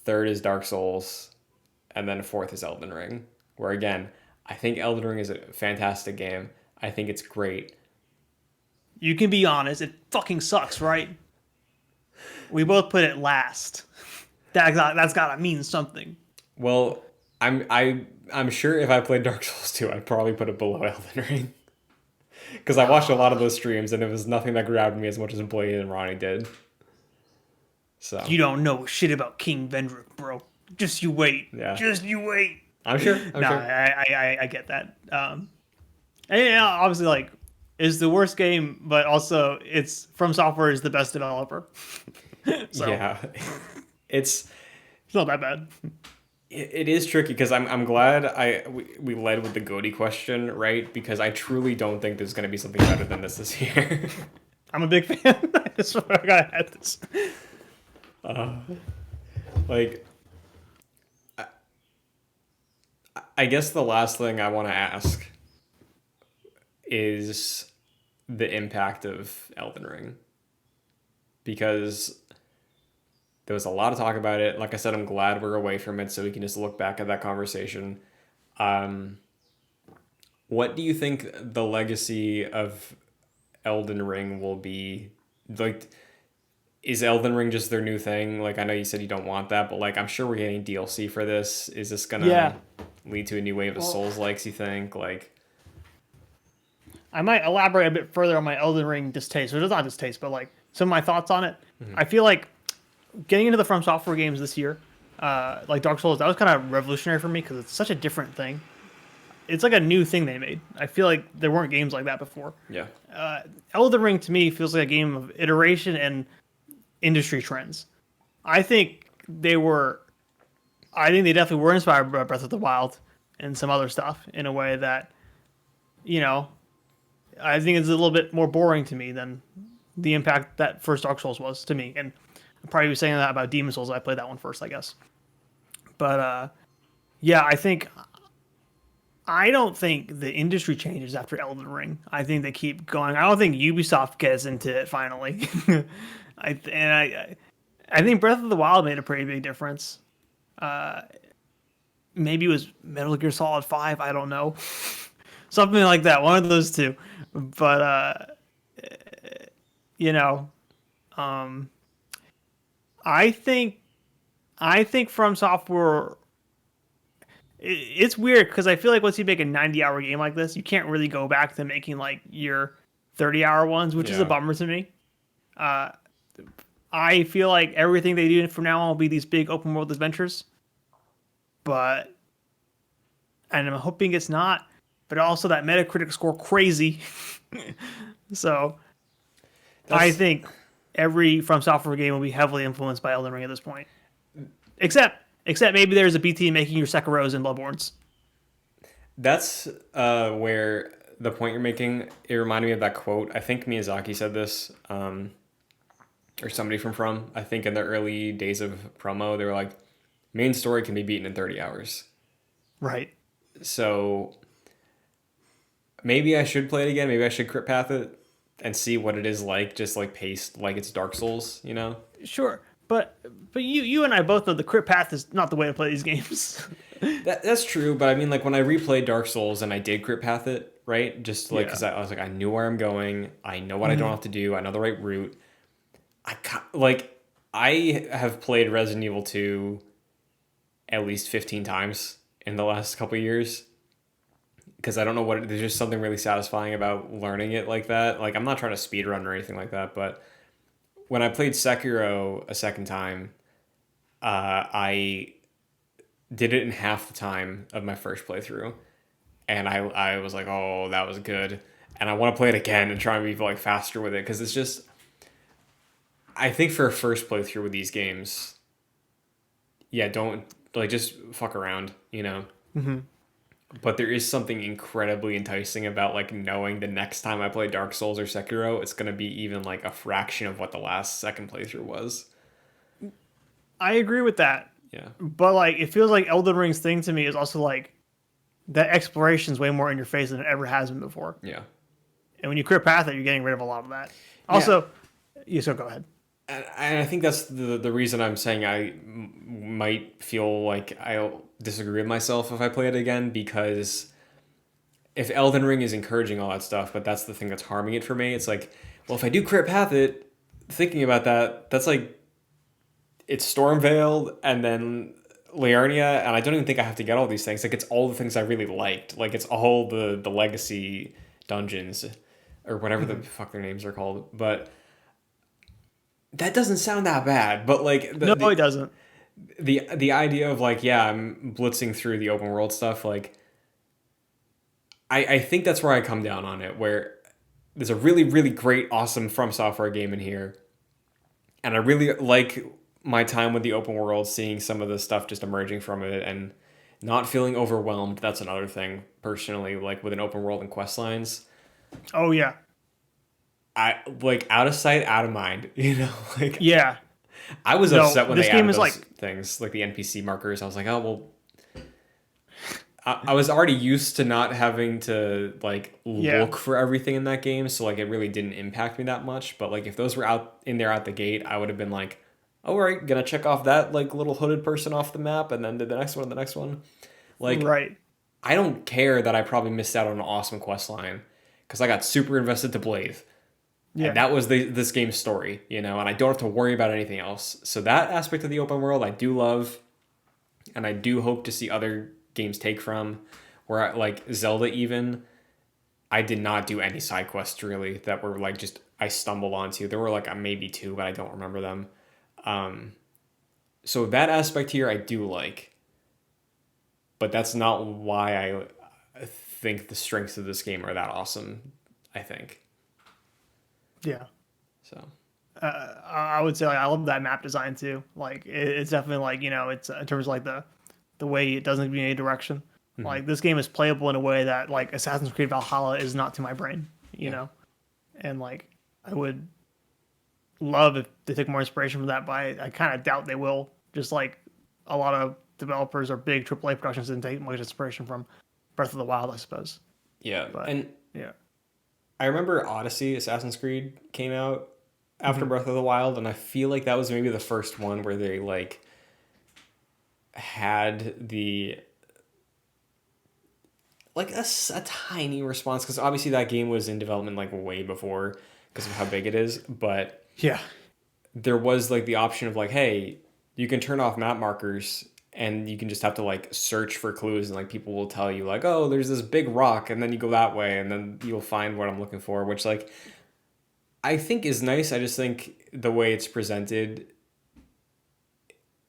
A: Third is Dark Souls, and then fourth is Elden Ring. Where again, I think Elden Ring is a fantastic game. I think it's great.
B: You can be honest. It fucking sucks, right? We both put it last. That's gotta mean something.
A: Well, I'm sure if I played Dark Souls 2, I'd probably put it below Elden Ring. Because I watched a lot of those streams and it was nothing that grabbed me as much as Blade and Ronnie did. So
B: You don't know shit about King Vendrick, bro. Just you wait.
A: yeah,
B: Just you wait.
A: I'm sure. I'm
B: No,
A: sure.
B: I get that. And yeah, obviously, like, it's the worst game, but also it's From Software is the best developer, so
A: Yeah, it's
B: it's not that bad.
A: it is tricky because I'm glad we led with the Goaty question right because I truly don't think there's gonna be something better than this year.
B: I'm a big fan. I swear I gotta add this.
A: Like, I guess the last thing I want to ask is the impact of Elden Ring because there was a lot of talk about it. Like I said, I'm glad we're away from it so we can just look back at that conversation. What do you think the legacy of Elden Ring will be? Like, is Elden Ring just their new thing? Like, I know you said you don't want that, but like, I'm sure we're getting DLC for this. Is this gonna
B: Yeah.
A: lead to a new wave of
B: Well,
A: Souls likes? You think? Like,
B: I might elaborate a bit further on my Elden Ring distaste, which is not distaste, but like some of my thoughts on it. I feel like getting into the From Software games this year, like Dark Souls, that was kind of revolutionary for me because it's such a different thing. It's like a new thing they made. I feel like there weren't games like that before.
A: yeah,
B: Elden Ring to me feels like a game of iteration and industry trends. I think they were. I think they definitely were inspired by Breath of the Wild and some other stuff in a way that, you know, I think it's a little bit more boring to me than the impact that first Dark Souls was to me. And I'll probably be saying that about Demon Souls. I played that one first, I guess. But yeah, I don't think the industry changes after Elden Ring. I think they keep going. I don't think Ubisoft gets into it finally. I think Breath of the Wild made a pretty big difference. Maybe it was Metal Gear Solid 5. I don't know. Something like that. One of those two. But you know, I think From Software. It's weird because I feel like once you make a 90-hour game like this, you can't really go back to making like your 30-hour ones, which is a
A: Yeah.
B: bummer to me. Uh, I feel like everything they do from now on will be these big open world adventures, but and I'm hoping it's not. But also that Metacritic score crazy, so I
A: That's
B: think every From Software game will be heavily influenced by Elden Ring at this point. Except maybe there's a BT making your Sekiro's and Bloodborne's.
A: that's where the point you're making. It reminded me of that quote. I think Miyazaki said this, or somebody from. I think in the early days of promo, they were like, "Main story can be beaten in 30 hours."
B: Right.
A: So maybe I should play it again. Maybe I should crit path it and see what it is like, just like paced like it's Dark Souls, you know?
B: Sure. But you and I both know the crit path is not the way to play these games.
A: That's true, but I mean, like when I replayed Dark Souls and I did crit path it, right? Just like
B: Yeah.
A: because I was like, I knew where I'm going, I know what I don't have to do, I know the right route. Like I have played Resident Evil 2 at least 15 times in the last couple of years because I don't know what there's just something really satisfying about learning it like that. Like I'm not trying to speed run or anything like that, but when I played Sekiro a second time, I did it in half the time of my first playthrough, and I was like, oh, that was good, and I want to play it again and try and be like faster with it because it's just I think for a first playthrough with these games, yeah, don't like just fuck around, you know.
B: Hmm.
A: But there is something incredibly enticing about like knowing the next time I play Dark Souls or Sekiro, it's gonna be even like a fraction of what the last second playthrough was.
B: I agree with that.
A: Yeah,
B: But like it feels like Elden Ring's thing to me is also like that exploration is way more in your face than it ever has been before.
A: yeah,
B: And when you crit path it, you're getting rid of a lot of that.
A: yeah.
B: Also, you so go ahead.
A: And I think that's the reason I'm saying might feel like I'll disagree with myself if I play it again because if Elden Ring is encouraging all that stuff, but that's the thing that's harming it for me. It's like, well, if I do crit path it, thinking about that, that's like it's Stormveil and then Liurnia, and I don't even think I have to get all these things. Like it's all the things I really liked. Like it's all the legacy dungeons or whatever the fuck their names are called. But that doesn't sound that bad. But like
B: No, it doesn't.
A: the idea of like yeah, I'm blitzing through the open world stuff. Like I think that's where I come down on it. Where there's a really really great awesome From Software game in here, and I really like my time with the open world, seeing some of the stuff just emerging from it and not feeling overwhelmed. That's another thing personally, like with an open world and quest lines.
B: Oh yeah.
A: I like out of sight, out of mind, you know, like
B: Yeah.
A: I was
B: No,
A: upset when
B: this
A: they
B: game
A: added
B: is
A: those
B: like
A: things, like the NPC markers. I was like, oh well, I was already used to not having to like
B: yeah.
A: look for everything in that game, so like it really didn't impact me that much. But like if those were out in there out the gate, I would have been like, oh, all right, gonna check off that like little hooded person off the map, and then did the next one, and the next one. Like
B: Right.
A: I don't care that I probably missed out on an awesome quest line because I got super invested to Blade, and
B: Yeah.
A: that was this game's story, you know, and I don't have to worry about anything else. So that aspect of the open world I do love, and I do hope to see other games take from. Where like Zelda, even I did not do any side quests really that were like just I stumbled onto. There were like maybe two, but I don't remember them. Um, so that aspect here I do like, but that's not why I think the strengths of this game are that awesome. I think
B: Yeah.
A: so.
B: I would say like I love that map design too. Like it's definitely like it's in terms of like the way it doesn't give you any direction.
A: Mhm.
B: Like this game is playable in a way that like Assassin's Creed Valhalla is not to my brain. You
A: Yeah,
B: know, and like I would love if they took more inspiration from that, but I kind of doubt they will. Just like a lot of developers or big AAA productions didn't take much inspiration from Breath of the Wild, I suppose.
A: yeah,
B: But
A: and
B: yeah,
A: I remember Odyssey, Assassin's Creed came out after
B: hmm
A: Breath of the Wild, and I feel like that was maybe the first one where they like had the like a tiny response because obviously that game was in development like way before because of how big it is, but
B: yeah,
A: there was like the option of like, hey, you can turn off map markers and you can just have to like search for clues, and like people will tell you like, oh, there's this big rock, and then you go that way, and then you'll find what I'm looking for, which like I think is nice. I just think the way it's presented,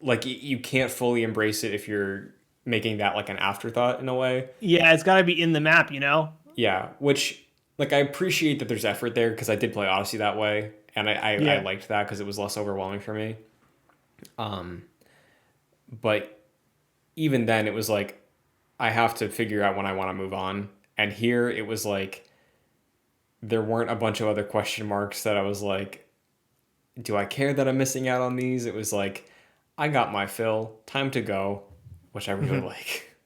A: like you can't fully embrace it if you're making that like an afterthought in a way.
B: Yeah, it's got to be in the map, you know?
A: Yeah, which like I appreciate that there's effort there because I did play Odyssey that way, and I
B: Yeah.
A: liked that because it was less overwhelming for me. Um, but even then, it was like I have to figure out when I want to move on. And here it was like there weren't a bunch of other question marks that I was like, do I care that I'm missing out on these? It was like I got my fill, time to go, which I really
B: Mhm.
A: like.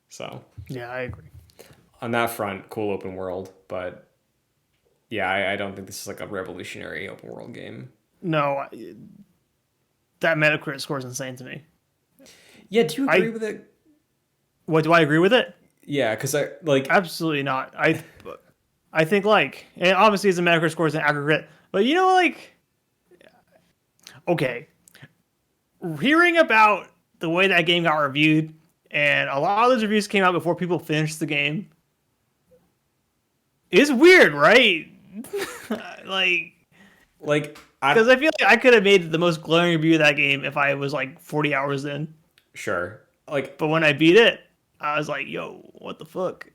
A: So
B: Yeah, I agree.
A: on that front, cool open world, but yeah, I don't think this is like a revolutionary open world game.
B: No, that Metacritic score is insane to me.
A: Yeah, do you agree
B: I
A: with it?
B: what do I agree with it?
A: Yeah, because I like
B: Absolutely not. I think like, and obviously it's a Metacritic score is an aggregate, but you know like, okay, hearing about the way that game got reviewed, and a lot of those reviews came out before people finished the game, is weird, right? Like,
A: like I
B: because I feel like I could have made the most glowing review of that game if I was like 40 hours in,
A: sure. Like
B: but when I beat it, I was like, yo, what the fuck?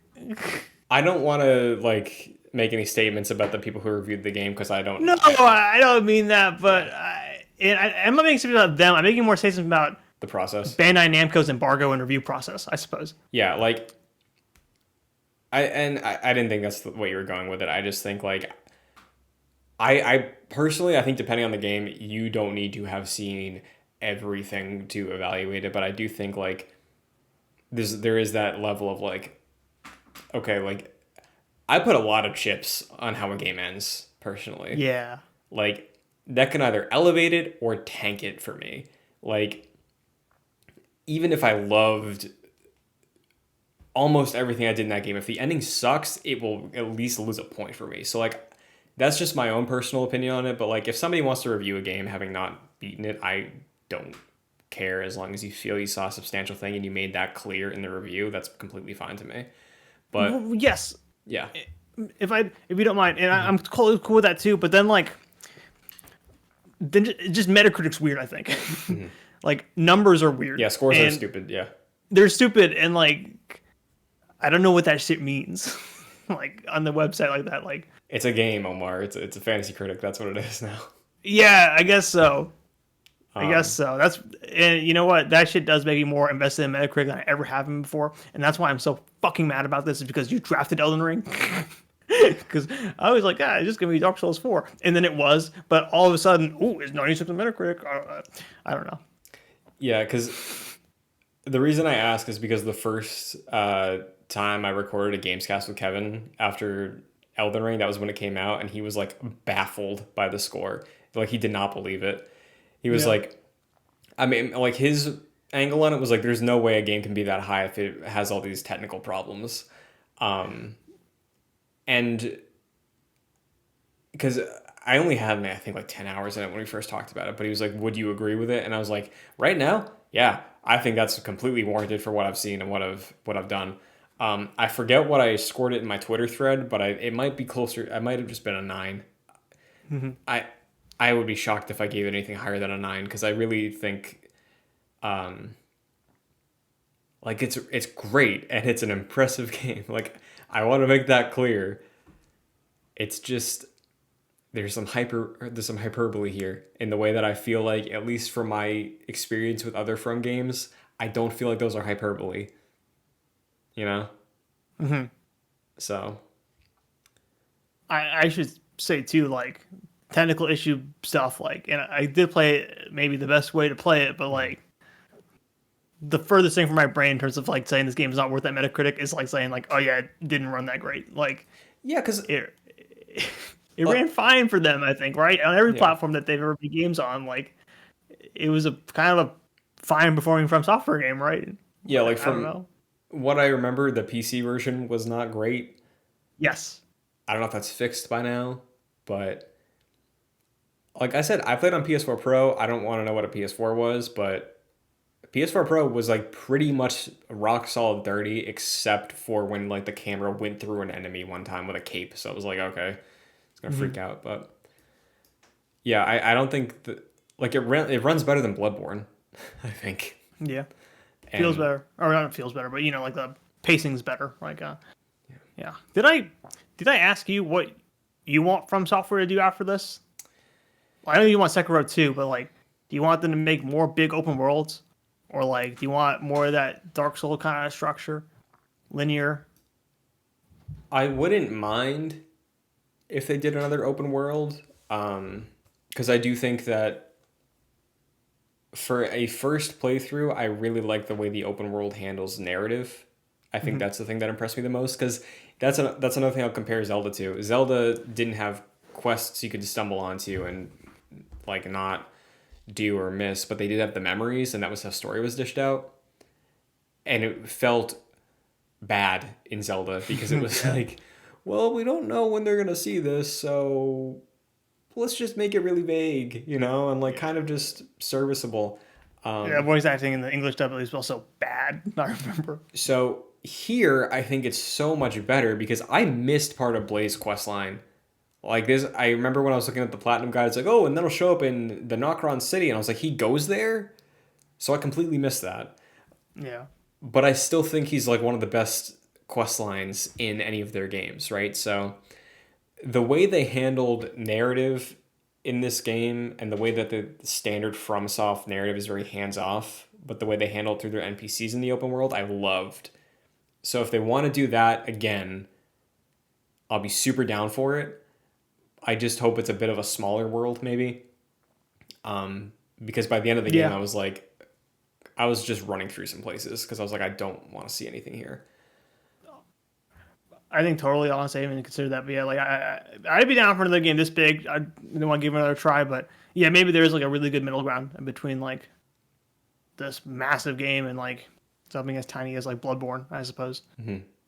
A: I don't want to like make any statements about the people who reviewed the game because I don't.
B: No,
A: I
B: I don't mean that,
A: yeah,
B: but I'm not making statements about them. I'm making more statements about
A: the process.
B: Bandai Namco's embargo and review process, I suppose.
A: Yeah, like I didn't think that's what you were going with it. I just think like I personally I think depending on the game, you don't need to have seen everything to evaluate it, but I do think like there is that level of like okay, like I put a lot of chips on how a game ends personally.
B: Yeah.
A: Like that can either elevate it or tank it for me. Like even if I loved almost everything I did in that game, if the ending sucks, it will at least lose a point for me. So like that's just my own personal opinion on it, but like if somebody wants to review a game having not beaten it, I don't care as long as you feel you saw a substantial thing and you made that clear in the review, that's completely fine to me. But
B: Well, yes,
A: yeah.
B: if you don't mind, and I'm cool with that too. But then like, then just Metacritic's weird. I think like numbers are weird
A: Yeah, scores are
B: and
A: stupid, yeah.
B: they're stupid, and like I don't know what that shit means. Like on the website like that, like
A: It's a game, Omar. It's a fantasy critic. That's what it is now.
B: yeah, I guess so. I guess
A: Um,
B: so. That's and you know what? That shit does make me more invested in Metacritic than I ever have been before, and that's why I'm so fucking mad about this. Is because you drafted Elden Ring. Because I was like, it's just gonna be Dark Souls 4, and then it was, but all of a sudden, ooh, it's 96 on Metacritic. I don't know.
A: yeah, because the reason I ask is because the first time I recorded a Gamescast with Kevin after Elden Ring, that was when it came out, and he was like baffled by the score. Like he did not believe it. He was
B: Yeah.
A: like, I mean, like his angle on it was like, there's no way a game can be that high if it has all these technical problems. Um, and because I only had, I think, like 10 hours in it when we first talked about it, but he was like, would you agree with it? And I was like, right now, yeah, I think that's completely warranted for what I've seen and what I've done. I forget what I scored it in my Twitter thread, but it might be closer. I might have just been a 9.
B: Mhm.
A: I I would be shocked if I gave it anything higher than a 9 because I really think um, like it's great and it's an impressive game. Like I want to make that clear. It's just there's some hyperbole here in the way that I feel like, at least from my experience with other From games, I don't feel like those are hyperbole, you know?
B: Mhm.
A: So
B: I should say too, like technical issue stuff. Like, and I did play it maybe the best way to play it, but like the furthest thing from my brain in terms of like saying this game is not worth that Metacritic is like saying like, oh yeah, it didn't run that great. Like
A: yeah, because
B: it it ran fine for them, I think, right? On every
A: yeah,
B: platform that they've ever made games on, like it was a kind of a fine performing from software game, right?
A: yeah, like
B: I don't
A: from
B: know.
A: what I remember, the PC version was not great.
B: Yes.
A: I don't know if that's fixed by now, but like I said, I played on PS4 Pro. I don't want to know what a PS4 was, but PS4 Pro was like pretty much rock solid 30, except for when like the camera went through an enemy one time with a cape. So it was like, okay, it's gonna freak
B: Hmm.
A: out. But yeah, I don't think that like it runs better than Bloodborne, I think.
B: Yeah, feels
A: And
B: better, or not feels better, but like the pacing's better. Like, yeah. Did I ask you what you want from software to do after this? Well, I know you want Sekiro too, but like, do you want them to make more big open worlds, or like, do you want more of that Dark Soul kind of structure, linear?
A: I wouldn't mind if they did another open world, because I do think that for a first playthrough, I really like the way the open world handles narrative. I think
B: Hmm.
A: that's the thing that impressed me the most because that's another thing I'll compare Zelda to. Zelda didn't have quests you could stumble onto and like not do or miss, but they did have the memories, and that was how story was dished out. And it felt bad in Zelda because it was
B: Yeah.
A: like, well, we don't know when they're gonna see this, so let's just make it really vague, and like
B: Yeah.
A: kind of just serviceable.
B: Yeah,
A: Um,
B: voice acting in the English dub at least was also bad. I remember.
A: so here, I think it's so much better because I missed part of Blaze quest line. Like this, I remember when I was looking at the platinum guide, it's like, oh, and that'll show up in the Nokron City, and I was like, he goes there, so I completely missed that.
B: Yeah.
A: But I still think he's like one of the best quest lines in any of their games, right? So the way they handled narrative in this game and the way that the standard FromSoft narrative is very hands off, but the way they handle it through their NPCs in the open world, I loved. So if they want to do that again, I'll be super down for it. I just hope it's a bit of a smaller world, maybe. Because by the end of the game,
B: Yeah.
A: I was just running through some places because I was like, I don't want to see anything here.
B: I think totally honestly, I even consider that. But yeah, like I'd be down for another game this big. I didn't want to give it another try, but yeah, maybe there is like a really good middle ground in between like this massive game and like something as tiny as like Bloodborne, I suppose.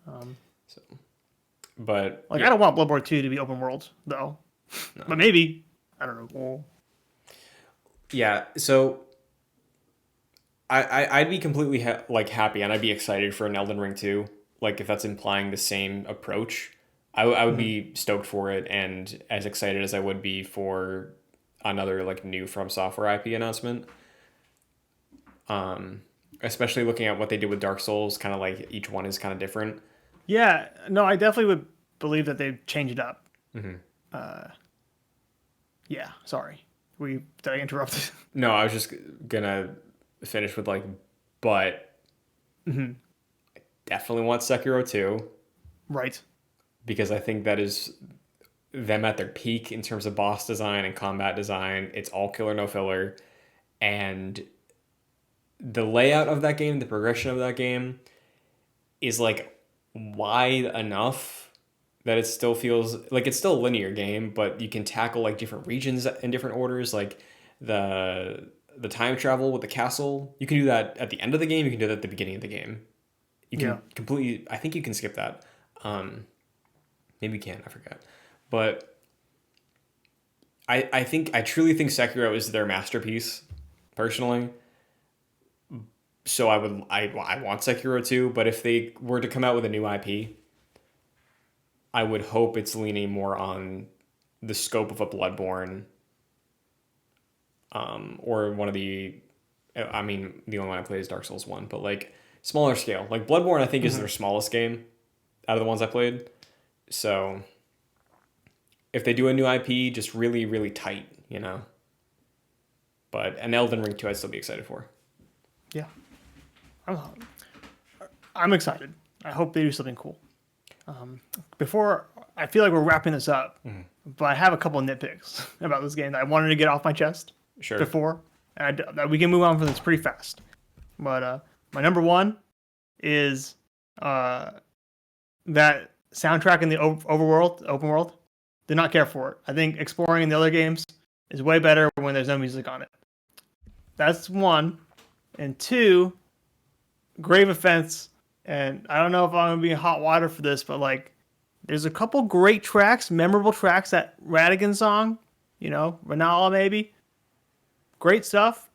B: Um,
A: So, but
B: like I
A: yeah,
B: don't want Bloodborne 2 to be open world though, but maybe I don't know. Well,
A: yeah. So I'd be completely like happy and I'd be excited for an Elden Ring 2. Like if that's implying the same approach, I would
B: mhm.
A: be stoked for it and as excited as I would be for another like new From Software IP announcement. Especially looking at what they did with Dark Souls, kind of like each one is kind of different.
B: Yeah, no, I definitely would believe that they've changed it up.
A: Hmm.
B: Yeah, sorry, we did I interrupt?
A: No, I was just gonna finish with like, but
B: Mhm.
A: definitely want Sekiro 2
B: Right.
A: because I think that is them at their peak in terms of boss design and combat design. It's all killer no filler, and the layout of that game, the progression of that game is like wide enough that it still feels like it's still a linear game, but you can tackle like different regions in different orders, like the time travel with the castle. You can do that at the end of the game. You can do that at the beginning of the game. You
B: Yeah.
A: can completely. I think you can skip that. Maybe you can. I forgot. But I think I truly think Sekiro is their masterpiece, personally. So I want Sekiro too. But if they were to come out with a new IP, I would hope it's leaning more on the scope of a Bloodborne, or one of the. I mean, the only one I played is Dark Souls 1, but like smaller scale. Like Bloodborne, I think is
B: Hmm.
A: their smallest game out of the ones I played. So if they do a new IP, just really really tight. But an Elden Ring 2, I'd still be excited for.
B: Yeah. I'm, I'm excited. I hope they do something cool. Before I feel like we're wrapping this up, but I have a couple of nitpicks about this game that I wanted to get off my chest
A: Sure.
B: before, and that we can move on from this pretty fast. But my number one is uh, that soundtrack in the overworld, open world. Did not care for it. I think exploring in the other games is way better when there's no music on it. That's one, and two, grave offense. And I don't know if I'm gonna be in hot water for this, but like, there's a couple great tracks, memorable tracks. That Radigan song, Renala maybe, great stuff.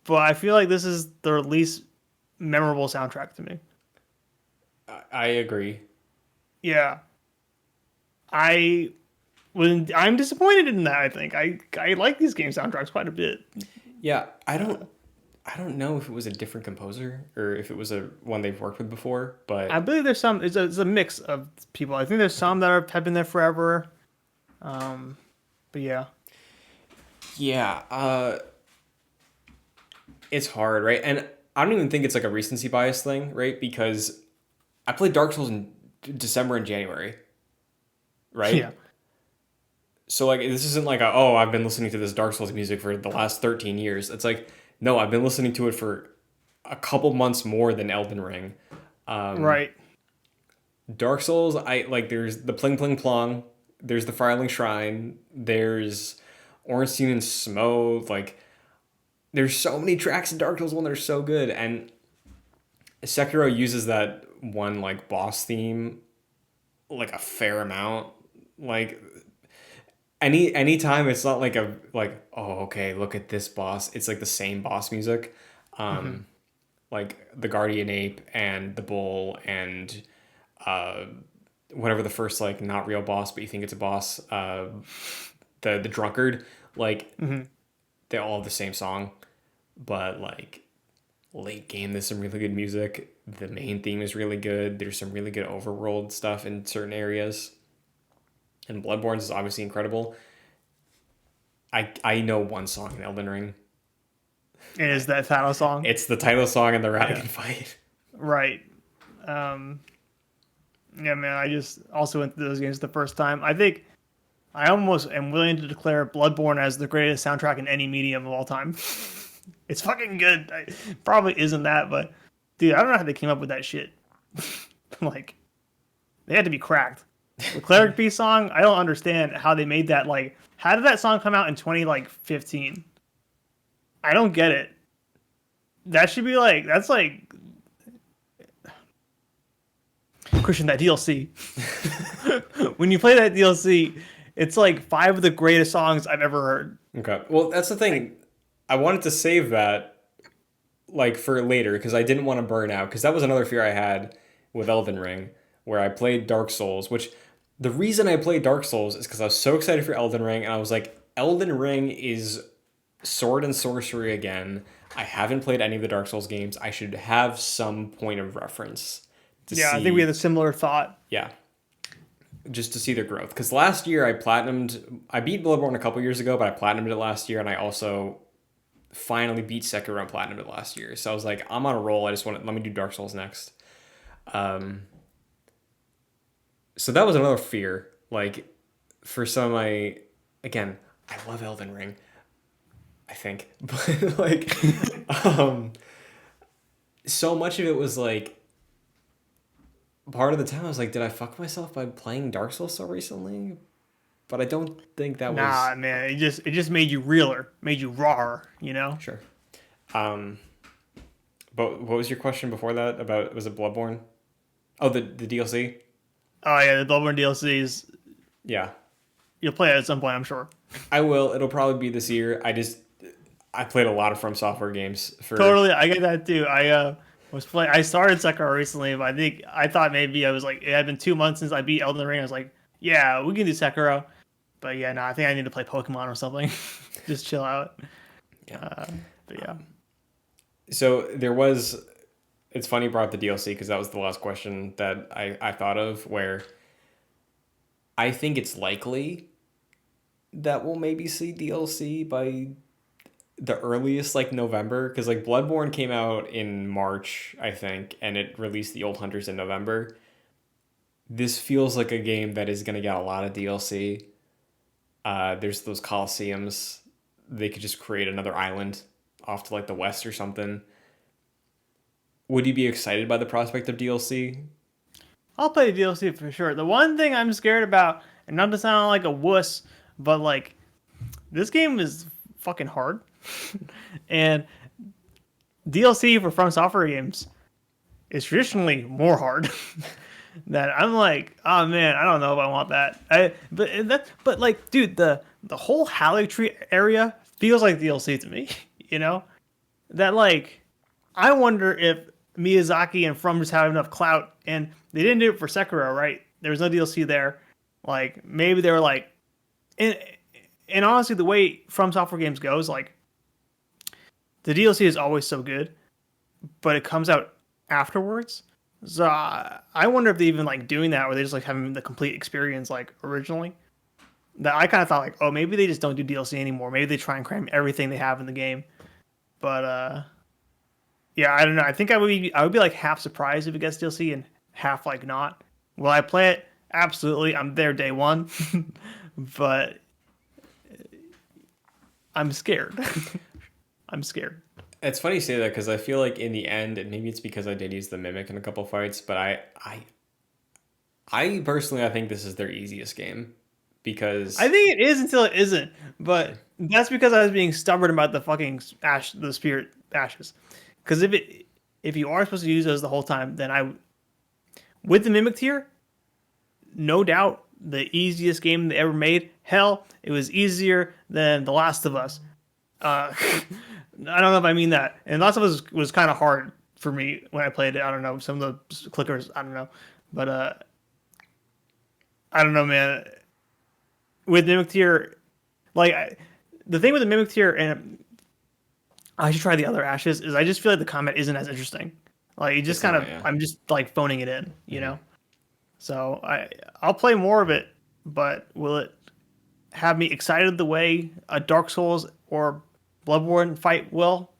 B: but I feel like this is the least memorable soundtrack to me.
A: I agree.
B: Yeah, I I'm disappointed in that. I think I like these game soundtracks quite a bit.
A: Yeah, I don't know if it was a different composer or if it was a one they've worked with before,
B: I
A: but
B: believe there's some. It's a mix of people. I think there's some that have been there forever. Um, but yeah,
A: yeah, it's hard, right? And I don't even think it's like a recency bias thing, right? Because I played Dark Souls in December and January,
B: yeah,
A: right? So like this isn't like a, oh, I've been listening to this Dark Souls music for the last 13 years. It's like no, I've been listening to it for a couple months more than Elden Ring. Um,
B: right.
A: Dark Souls, I like there's the Pling Pling Plong, there's the Firelink Shrine, there's Ornstein and Smoke, like there's so many tracks in Dark Souls 1 that are so good, and Sekiro uses that one like boss theme like a fair amount. Like anytime it's not like a like, oh okay, look at this boss. It's like the same boss music.
B: Hmm.
A: Um like the Guardian Ape and the Bull and uh whatever the first like not real boss but you think it's a boss, the drunkard, like
B: Hmm.
A: they all have the same song, but like late game there's some really good music. The main theme is really good. There's some really good overworld stuff in certain areas. And Bloodborne's is obviously incredible. I know one song in Elden Ring.
B: It is that title song.
A: It's the title song in the
B: Yeah,
A: Radigan fight.
B: right. Um, yeah, man. I just also went through those games the first time. I think I almost am willing to declare Bloodborne as the greatest soundtrack in any medium of all time. It's fucking good. Probably isn't that, but dude, I don't know how they came up with that shit. Like, they had to be cracked. The Cleric Beast song, I don't understand how they made that. Like, how did that song come out in 2015? I don't get it. That should be like that's like Christian, that DLC. When you play that DLC, it's like five of the greatest songs I've ever heard.
A: Okay. Well, that's the thing. I wanted to save that like for later because I didn't want to burn out because that was another fear I had with Elden Ring where I played Dark Souls, which the reason I played Dark Souls is because I was so excited for Elden Ring and I was like, Elden Ring is sword and sorcery again. I haven't played any of the Dark Souls games. I should have some point of reference to
B: Yeah, I think we had
A: see,
B: a similar thought.
A: yeah, just to see their growth. Because last year I beat Bloodborne a couple years ago, but I platinumed it last year, and I also finally beat Sekiro and platinumed it last year. So I was like, I'm on a roll. I just want to let me do Dark Souls next. Um, so that was another fear. Like for some of my, again, I love Elden Ring. I think, but like, um, so much of it was like part of the time I was like, did I fuck myself by playing Dark Souls so recently? But I don't think that was
B: Nah, man, it just made you realer, made you rawer, you know?
A: sure. Um, but what was your question before that about? Was it Bloodborne? Oh, the DLC.
B: Oh yeah, the Bloodborne DLCs.
A: Yeah,
B: You'll play it at some point, I'm sure.
A: I will. It'll probably be this year. I played a lot of From Software games for.
B: Totally, I get that too. Was playing. I started Sekiro recently, but I thought maybe I was like it had been 2 months since I beat Elden Ring. I was like, yeah, we can do Sekiro, but yeah, no, I think I need to play Pokemon or something. Just chill out.
A: Yeah.
B: But yeah,
A: So there was. It's funny you brought up the DLC because that was the last question that I thought of where I think it's likely that we'll maybe see DLC by the earliest like November because like Bloodborne came out in March, I think, and it released the Old Hunters in November. This feels like a game that is going to get a lot of DLC. There's those Colosseums. They could just create another island off to like the west or something. Would you be excited by the prospect of DLC?
B: I'll play the DLC for sure. The one thing I'm scared about, and not to sound like a wuss, but like this game is fucking hard, and DLC for From Software games is traditionally more hard. That I'm like, oh man, I don't know if I want that. But like, dude, the whole Halley Tree area feels like DLC to me. You know, that like I wonder if Miyazaki and From just have enough clout, and they didn't do it for Sekiro, right? There was no DLC there. Like maybe they were like, and, and honestly, the way From Software games goes, like the DLC is always so good, but it comes out afterwards. So I wonder if they even like doing that, or they just like having the complete experience like originally. That I kind of thought like, oh, maybe they just don't do DLC anymore. Maybe they try and cram everything they have in the game. But yeah, I don't know. I think I would be like half surprised if it gets DLC and half like not. Will I play it? Absolutely. I'm there day one, but I'm scared. I'm scared.
A: It's funny you say that because I feel like in the end, and maybe it's because I did use the mimic in a couple fights, but I personally I think this is their easiest game
B: I
A: because
B: think it is until it isn't, but that's because I was being stubborn about the fucking the spirit ashes. Because if you are supposed to use those the whole time, then I with the mimic tier, no doubt the easiest game they ever made. Hell, it was easier than The Last of Us. I don't know if I mean that. And Last of Us was kind of hard for me when I played it. I don't know. Some of the clickers, I don't know. But I don't know, man. With Mimic Tier, the thing with the Mimic Tier, and I should try the other Ashes, is I just feel like the combat isn't as interesting. Like, it just
A: it's
B: kind
A: not.
B: of,
A: Yeah.
B: I'm just like phoning it in, you know? So I'll play more of it, but will it have me excited the way a Dark Souls or Bloodborne fight will?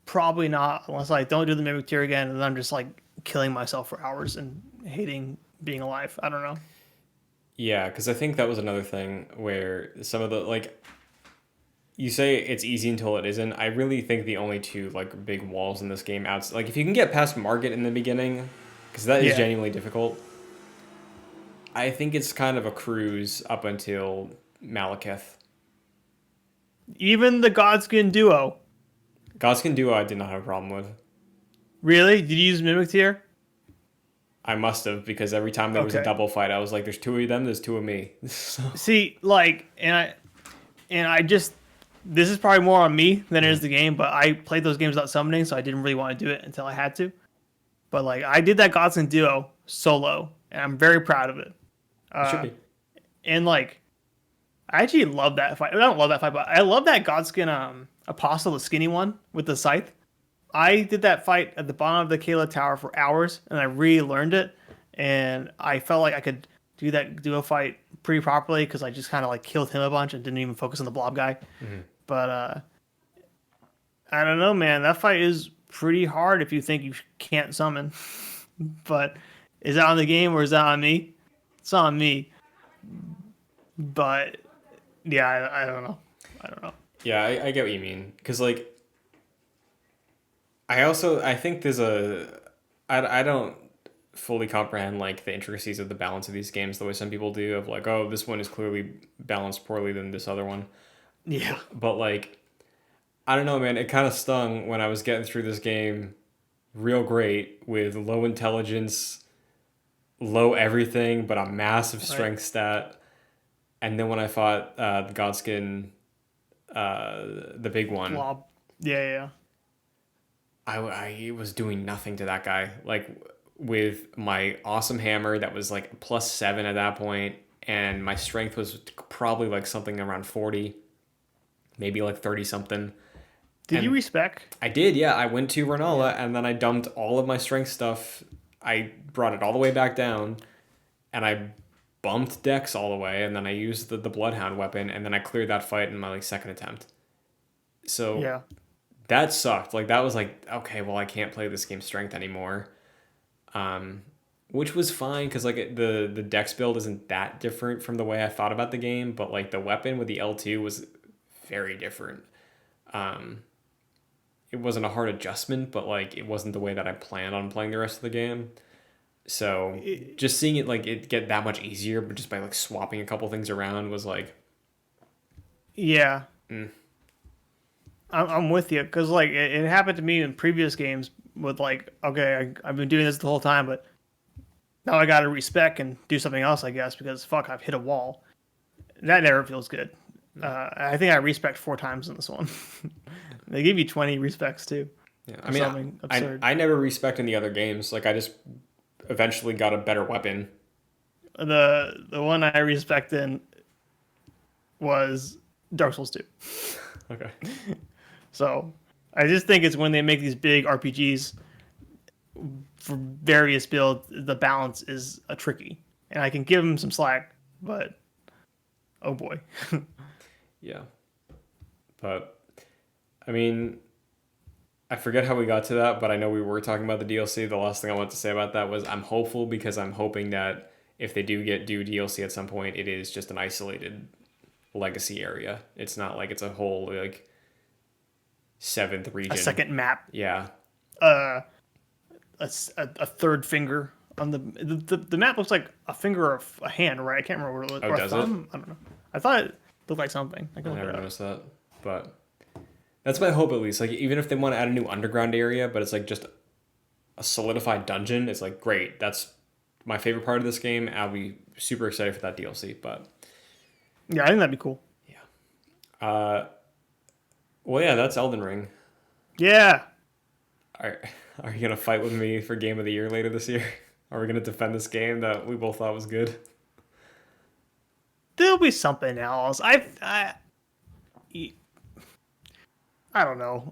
B: Probably not, unless I don't do the Mimic Tier again, and I'm just like killing myself for hours and hating being alive. I don't know.
A: Yeah, because I think that was another thing where some of the like you say it's easy until it isn't. I really think the only two like big walls in this game outs like if you can get past Market in the beginning, because that is
B: Yeah,
A: genuinely difficult. I think it's kind of a cruise up until Malekith.
B: even the Godskin duo.
A: Godskin Duo I did not have a problem with.
B: Really? Did you use Mimic Tier?
A: I must have because every time there was a
B: Okay.
A: double fight, I was like, "There's two of them, there's two of me." So,
B: See, like, and I just this is probably more on me than it is the game, but I played those games without summoning, so I didn't really want to do it until I had to. But like, I did that Godskin duo solo, and I'm very proud of it.
A: it should
B: Uh,
A: be.
B: and like, I actually love that fight. I don't love that fight, but I love that Godskin Apostle, the skinny one with the scythe. I did that fight at the bottom of the Kayla Tower for hours, and I relearned it, and I felt like I could do that duo fight pretty properly because I just kind of like killed him a bunch and didn't even focus on the blob guy. But I don't know, man. That fight is pretty hard if you think you can't summon. But is that on the game or is that on me? It's on me. But yeah, I don't know. I don't know.
A: Yeah, I get what you mean. Because, like, I think there's I don't fully comprehend, like, the intricacies of the balance of these games the way some people do, of, like, oh, this one is clearly balanced poorly than this other one.
B: Yeah.
A: But, like, I don't know, man. It kind of stung when I was getting through this game real great with low intelligence, low everything, but a massive
B: Right.
A: strength stat. And then when I fought the Godskin, the big one,
B: Blob. Yeah, yeah.
A: I was doing nothing to that guy. Like with my awesome hammer that was like +7 at that point, and my strength was probably like something around 40, maybe like 30 something.
B: Did you
A: And
B: respec?
A: I did, yeah. I went to
B: Yeah.
A: Renola and then I dumped all of my strength stuff. I brought it all the way back down and I bumped Dex all the way, and then I used the Bloodhound weapon, and then I cleared that fight in my like second attempt. So
B: Yeah.
A: that sucked. Like that was like, okay, well I can't play this game strength anymore. Um, which was fine because like the Dex build isn't that different from the way I thought about the game, but like the weapon with the L2 was very different. Um, it wasn't a hard adjustment, but like it wasn't the way that I planned on playing the rest of the game. So just seeing it like it get that much easier, but just by like swapping a couple things around was like,
B: Yeah.
A: mm,
B: I'm with you because like it happened to me in previous games with like, okay, I've been doing this the whole time, but now I got to respec and do something else, I guess, because fuck, I've hit a wall. That never feels good. I think I respec 4 times in this one. They give you 20 respects too,
A: Yeah, I
B: or
A: mean,
B: something absurd.
A: I never respect in the other games. Like I just eventually got a better weapon.
B: The one I respect in was Dark Souls 2.
A: Okay.
B: So I just think it's when they make these big RPGs for various builds, the balance is a tricky, and I can give them some slack, but oh boy.
A: Yeah, but I mean, I forget how we got to that, but I know we were talking about the DLC. The last thing I want to say about that was I'm hopeful because I'm hoping that if they do DLC at some point, it is just an isolated legacy area. It's not like it's a whole like seventh
B: A
A: region.
B: second map,
A: Yeah.
B: uh, a third finger on the map looks like a finger or a hand, right? I can't remember what it was,
A: Oh,
B: or a
A: does it?
B: thumb. I don't know. I thought it looked like something. I
A: I
B: can look
A: never
B: it up.
A: noticed that, but that's my hope at least. Like even if they want to add a new underground area, but it's like just a solidified dungeon, it's like great. That's my favorite part of this game. I'll be super excited for that DLC. But
B: Yeah, I think that'd be cool.
A: uh, well, yeah, that's Elden Ring.
B: Yeah,
A: Are are you gonna fight with me for Game of the Year later this year? Are we gonna defend this game that we both thought was good?
B: there'll be something else. I don't know.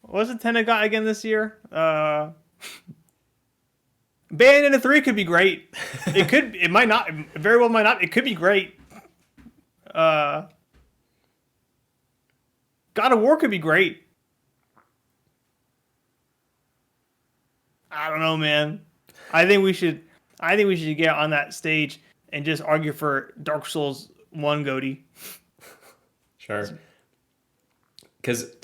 B: What's Nintendo got again this year? Bayonetta 3 could be great. It could. It might not. It very well might not. It could be great. Uh, God of War could be great. I don't know, man. I think we should. I think we should get on that stage and just argue for Dark Souls 1 Goaty.
A: Sure. Because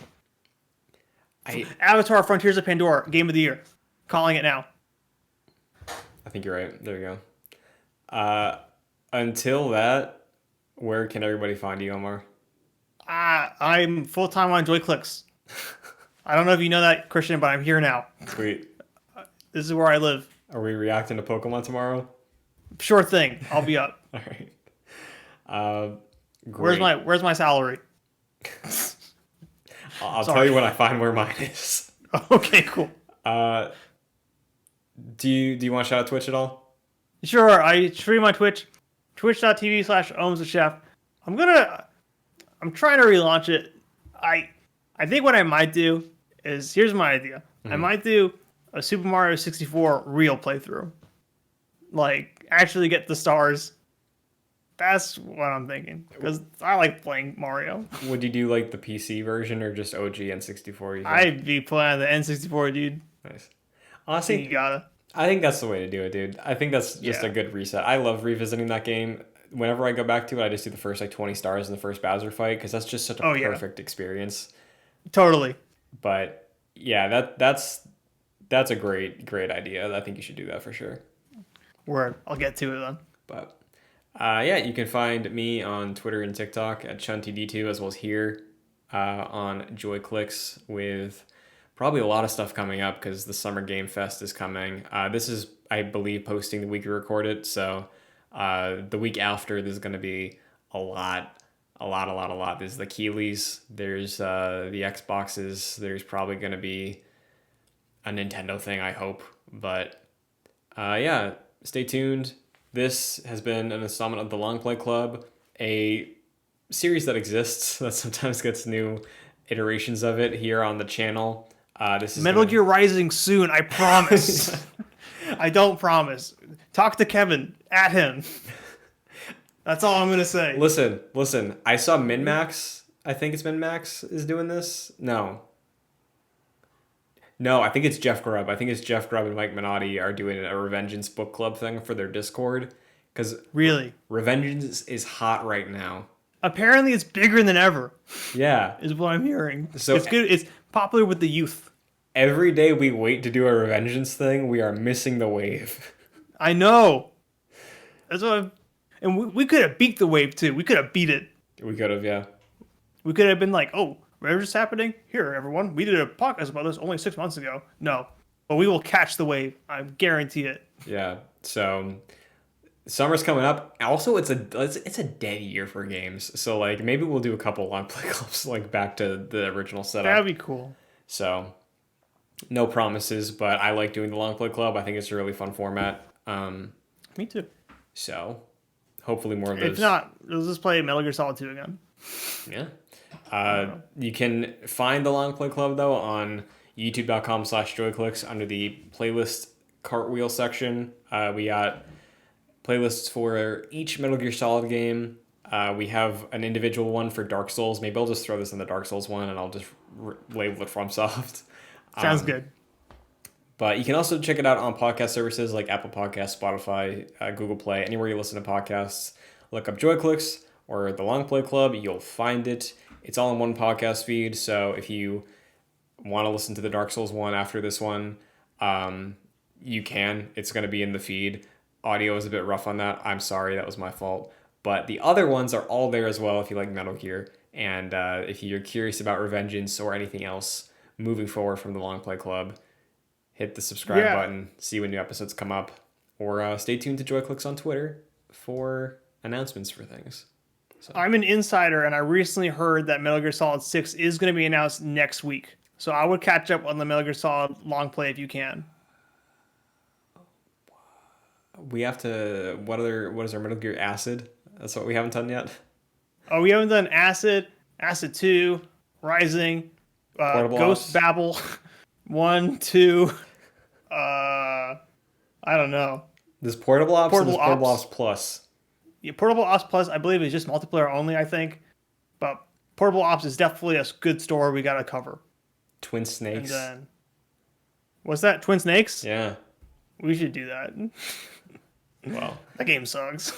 B: Avatar: Frontiers of Pandora, Game of the Year. Calling it now.
A: I think you're right. There you go. Until that, where can everybody find you, Omar?
B: I'm full time on JoyClicks. I don't know if you know that, Christian, but I'm here now.
A: Sweet.
B: This is where I live.
A: Are we reacting to Pokemon tomorrow?
B: Sure thing. I'll be up.
A: All right. Great.
B: Where's my salary?
A: I'll
B: Sorry.
A: tell you when I find where mine is.
B: Okay, cool.
A: Do you want to shout out Twitch at all?
B: Sure. I stream on Twitch, twitch.tv/ohmstechef. I'm trying to relaunch it. I think what I might do is, here's my idea. I might do a Super Mario 64 real playthrough. Like, actually get the stars. That's what I'm thinking. Because I like playing Mario.
A: Would you do like the PC version or just OG N64? You think?
B: I'd be playing the N64, dude.
A: Nice.
B: You
A: Honestly,
B: gotta.
A: I think that's the way to do it, dude. I think that's just
B: Yeah.
A: a good reset. I love revisiting that game. Whenever I go back to it, I just do the first like 20 stars in the first Bowser fight because that's just such a
B: Oh, yeah.
A: perfect experience.
B: Totally.
A: But yeah, that's a great idea. I think you should do that for sure.
B: Word. I'll get to it then.
A: But yeah, you can find me on Twitter and TikTok at ChunTD2 as well as here on JoyClicks with probably a lot of stuff coming up because the Summer Game Fest is coming. This is, I believe, posting the week we record it. So the week after, there's going to be a lot. There's the Keeleys, there's the Xboxes, there's probably going to be a Nintendo thing, I hope. But yeah, stay tuned. This has been an installment of the Longplay Club, a series that exists that sometimes gets new iterations of it here on the channel. This is
B: Metal Gear Rising soon, I promise. I don't promise. Talk to Kevin. At him. That's all I'm going to say.
A: Listen. I saw MinMax. I think it's MinMax is doing this. No, I think it's Jeff Grubb. I think it's Jeff Grubb and Mike Minotti are doing a Revengeance book club thing for their Discord. Because
B: Really?
A: Revengeance is hot right now.
B: Apparently it's bigger than ever,
A: Yeah.
B: is what I'm hearing.
A: So-
B: it's good. It's popular with the youth.
A: Every day we wait to do a Revengeance thing, we are missing the wave.
B: I know. That's what and we could have beat the wave, too. We could have beat it.
A: We could have, yeah.
B: We could have been like, oh, whatever's just happening? Here, everyone. We did a podcast about this only 6 months ago. No. But we will catch the wave. I guarantee it.
A: Yeah. So Summer's coming up. Also, it's a dead year for games. So like maybe we'll do a couple long play clubs like back to the original
B: That'd
A: setup.
B: be cool.
A: So no promises, but I like doing the long play club. I think it's a really fun format.
B: Me too.
A: So hopefully more of
B: If
A: those.
B: not, let's just play Metal Gear Solid 2 again.
A: Yeah.
B: I don't know.
A: You can find the long play club though on youtube.com/joyclicks under the playlist cartwheel section. We got playlists for each Metal Gear Solid game. We have an individual one for Dark Souls. Maybe I'll just throw this in the Dark Souls one and I'll just label it FromSoft.
B: Sounds good.
A: But you can also check it out on podcast services like Apple Podcasts, Spotify, Google Play, anywhere you listen to podcasts. Look up JoyClicks or the Long Play Club. You'll find it. It's all in one podcast feed. So if you want to listen to the Dark Souls one after this one, you can. It's going to be in the feed. Audio is a bit rough on that. I'm sorry. That was my fault. But the other ones are all there as well if you like Metal Gear. And if you're curious about Revengeance or anything else moving forward from the Long Play Club, hit the subscribe
B: Yeah.
A: button, see when new episodes come up, or stay tuned to JoyClicks on Twitter for announcements for things.
B: I'm an insider, and I recently heard that Metal Gear Solid 6 is going to be announced next week. So I would catch up on the Metal Gear Solid long play if you can.
A: We have to. What is our Metal Gear Acid? That's what we haven't done yet.
B: Oh, we haven't done Acid, Acid 2, Rising,
A: Portable
B: Ghost
A: Ops.
B: Babel, 1, 2. I don't know.
A: There's Portable Ops and
B: Portable
A: there's Portable
B: Ops.
A: Ops Plus.
B: Yeah, Portable Ops Plus, I believe, is just multiplayer only, I think. But Portable Ops is definitely a good story we got to cover.
A: Twin
B: And
A: Snakes.
B: then, what's that? Twin Snakes?
A: Yeah.
B: We should do that.
A: Well.
B: That game sucks.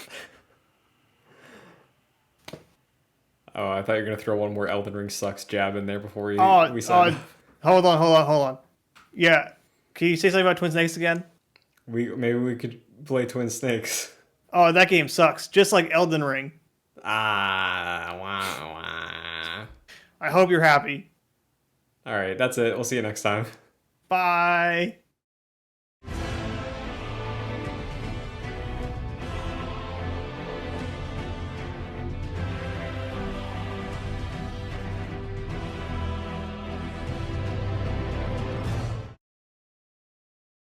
A: Oh, I thought you were gonna throw one more Elden Ring sucks jab in there before we
B: Oh,
A: sign.
B: hold on. Yeah. Can you say something about Twin Snakes again?
A: Maybe we could play Twin Snakes.
B: Oh, that game sucks. Just like Elden Ring.
A: Wah.
B: I hope you're happy.
A: All right, that's it. We'll see you next time.
B: Bye.